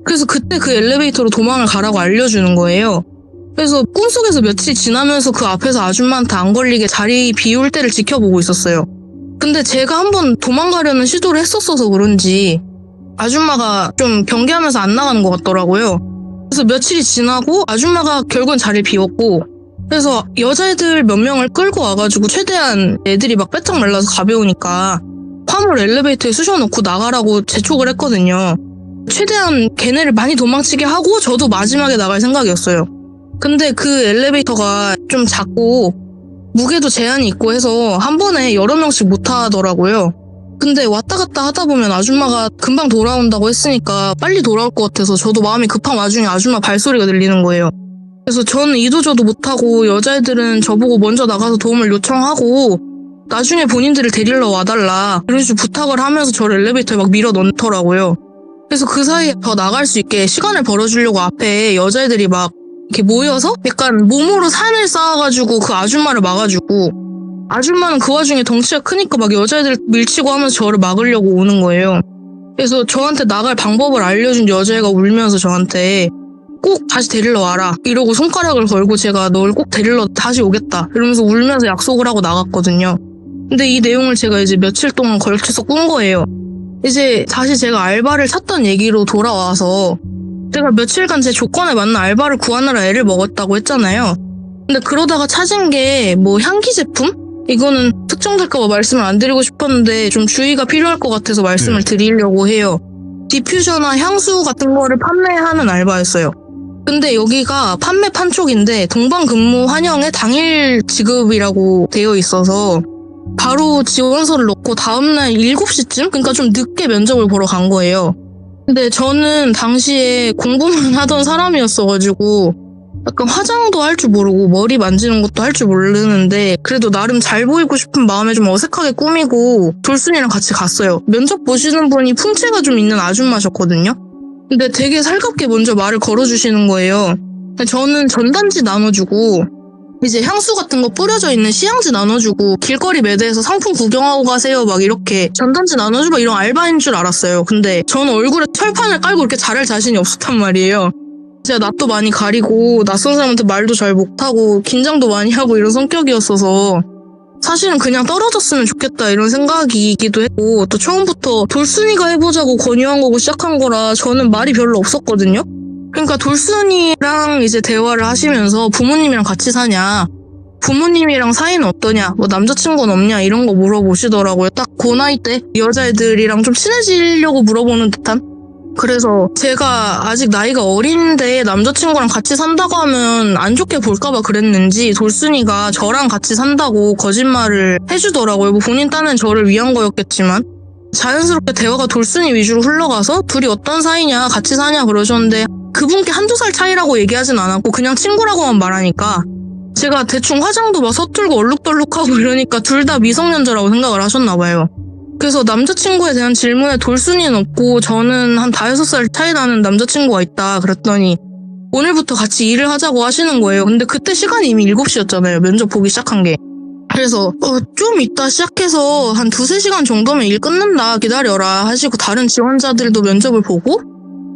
그래서 그때 그 엘리베이터로 도망을 가라고 알려주는 거예요. 그래서 꿈속에서 며칠이 지나면서 그 앞에서 아줌마한테 안 걸리게 자리 비울 때를 지켜보고 있었어요. 근데 제가 한번 도망가려는 시도를 했었어서 그런지 아줌마가 좀 경계하면서 안 나가는 것 같더라고요. 그래서 며칠이 지나고 아줌마가 결국은 자리를 비웠고, 그래서 여자애들 몇 명을 끌고 와가지고 최대한 애들이 막 빼짝 말라서 가벼우니까 화물 엘리베이터에 쑤셔놓고 나가라고 재촉을 했거든요. 최대한 걔네를 많이 도망치게 하고 저도 마지막에 나갈 생각이었어요. 근데 그 엘리베이터가 좀 작고 무게도 제한이 있고 해서 한 번에 여러 명씩 못 타더라고요. 근데 왔다 갔다 하다 보면 아줌마가 금방 돌아온다고 했으니까 빨리 돌아올 것 같아서 저도 마음이 급한 와중에 아줌마 발소리가 들리는 거예요. 그래서 저는 이도저도 못하고 여자애들은 저보고 먼저 나가서 도움을 요청하고 나중에 본인들을 데리러 와달라 이런 식으로 부탁을 하면서 저를 엘리베이터에 막 밀어 넣더라고요. 그래서 그 사이에 더 나갈 수 있게 시간을 벌어주려고 앞에 여자애들이 막 이렇게 모여서 약간 몸으로 산을 쌓아가지고 그 아줌마를 막아주고, 아줌마는 그 와중에 덩치가 크니까 막 여자애들 밀치고 하면서 저를 막으려고 오는 거예요. 그래서 저한테 나갈 방법을 알려준 여자애가 울면서 저한테 꼭 다시 데리러 와라 이러고 손가락을 걸고 제가 널 꼭 데리러 다시 오겠다 이러면서 울면서 약속을 하고 나갔거든요. 근데 이 내용을 제가 이제 며칠 동안 걸쳐서 꾼 거예요. 이제 다시 제가 알바를 찾던 얘기로 돌아와서 제가 며칠간 제 조건에 맞는 알바를 구하느라 애를 먹었다고 했잖아요. 근데 그러다가 찾은 게 뭐 향기 제품? 이거는 특정될까봐 말씀을 안 드리고 싶었는데 좀 주의가 필요할 것 같아서 말씀을 드리려고 해요. 디퓨저나 향수 같은 거를 판매하는 알바였어요. 근데 여기가 판매 판촉인데 동반근무 환영에 당일 지급이라고 되어 있어서 바로 지원서를 넣고 다음날 7시쯤? 그러니까 좀 늦게 면접을 보러 간 거예요. 근데 저는 당시에 공부만 하던 사람이었어가지고 약간 화장도 할 줄 모르고 머리 만지는 것도 할 줄 모르는데 그래도 나름 잘 보이고 싶은 마음에 좀 어색하게 꾸미고 돌순이랑 같이 갔어요. 면접 보시는 분이 풍채가 좀 있는 아줌마셨거든요. 근데 되게 살갑게 먼저 말을 걸어주시는 거예요. 저는 전단지 나눠주고 이제 향수 같은 거 뿌려져 있는 시향지 나눠주고 길거리 매대에서 상품 구경하고 가세요 막 이렇게 전단지 나눠주고 이런 알바인 줄 알았어요. 근데 저는 얼굴에 철판을 깔고 이렇게 잘할 자신이 없었단 말이에요. 제가 낯도 많이 가리고 낯선 사람한테 말도 잘 못하고 긴장도 많이 하고 이런 성격이었어서 사실은 그냥 떨어졌으면 좋겠다 이런 생각이기도 했고, 또 처음부터 돌순이가 해보자고 권유한 거고 시작한 거라 저는 말이 별로 없었거든요. 그러니까 돌순이랑 이제 대화를 하시면서 부모님이랑 같이 사냐, 부모님이랑 사이는 어떠냐, 뭐 남자친구는 없냐 이런 거 물어보시더라고요. 딱 그 나이 때 여자애들이랑 좀 친해지려고 물어보는 듯한? 그래서 제가 아직 나이가 어린데 남자친구랑 같이 산다고 하면 안 좋게 볼까봐 그랬는지 돌순이가 저랑 같이 산다고 거짓말을 해주더라고요. 뭐 본인 딴엔 저를 위한 거였겠지만 자연스럽게 대화가 돌순이 위주로 흘러가서 둘이 어떤 사이냐 같이 사냐 그러셨는데 그분께 한두 살 차이라고 얘기하진 않았고 그냥 친구라고만 말하니까 제가 대충 화장도 막 서툴고 얼룩덜룩하고 이러니까 둘 다 미성년자라고 생각을 하셨나 봐요. 그래서 남자친구에 대한 질문에 돌순이는 없고 저는 한 5살 차이 나는 남자친구가 있다 그랬더니 오늘부터 같이 일을 하자고 하시는 거예요. 근데 그때 시간이 이미 7시였잖아요. 면접 보기 시작한 게. 그래서 좀 이따 시작해서 한 2-3시간 정도면 일 끝난다 기다려라 하시고 다른 지원자들도 면접을 보고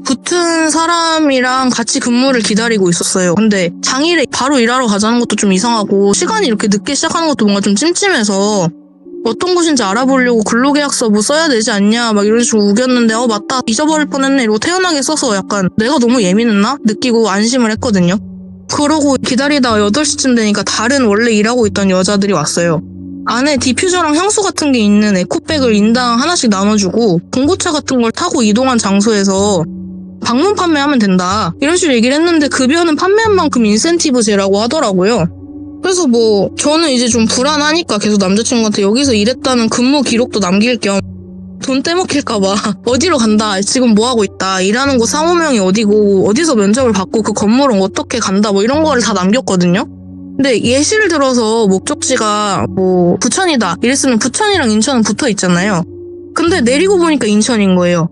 붙은 사람이랑 같이 근무를 기다리고 있었어요. 근데 당일에 바로 일하러 가자는 것도 좀 이상하고 시간이 이렇게 늦게 시작하는 것도 뭔가 좀 찜찜해서 어떤 곳인지 알아보려고 근로계약서 뭐 써야 되지 않냐 막 이런 식으로 우겼는데 맞다 잊어버릴 뻔했네 이러고 태연하게 써서 약간 내가 너무 예민했나? 느끼고 안심을 했거든요. 그러고 기다리다가 8시쯤 되니까 다른 원래 일하고 있던 여자들이 왔어요. 안에 디퓨저랑 향수 같은 게 있는 에코백을 인당 하나씩 나눠주고 봉고차 같은 걸 타고 이동한 장소에서 방문 판매하면 된다 이런 식으로 얘기를 했는데 급여는 판매한 만큼 인센티브제라고 하더라고요. 그래서 뭐 저는 이제 좀 불안하니까 계속 남자친구한테 여기서 일했다는 근무 기록도 남길 겸 돈 떼먹힐까봐 어디로 간다, 지금 뭐하고 있다, 일하는 곳 사무명이 어디고 어디서 면접을 받고 그 건물은 어떻게 간다 뭐 이런 거를 다 남겼거든요. 근데 예시를 들어서 목적지가 뭐 부천이다 이랬으면 부천이랑 인천은 붙어 있잖아요. 근데 내리고 보니까 인천인 거예요.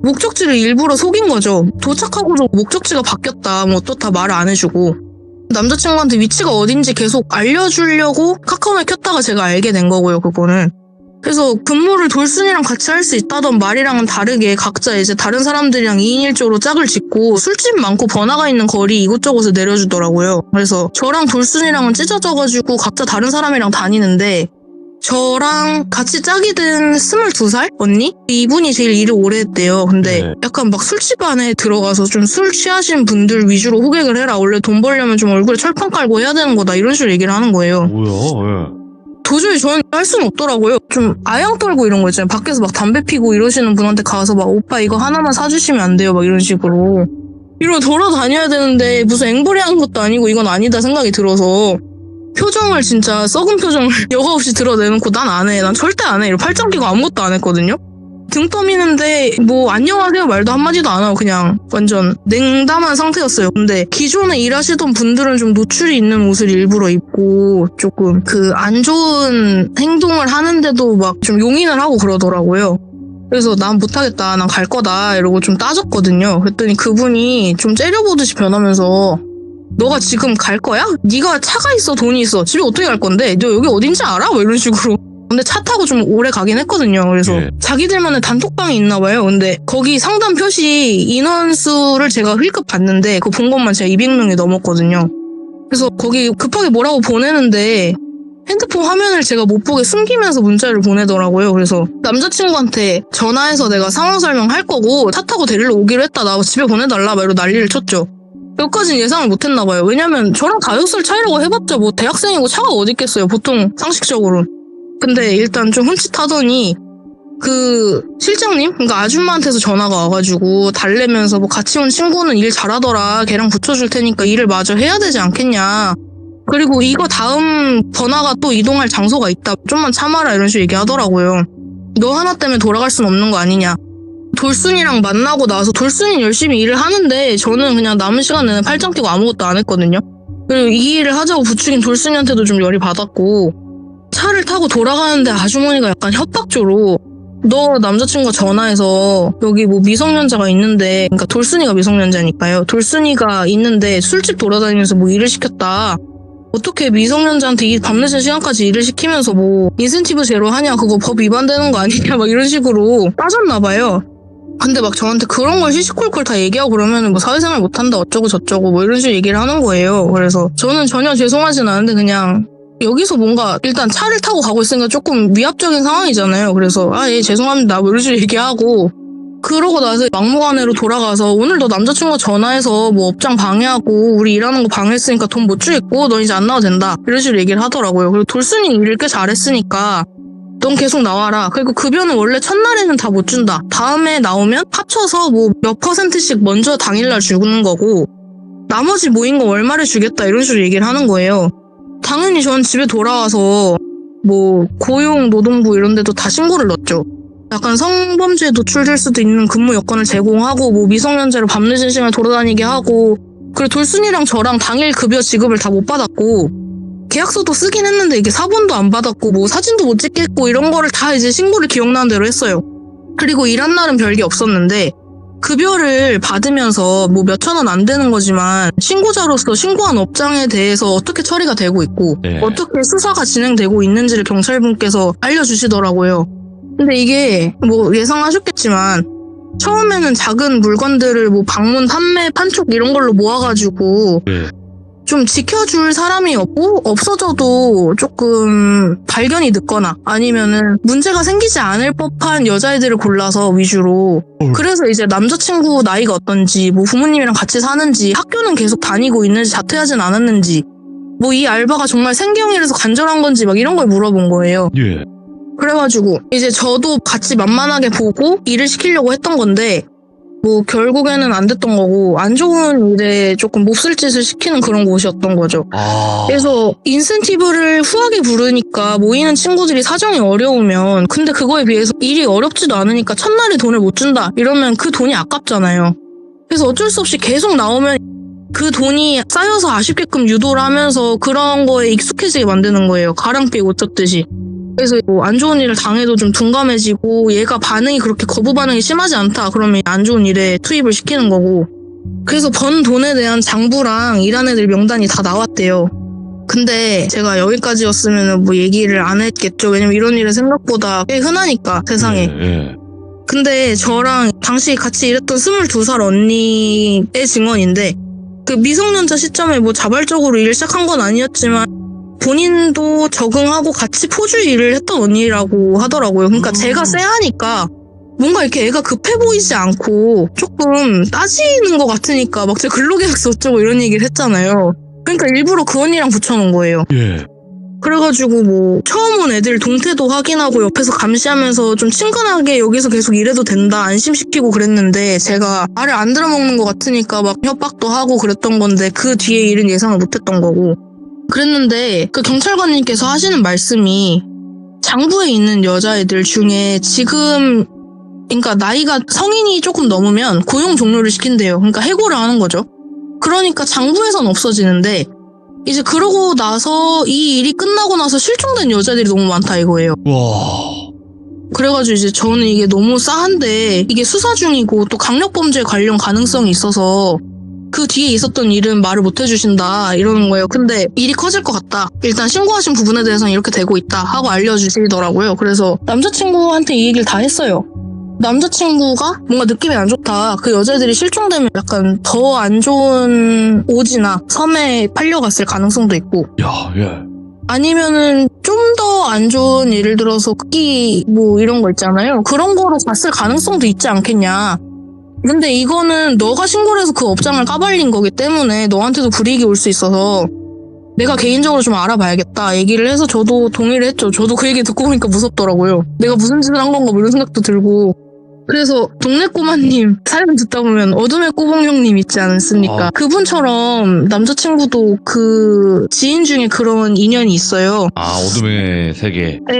목적지를 일부러 속인 거죠. 도착하고도 목적지가 바뀌었다, 뭐 또 다 말을 안 해주고. 남자친구한테 위치가 어딘지 계속 알려주려고 카카오를 켰다가 제가 알게 된 거고요, 그거는. 그래서 근무를 돌순이랑 같이 할 수 있다던 말이랑은 다르게 각자 이제 다른 사람들이랑 2인 1조로 짝을 짓고 술집 많고 번화가 있는 거리 이곳저곳에 내려주더라고요. 그래서 저랑 돌순이랑은 찢어져가지고 각자 다른 사람이랑 다니는데 저랑 같이 짝이 든 22살 언니? 이분이 제일 일을 오래 했대요. 근데 네. 약간 막 술집 안에 들어가서 좀 술 취하신 분들 위주로 호객을 해라. 원래 돈 벌려면 좀 얼굴에 철판 깔고 해야 되는 거다. 이런 식으로 얘기를 하는 거예요. 뭐야? 도저히 저는 할 수는 없더라고요. 좀 아양 떨고 이런 거 있잖아요. 밖에서 막 담배 피고 이러시는 분한테 가서 막 오빠 이거 하나만 사주시면 안 돼요. 막 이런 식으로. 이러고 돌아다녀야 되는데 무슨 앵벌이 하는 것도 아니고 이건 아니다 생각이 들어서 표정을 진짜 썩은 표정을 여과 없이 드러내놓고 난 안 해. 난 절대 안 해. 이러고 팔짱 끼고 아무것도 안 했거든요. 등 떠미는데 뭐 안녕하세요 말도 한마디도 안 하고 그냥 완전 냉담한 상태였어요. 근데 기존에 일하시던 분들은 좀 노출이 있는 옷을 일부러 입고 조금 그 안 좋은 행동을 하는데도 막 좀 용인을 하고 그러더라고요. 그래서 난 못하겠다, 난 갈 거다 이러고 좀 따졌거든요. 그랬더니 그분이 좀 째려보듯이 변하면서 너가 지금 갈 거야? 네가 차가 있어, 돈이 있어. 집에 어떻게 갈 건데? 너 여기 어딘지 알아? 뭐 이런 식으로. 근데 차 타고 좀 오래 가긴 했거든요. 그래서 예. 자기들만의 단톡방이 있나 봐요. 근데 거기 상담 표시 인원수를 제가 힐끗 봤는데 그거 본 것만 제가 200명이 넘었거든요. 그래서 거기 급하게 뭐라고 보내는데 핸드폰 화면을 제가 못 보게 숨기면서 문자를 보내더라고요. 그래서 남자친구한테 전화해서 내가 상황 설명할 거고 차 타고 데리러 오기로 했다. 나 집에 보내달라. 막 이러고 난리를 쳤죠. 여기까지는 예상을 못했나 봐요. 왜냐면 저랑 5살 차이라고 해봤자 뭐 대학생이고 차가 어디 있겠어요. 보통 상식적으로. 근데 일단 좀 흠칫하더니 그 실장님? 그러니까 아줌마한테서 전화가 와가지고 달래면서 뭐 같이 온 친구는 일 잘하더라. 걔랑 붙여줄 테니까 일을 마저 해야 되지 않겠냐. 그리고 이거 다음 번화가 또 이동할 장소가 있다. 좀만 참아라 이런 식으로 얘기하더라고요. 너 하나 때문에 돌아갈 순 없는 거 아니냐. 돌순이랑 만나고 나서 돌순이 열심히 일을 하는데 저는 그냥 남은 시간 내내 팔짱 끼고 아무것도 안 했거든요. 그리고 이 일을 하자고 부추긴 돌순이한테도 좀 열이 받았고 차를 타고 돌아가는데 아주머니가 약간 협박조로 너 남자친구가 전화해서 여기 뭐 미성년자가 있는데, 그러니까 돌순이가 미성년자니까요. 돌순이가 있는데 술집 돌아다니면서 뭐 일을 시켰다. 어떻게 미성년자한테 이 밤늦은 시간까지 일을 시키면서 뭐 인센티브 제로 하냐, 그거 법 위반되는 거 아니냐, 막 이런 식으로 따졌나 봐요. 근데 막 저한테 그런 걸 시시콜콜 다 얘기하고 그러면은 뭐 사회생활 못한다 어쩌고 저쩌고 뭐 이런 식으로 얘기를 하는 거예요. 그래서 저는 전혀 죄송하진 않은데 그냥 여기서 뭔가 일단 차를 타고 가고 있으니까 조금 위압적인 상황이잖아요. 그래서 예 죄송합니다 뭐 이런 식으로 얘기하고 그러고 나서 막무가내로 돌아가서 오늘 너 남자친구가 전화해서 뭐 업장 방해하고 우리 일하는 거 방해했으니까 돈 못 주겠고 너 이제 안 나와도 된다 이런 식으로 얘기를 하더라고요. 그리고 돌순이 일을 꽤 잘했으니까 넌 계속 나와라. 그리고 급여는 원래 첫날에는 다 못 준다. 다음에 나오면 합쳐서 뭐 몇 %씩 먼저 당일날 주는 거고 나머지 모인 거 월말에 주겠다 이런 식으로 얘기를 하는 거예요. 당연히 전 집에 돌아와서 뭐 고용노동부 이런 데도 다 신고를 넣었죠. 약간 성범죄에 노출될 수도 있는 근무 여건을 제공하고 뭐 미성년자를 밤늦은 시간에 돌아다니게 하고 그리고 돌순이랑 저랑 당일 급여 지급을 다 못 받았고 계약서도 쓰긴 했는데 이게 사본도 안 받았고 뭐 사진도 못 찍겠고 이런 거를 다 이제 신고를 기억나는 대로 했어요. 그리고 일한 날은 별게 없었는데 급여를 받으면서 뭐 몇천 원 안 되는 거지만 신고자로서 신고한 업장에 대해서 어떻게 처리가 되고 있고 어떻게 수사가 진행되고 있는지를 경찰분께서 알려주시더라고요. 근데 이게 뭐 예상하셨겠지만 처음에는 작은 물건들을 뭐 방문, 판매, 판촉 이런 걸로 모아가지고 좀 지켜줄 사람이 없고 없어져도 조금 발견이 늦거나 아니면은 문제가 생기지 않을 법한 여자애들을 골라서 위주로 그래서 이제 남자친구 나이가 어떤지 뭐 부모님이랑 같이 사는지 학교는 계속 다니고 있는지 자퇴하진 않았는지 뭐 이 알바가 정말 생계형이라서 간절한 건지 막 이런 걸 물어본 거예요. 그래가지고 이제 저도 같이 만만하게 보고 일을 시키려고 했던 건데 뭐 결국에는 안 됐던 거고 안 좋은 일에 조금 몹쓸 짓을 시키는 그런 곳이었던 거죠. 그래서 인센티브를 후하게 부르니까 모이는 친구들이 사정이 어려우면 근데 그거에 비해서 일이 어렵지도 않으니까 첫날에 돈을 못 준다 이러면 그 돈이 아깝잖아요. 그래서 어쩔 수 없이 계속 나오면 그 돈이 쌓여서 아쉽게끔 유도를 하면서 그런 거에 익숙해지게 만드는 거예요. 가랑비에 옷 젖듯이. 그래서 뭐 안 좋은 일을 당해도 좀 둔감해지고 얘가 반응이 그렇게 거부 반응이 심하지 않다 그러면 안 좋은 일에 투입을 시키는 거고 그래서 번 돈에 대한 장부랑 일한 애들 명단이 다 나왔대요. 근데 제가 여기까지였으면 뭐 얘기를 안 했겠죠. 왜냐면 이런 일은 생각보다 꽤 흔하니까 세상에. 근데 저랑 당시 같이 일했던 22살 언니의 증언인데 그 미성년자 시점에 뭐 자발적으로 일을 시작한 건 아니었지만 본인도 적응하고 같이 포주 일을 했던 언니라고 하더라고요. 그러니까 제가 쎄하니까 뭔가 이렇게 애가 급해 보이지 않고 조금 따지는 것 같으니까 막 제가 근로계약서 어쩌고 이런 얘기를 했잖아요. 그러니까 일부러 그 언니랑 붙여놓은 거예요. 그래가지고 뭐 처음 온 애들 동태도 확인하고 옆에서 감시하면서 좀 친근하게 여기서 계속 일해도 된다 안심시키고 그랬는데 제가 말을 안 들어먹는 것 같으니까 막 협박도 하고 그랬던 건데 그 뒤에 일은 예상을 못했던 거고 그랬는데 그 경찰관님께서 하시는 말씀이 장부에 있는 여자애들 중에 지금 그러니까 나이가 성인이 조금 넘으면 고용 종료를 시킨대요. 그러니까 해고를 하는 거죠. 그러니까 장부에선 없어지는데 이제 그러고 나서 이 일이 끝나고 나서 실종된 여자들이 너무 많다 이거예요. 와. 그래가지고 이제 저는 이게 너무 싸한데 이게 수사 중이고 또 강력범죄 관련 가능성이 있어서 그 뒤에 있었던 일은 말을 못 해주신다 이러는 거예요. 근데 일이 커질 것 같다. 일단 신고하신 부분에 대해서는 이렇게 되고 있다 하고 알려주시더라고요. 그래서 남자친구한테 이 얘기를 다 했어요. 남자친구가 뭔가 느낌이 안 좋다. 그 여자애들이 실종되면 약간 더 안 좋은 오지나 섬에 팔려갔을 가능성도 있고 아니면은 좀 더 안 좋은 예를 들어서 흑기 뭐 이런 거 있잖아요. 그런 거로 갔을 가능성도 있지 않겠냐. 근데 이거는 너가 신고를 해서 그 업장을 까발린 거기 때문에 너한테도 불이익이 올 수 있어서 내가 개인적으로 좀 알아봐야겠다 얘기를 해서 저도 동의를 했죠. 저도 그 얘기 듣고 보니까 무섭더라고요. 내가 무슨 짓을 한 건가 뭐 이런 생각도 들고 그래서 동네 꼬마님 사연 듣다 보면 어둠의 꼬봉 형님 있지 않습니까? 그분처럼 남자친구도 그 지인 중에 그런 인연이 있어요. 아, 어둠의 세계. 네,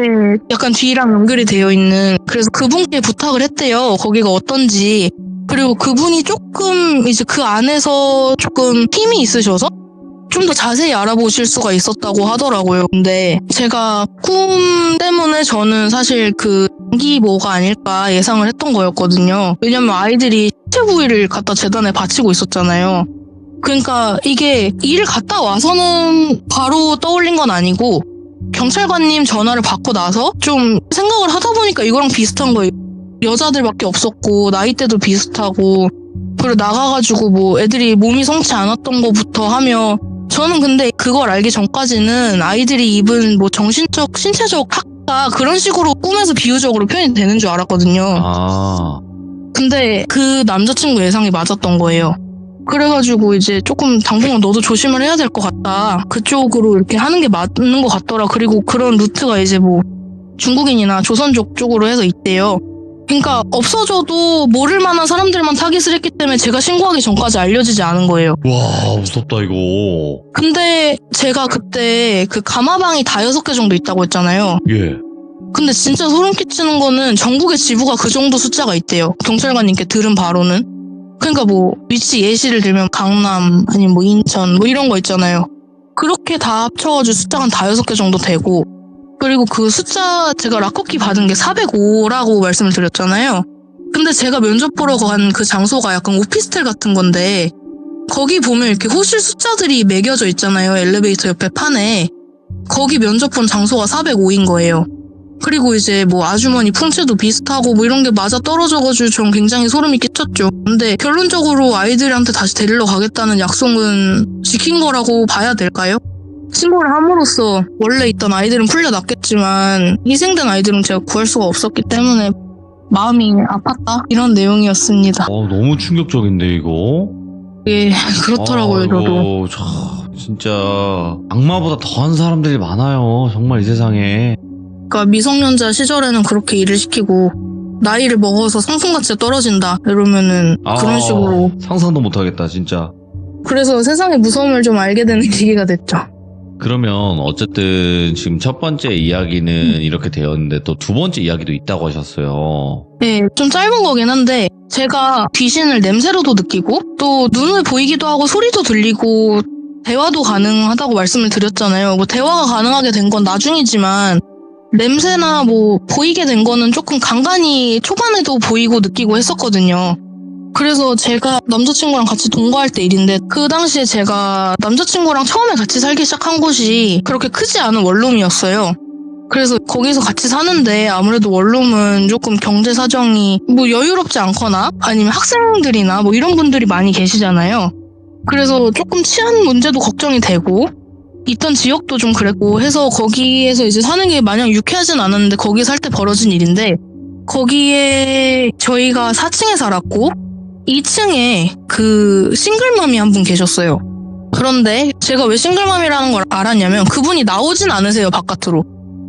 약간 뒤랑 연결이 되어 있는. 그래서 그분께 부탁을 했대요. 거기가 어떤지. 그리고 그분이 조금 이제 그 안에서 조금 힘이 있으셔서 좀 더 자세히 알아보실 수가 있었다고 하더라고요. 근데 제가 꿈 때문에 저는 사실 그 장기모가 아닐까 예상을 했던 거였거든요. 왜냐면 아이들이 신체 부위를 갖다 재단에 바치고 있었잖아요. 그러니까 이게 일을 갔다 와서는 바로 떠올린 건 아니고 경찰관님 전화를 받고 나서 좀 생각을 하다 보니까 이거랑 비슷한 거예요. 여자들밖에 없었고 나이대도 비슷하고 그리고 나가가지고 뭐 애들이 몸이 성치 않았던 거부터 하며 저는 근데 그걸 알기 전까지는 아이들이 입은 뭐 정신적, 신체적 학가 그런 식으로 꿈에서 비유적으로 표현이 되는 줄 알았거든요. 아. 근데 그 남자친구 예상이 맞았던 거예요. 그래가지고 이제 조금 당분간 너도 조심을 해야 될 것 같다. 그쪽으로 이렇게 하는 게 맞는 것 같더라. 그리고 그런 루트가 이제 뭐 중국인이나 조선족 쪽으로 해서 있대요. 그러니까 없어져도 모를 만한 사람들만 타깃을 했기 때문에 제가 신고하기 전까지 알려지지 않은 거예요. 와, 무섭다 이거. 근데 제가 그때 그 가마방이 다 6개 정도 있다고 했잖아요. 예. 근데 진짜 소름 끼치는 거는 전국의 지부가 그 정도 숫자가 있대요. 경찰관님께 들은 바로는. 그러니까 뭐 위치 예시를 들면 강남 아니면 뭐 인천 뭐 이런 거 있잖아요. 그렇게 다 합쳐가지고 숫자가 한 5개 정도 되고 그리고 그 숫자 제가 라커키 받은 게 405라고 말씀을 드렸잖아요. 근데 제가 면접 보러 간 그 장소가 약간 오피스텔 같은 건데 거기 보면 이렇게 호실 숫자들이 매겨져 있잖아요. 엘리베이터 옆에 판에. 거기 면접 본 장소가 405인 거예요. 그리고 이제 뭐 아주머니 풍채도 비슷하고 뭐 이런 게 맞아 떨어져가지고 전 굉장히 소름이 끼쳤죠. 근데 결론적으로 아이들한테 다시 데리러 가겠다는 약속은 지킨 거라고 봐야 될까요? 신고를 함으로써 원래 있던 아이들은 풀려났겠지만 희생된 아이들은 제가 구할 수가 없었기 때문에 마음이 아팠다 이런 내용이었습니다. 너무 충격적인데 이거. 예, 그렇더라고요. 저도. 진짜 악마보다 더한 사람들이 많아요. 정말 이 세상에. 그러니까 미성년자 시절에는 그렇게 일을 시키고 나이를 먹어서 상승가치가 떨어진다 이러면은 그런 식으로 상상도 못하겠다 진짜. 그래서 세상의 무서움을 좀 알게 되는 계기가 됐죠. 그러면 어쨌든 지금 첫 번째 이야기는 이렇게 되었는데 또 두 번째 이야기도 있다고 하셨어요. 네, 좀 짧은 거긴 한데 제가 귀신을 냄새로도 느끼고 또 눈을 보이기도 하고 소리도 들리고 대화도 가능하다고 말씀을 드렸잖아요. 뭐 대화가 가능하게 된 건 나중이지만 냄새나 뭐 보이게 된 거는 조금 간간히 초반에도 보이고 느끼고 했었거든요. 그래서 제가 남자친구랑 같이 동거할 때 일인데 그 당시에 제가 남자친구랑 처음에 같이 살기 시작한 곳이 그렇게 크지 않은 원룸이었어요. 그래서 거기서 같이 사는데 아무래도 원룸은 조금 경제 사정이 뭐 여유롭지 않거나 아니면 학생들이나 뭐 이런 분들이 많이 계시잖아요. 그래서 조금 치안 문제도 걱정이 되고 있던 지역도 좀 그랬고 해서 거기에서 이제 사는 게 마냥 유쾌하진 않았는데 거기 살 때 벌어진 일인데 거기에 저희가 4층에 살았고 2층에 그 싱글맘이 한 분 계셨어요. 그런데 제가 왜 싱글맘이라는 걸 알았냐면 그분이 나오진 않으세요, 바깥으로.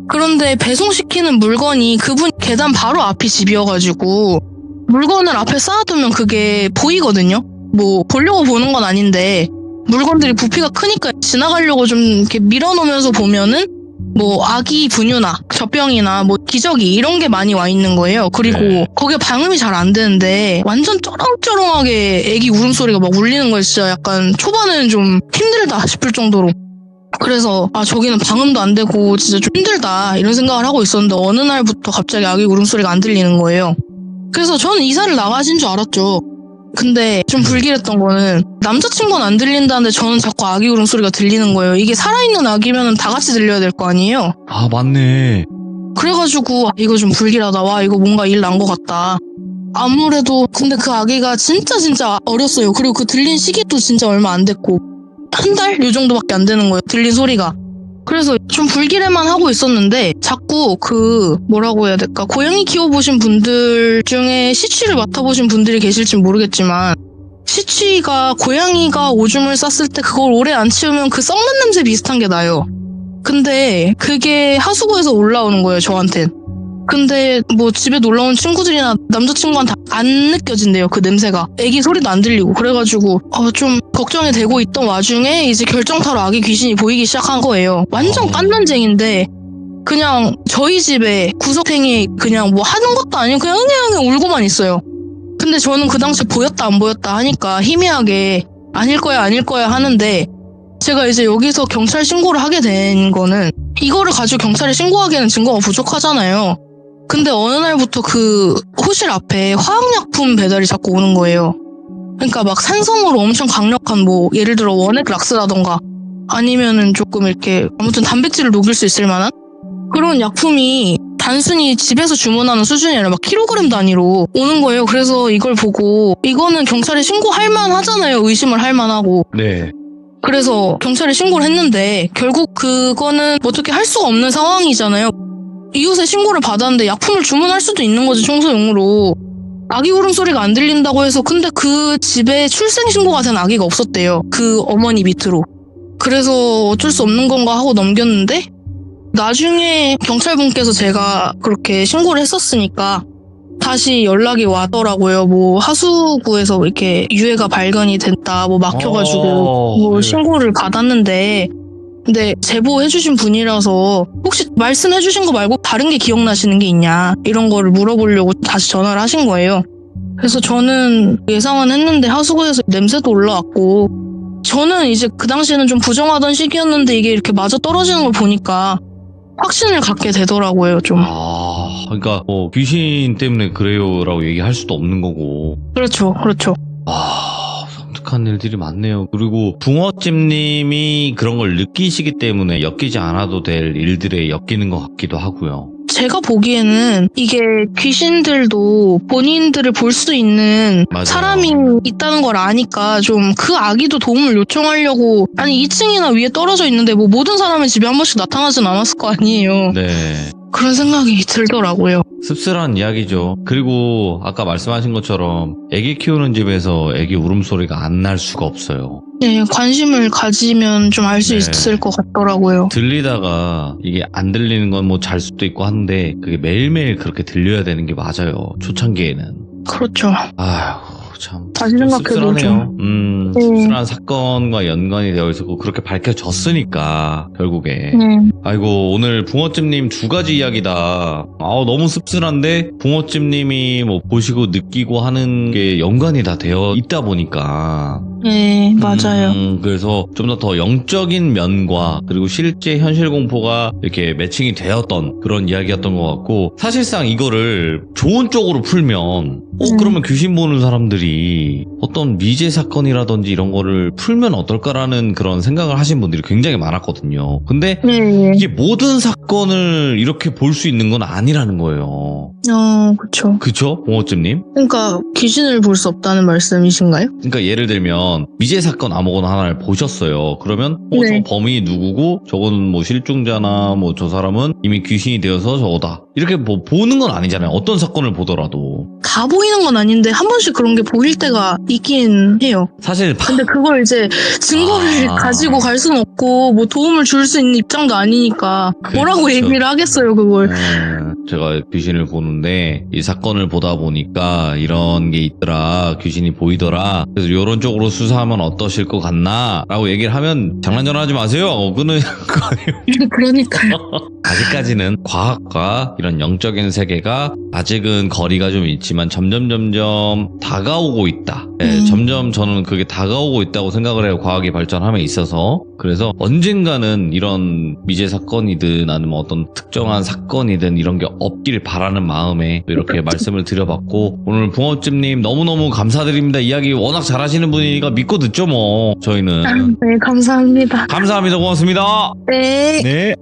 그런데 배송시키는 물건이 그분 계단 바로 앞이 집이어가지고 물건을 앞에 쌓아두면 그게 보이거든요. 뭐 보려고 보는 건 아닌데 물건들이 부피가 크니까 지나가려고 좀 이렇게 밀어놓으면서 보면은 뭐 아기 분유나 젖병이나 뭐 기저귀 이런 게 많이 와 있는 거예요. 그리고 네. 거기에 방음이 잘 안 되는데 완전 쩌렁쩌렁하게 애기 울음소리가 막 울리는 거예요. 진짜 약간 초반에는 좀 힘들다 싶을 정도로. 그래서 저기는 방음도 안 되고 진짜 좀 힘들다 이런 생각을 하고 있었는데 어느 날부터 갑자기 아기 울음소리가 안 들리는 거예요. 그래서 저는 이사를 나가신 줄 알았죠. 근데 좀 불길했던 거는 남자친구는 안 들린다는데 저는 자꾸 아기 울음소리가 들리는 거예요. 이게 살아있는 아기면 다 같이 들려야 될 거 아니에요. 아, 맞네. 그래가지고 이거 좀 불길하다. 와, 이거 뭔가 일 난 것 같다. 아무래도 근데 그 아기가 진짜 어렸어요. 그리고 그 들린 시기도 진짜 얼마 안 됐고 한 달? 요 정도밖에 안 되는 거예요. 들린 소리가. 그래서 좀 불길해만 하고 있었는데 자꾸 그 뭐라고 해야 될까, 고양이 키워보신 분들 중에 시취를 맡아보신 분들이 계실진 모르겠지만 시취가 고양이가 오줌을 쌌을 때 그걸 오래 안 치우면 그 썩는 냄새 비슷한 게 나요. 근데 그게 하수구에서 올라오는 거예요, 저한텐. 근데 뭐 집에 놀러온 친구들이나 남자친구한테 안 느껴진대요, 그 냄새가. 애기 소리도 안 들리고. 그래가지고 좀 걱정이 되고 있던 와중에 이제 결정타로 아기 귀신이 보이기 시작한 거예요. 완전 깐난쟁인데 그냥 저희 집에 구석탱이에 그냥 뭐 하는 것도 아니고 그냥 그냥 울고만 있어요. 근데 저는 그 당시 보였다 안 보였다 하니까 희미하게 아닐 거야 하는데 제가 이제 여기서 경찰 신고를 하게 된 거는 이거를 가지고 경찰에 신고하기에는 증거가 부족하잖아요. 근데 어느 날부터 그 호실 앞에 화학약품 배달이 자꾸 오는 거예요. 그러니까 막 산성으로 엄청 강력한 뭐 예를 들어 원액 락스라던가 아니면은 조금 이렇게 아무튼 단백질을 녹일 수 있을 만한 그런 약품이 단순히 집에서 주문하는 수준이 아니라 막 킬로그램 단위로 오는 거예요. 그래서 이걸 보고 이거는 경찰에 신고할 만하잖아요. 의심을 할 만하고. 네. 그래서 경찰에 신고를 했는데 결국 그거는 어떻게 할 수가 없는 상황이잖아요. 이웃에 신고를 받았는데 약품을 주문할 수도 있는 거지, 청소용으로. 아기 울음소리가 안 들린다고 해서. 근데 그 집에 출생신고가 된 아기가 없었대요, 그 어머니 밑으로. 그래서 어쩔 수 없는 건가 하고 넘겼는데 나중에 경찰분께서 제가 그렇게 신고를 했었으니까 다시 연락이 와더라고요. 뭐 하수구에서 이렇게 유해가 발견이 됐다, 뭐 막혀가지고 뭐 네. 신고를 받았는데 근데 제보해주신 분이라서 혹시 말씀해주신 거 말고 다른 게 기억나시는 게 있냐 이런 거를 물어보려고 다시 전화를 하신 거예요. 그래서 저는 예상은 했는데 하수구에서 냄새도 올라왔고 저는 이제 그 당시에는 좀 부정하던 시기였는데 이게 이렇게 마저 떨어지는 걸 보니까 확신을 갖게 되더라고요, 좀. 그러니까 뭐 귀신 때문에 그래요라고 얘기할 수도 없는 거고. 그렇죠. 섬뜩한 일들이 많네요. 그리고 붕어찜님이 그런 걸 느끼시기 때문에 엮이지 않아도 될 일들에 엮이는 것 같기도 하고요. 제가 보기에는 이게 귀신들도 본인들을 볼 수 있는 맞아요. 사람이 있다는 걸 아니까 좀 그 아기도 도움을 요청하려고, 아니 2층이나 위에 떨어져 있는데 뭐 모든 사람의 집에 한 번씩 나타나진 않았을 거 아니에요. 네. 그런 생각이 들더라고요. 씁쓸한 이야기죠. 그리고 아까 말씀하신 것처럼 애기 키우는 집에서 애기 울음소리가 안 날 수가 없어요. 네, 관심을 가지면 좀 알 수 네. 있을 것 같더라고요. 들리다가 이게 안 들리는 건 뭐 잘 수도 있고 한데 그게 매일매일 그렇게 들려야 되는 게 맞아요. 초창기에는. 그렇죠. 아휴, 참. 다시 생각해도 씁쓸하네요. 네. 씁쓸한 사건과 연관이 되어 있었고 그렇게 밝혀졌으니까 결국에. 아이고, 오늘 붕어찜님 2가지 이야기다. 너무 씁쓸한데 붕어찜님이 뭐 보시고 느끼고 하는 게 연관이 다 되어 있다 보니까 네, 맞아요. 그래서 좀 더 영적인 면과 그리고 실제 현실 공포가 이렇게 매칭이 되었던 그런 이야기였던 것 같고, 사실상 이거를 좋은 쪽으로 풀면 그러면 귀신 보는 사람들이 어떤 미제 사건이라든지 이런 거를 풀면 어떨까라는 그런 생각을 하신 분들이 굉장히 많았거든요. 근데 네. 이게 모든 사건을 이렇게 볼 수 있는 건 아니라는 거예요. 그쵸. 그쵸? 봉어찜님? 그러니까 귀신을 볼 수 없다는 말씀이신가요? 그러니까 예를 들면 미제 사건 아무거나 하나를 보셨어요. 그러면 저 네. 범인이 누구고 저거는 뭐 실종자나 뭐 저 사람은 이미 귀신이 되어서 저거다. 이렇게 뭐 보는 건 아니잖아요. 어떤 사건을 보더라도. 다 보이는 건 아닌데 한 번씩 그런 게 보일 때가 있긴 해요. 사실 근데 그걸 이제 증거를 아. 가지고 갈 수는 없고 뭐 도움을 줄 수 있는 입장도 아니니까 뭐라고 그렇죠. 얘기를 하겠어요 그걸. 제가 귀신을 보는데 이 사건을 보다 보니까 이런 게 있더라. 귀신이 보이더라. 그래서 이런 쪽으로 수사하면 어떠실 것 같나? 라고 얘기를 하면 장난 전화하지 마세요. 그는 거 아니에요. 그러니까요. 아직까지는 과학과 이런 영적인 세계가 아직은 거리가 좀 있지만 점점 다가오고 있다. 네, 점점 저는 그게 다가오고 있다고 생각을 해요. 과학이 발전함에 있어서. 그래서 언젠가는 이런 미제 사건이든 아니면 어떤 특정한 사건이든 이런 게 없길 바라는 마음에 이렇게 말씀을 드려봤고, 오늘 붕어찜님 너무너무 감사드립니다. 이야기 워낙 잘하시는 분이니까 믿고 듣죠 뭐 저희는. 네, 감사합니다. 감사합니다. 고맙습니다. 네. 네.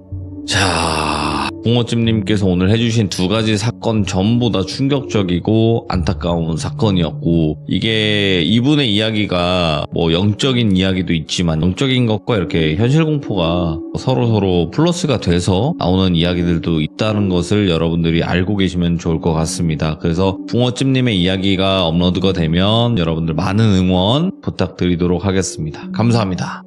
자, 붕어찜님께서 오늘 해주신 두 가지 사건 전부 다 충격적이고 안타까운 사건이었고, 이게 이분의 이야기가 뭐 영적인 이야기도 있지만 영적인 것과 이렇게 현실 공포가 서로 플러스가 돼서 나오는 이야기들도 있다는 것을 여러분들이 알고 계시면 좋을 것 같습니다. 그래서 붕어찜님의 이야기가 업로드가 되면 여러분들 많은 응원 부탁드리도록 하겠습니다. 감사합니다.